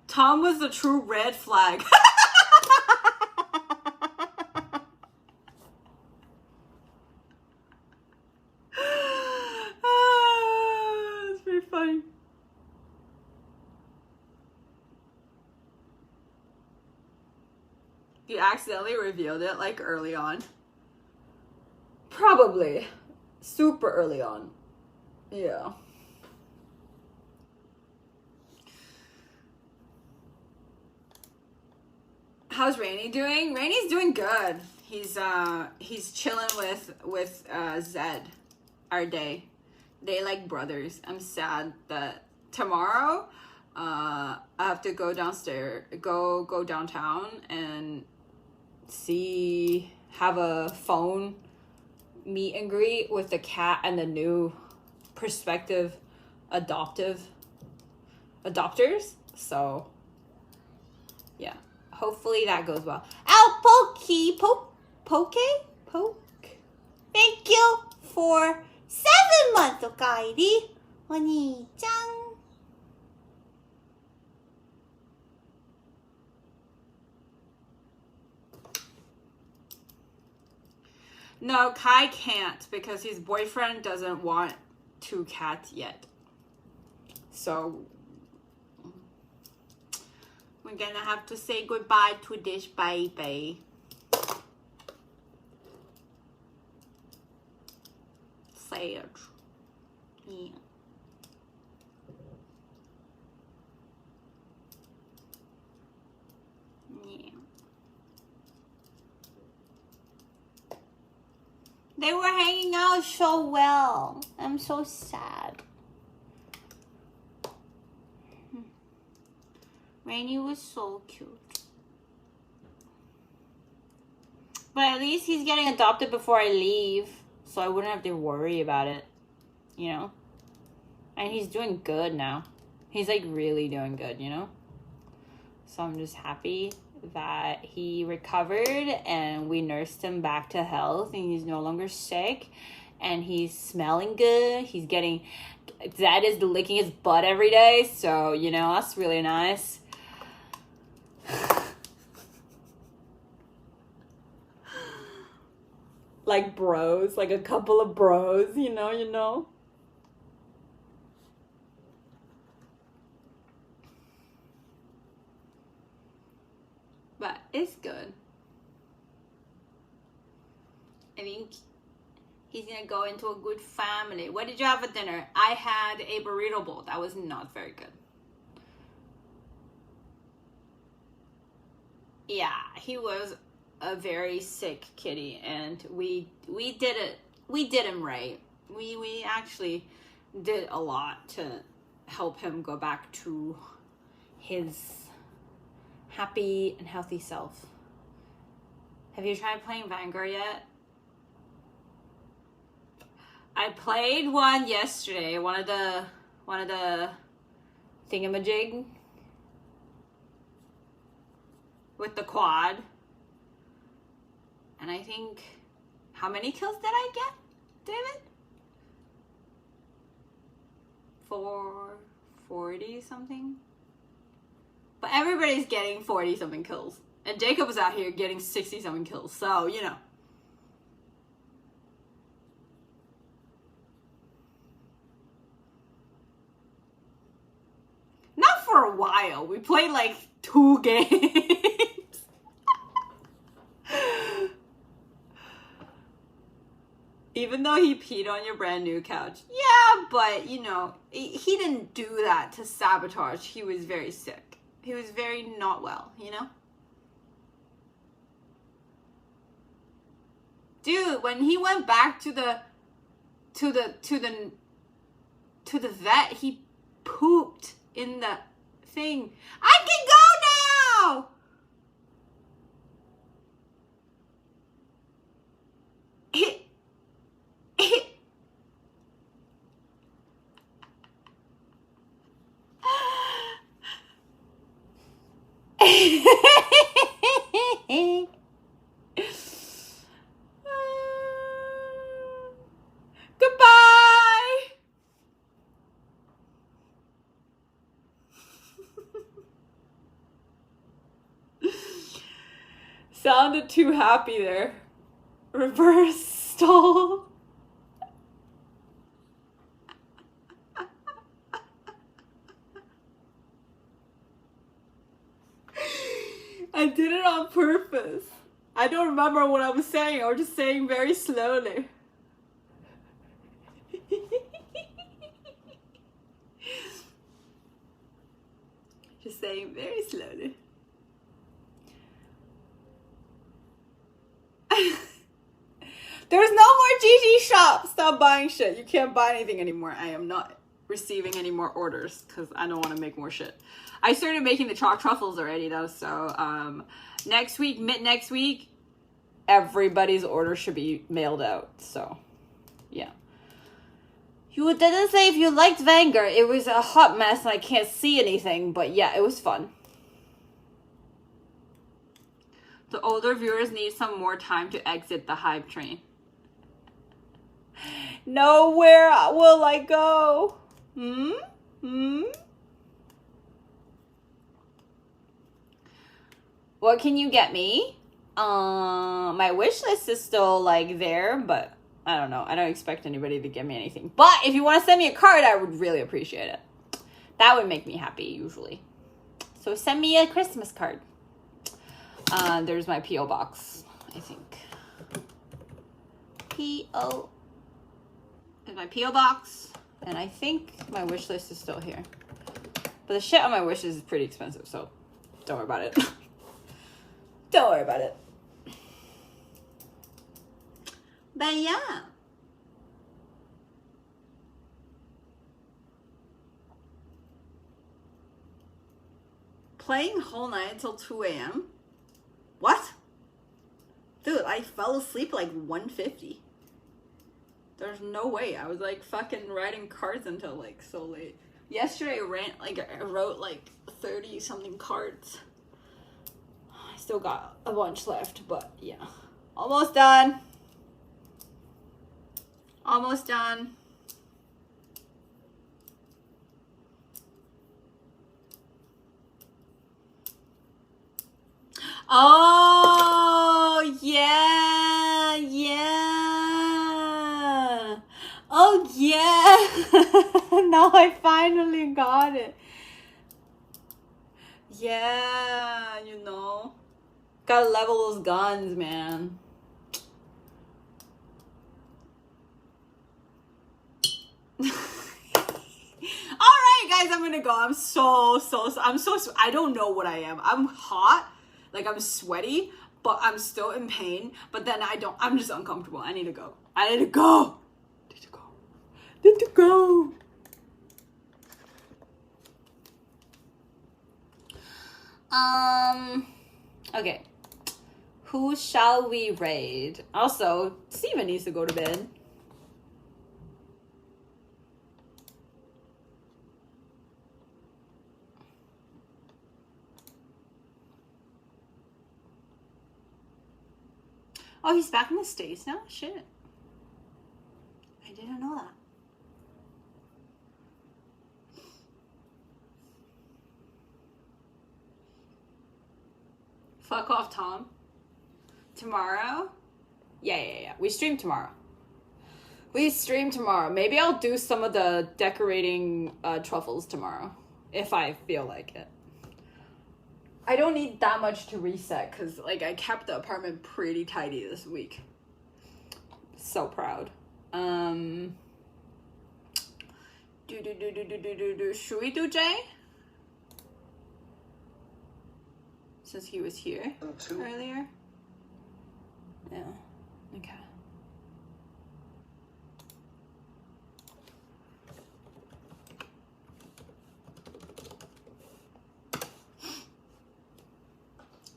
Tom was the true red flag. That's pretty funny. You accidentally revealed it like early on. Probably. Super early on. Yeah. How's Rainy doing? Rainy's doing good. He's chilling with Zed, our day. They like brothers. I'm sad that tomorrow I have to go downstairs, go downtown and have a phone meet and greet with the cat and the new prospective adopters. So yeah, hopefully that goes well. Ow, Poke. Thank you for 7 months, Okairi. Oni-chan. No, Kai can't because his boyfriend doesn't want 2 cats yet. So we're gonna have to say goodbye to this baby. Sad. Yeah. Yeah. They were hanging out so well. I'm so sad. Rainy was so cute. But at least he's getting adopted before I leave, so I wouldn't have to worry about it, you know? And he's doing good now. He's like really doing good, you know? So I'm just happy that he recovered and we nursed him back to health and he's no longer sick and he's smelling good. He's getting, Zed is licking his butt every day, so, you know, that's really nice. Like bros, like a couple of bros, you know. But it's good. I think he's gonna go into a good family. What did you have for dinner? I had a burrito bowl. That was not very good. yeah, he was a very sick kitty, and we did it. We did him right. We actually did a lot to help him go back to his happy and healthy self. Have you tried playing Vanguard yet? I played one yesterday. One of the thingamajig with the quad. And I think, how many kills did I get, David? 440 something. But everybody's getting 40 something kills. And Jacob was out here getting 60 something kills. So, you know. Not for a while. We played like 2 games. Even though he peed on your brand new couch. Yeah, but, you know, he didn't do that to sabotage. He was very sick. He was very not well, you know? Dude, when he went back to the vet, he pooped in the thing. I can go now! Goodbye. Sounded too happy there. Reverse stall. I did it on purpose. I don't remember what I was saying. I was just saying very slowly. Just saying very slowly. There's no more GG shop. Stop buying shit. You can't buy anything anymore. I am not receiving any more orders because I don't want to make more shit. I started making the chalk truffles already though, so next week, mid next week, everybody's order should be mailed out. So yeah. You didn't say if you liked Vanguard. It was a hot mess and I can't see anything, but yeah, it was fun. The older viewers need some more time to exit the hype train. Nowhere will I go? What can you get me? My wish list is still like there, but I don't know. I don't expect anybody to give me anything. But if you want to send me a card, I would really appreciate it. That would make me happy usually. So send me a Christmas card. There's my P.O. box, I think. P.O. There's my P.O. box. And I think my wish list is still here. But the shit on my wish list is pretty expensive, so don't worry about it. Don't worry about it. But yeah. Playing whole night until 2 a.m.? What? Dude, I fell asleep like 1:50. There's no way. I was like fucking writing cards until like so late. Yesterday I wrote like 30 something cards. I still got a bunch left, but yeah. Almost done. Almost done. Oh, yeah, yeah. Oh, yeah. Now I finally got it. Yeah, you know. Gotta level those guns, man. Alright, guys, I'm gonna go. I don't know what I am. I'm hot. Like I'm sweaty, but I'm still in pain. But then I'm just uncomfortable. I need to go. I need to go. Need to go. Okay. Who shall we raid? Also, Steven needs to go to bed. Oh, he's back in the States now? Shit. I didn't know that. Fuck off, Tom. Tomorrow? Yeah. We stream tomorrow. Maybe I'll do some of the decorating truffles tomorrow. If I feel like it. I don't need that much to reset because like I kept the apartment pretty tidy this week. So proud. Should we do Jay? Since he was here earlier. Yeah. Okay.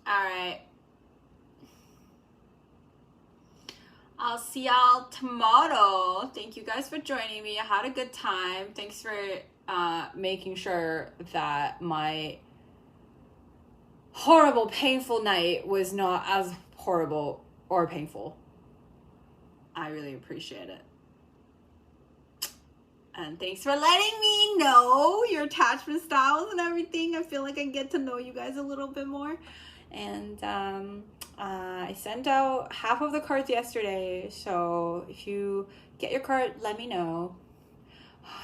Alright. I'll see y'all tomorrow. Thank you guys for joining me. I had a good time. Thanks for making sure that my horrible, painful night was not as horrible or painful. I really appreciate it. And thanks for letting me know your attachment styles and everything. I feel like I get to know you guys a little bit more. And I sent out half of the cards yesterday. So if you get your card, let me know.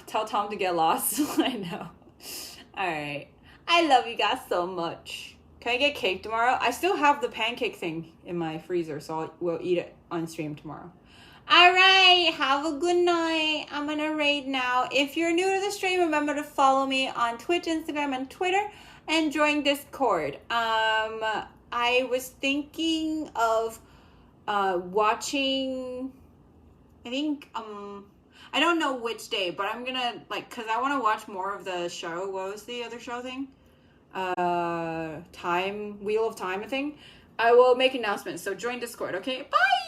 Tell Tom to get lost. I know. Alright. I love you guys so much. Can I get cake tomorrow? I still have the pancake thing in my freezer, so we'll eat it on stream tomorrow. Alright, have a good night. I'm gonna raid now. If you're new to the stream, remember to follow me on Twitch, Instagram, and Twitter, and join Discord. I was thinking of watching, I think, I don't know which day, but I'm gonna, like, because I want to watch more of the show. What was the other show thing? Wheel of Time, I think. I will make announcements, so join Discord, okay? Bye!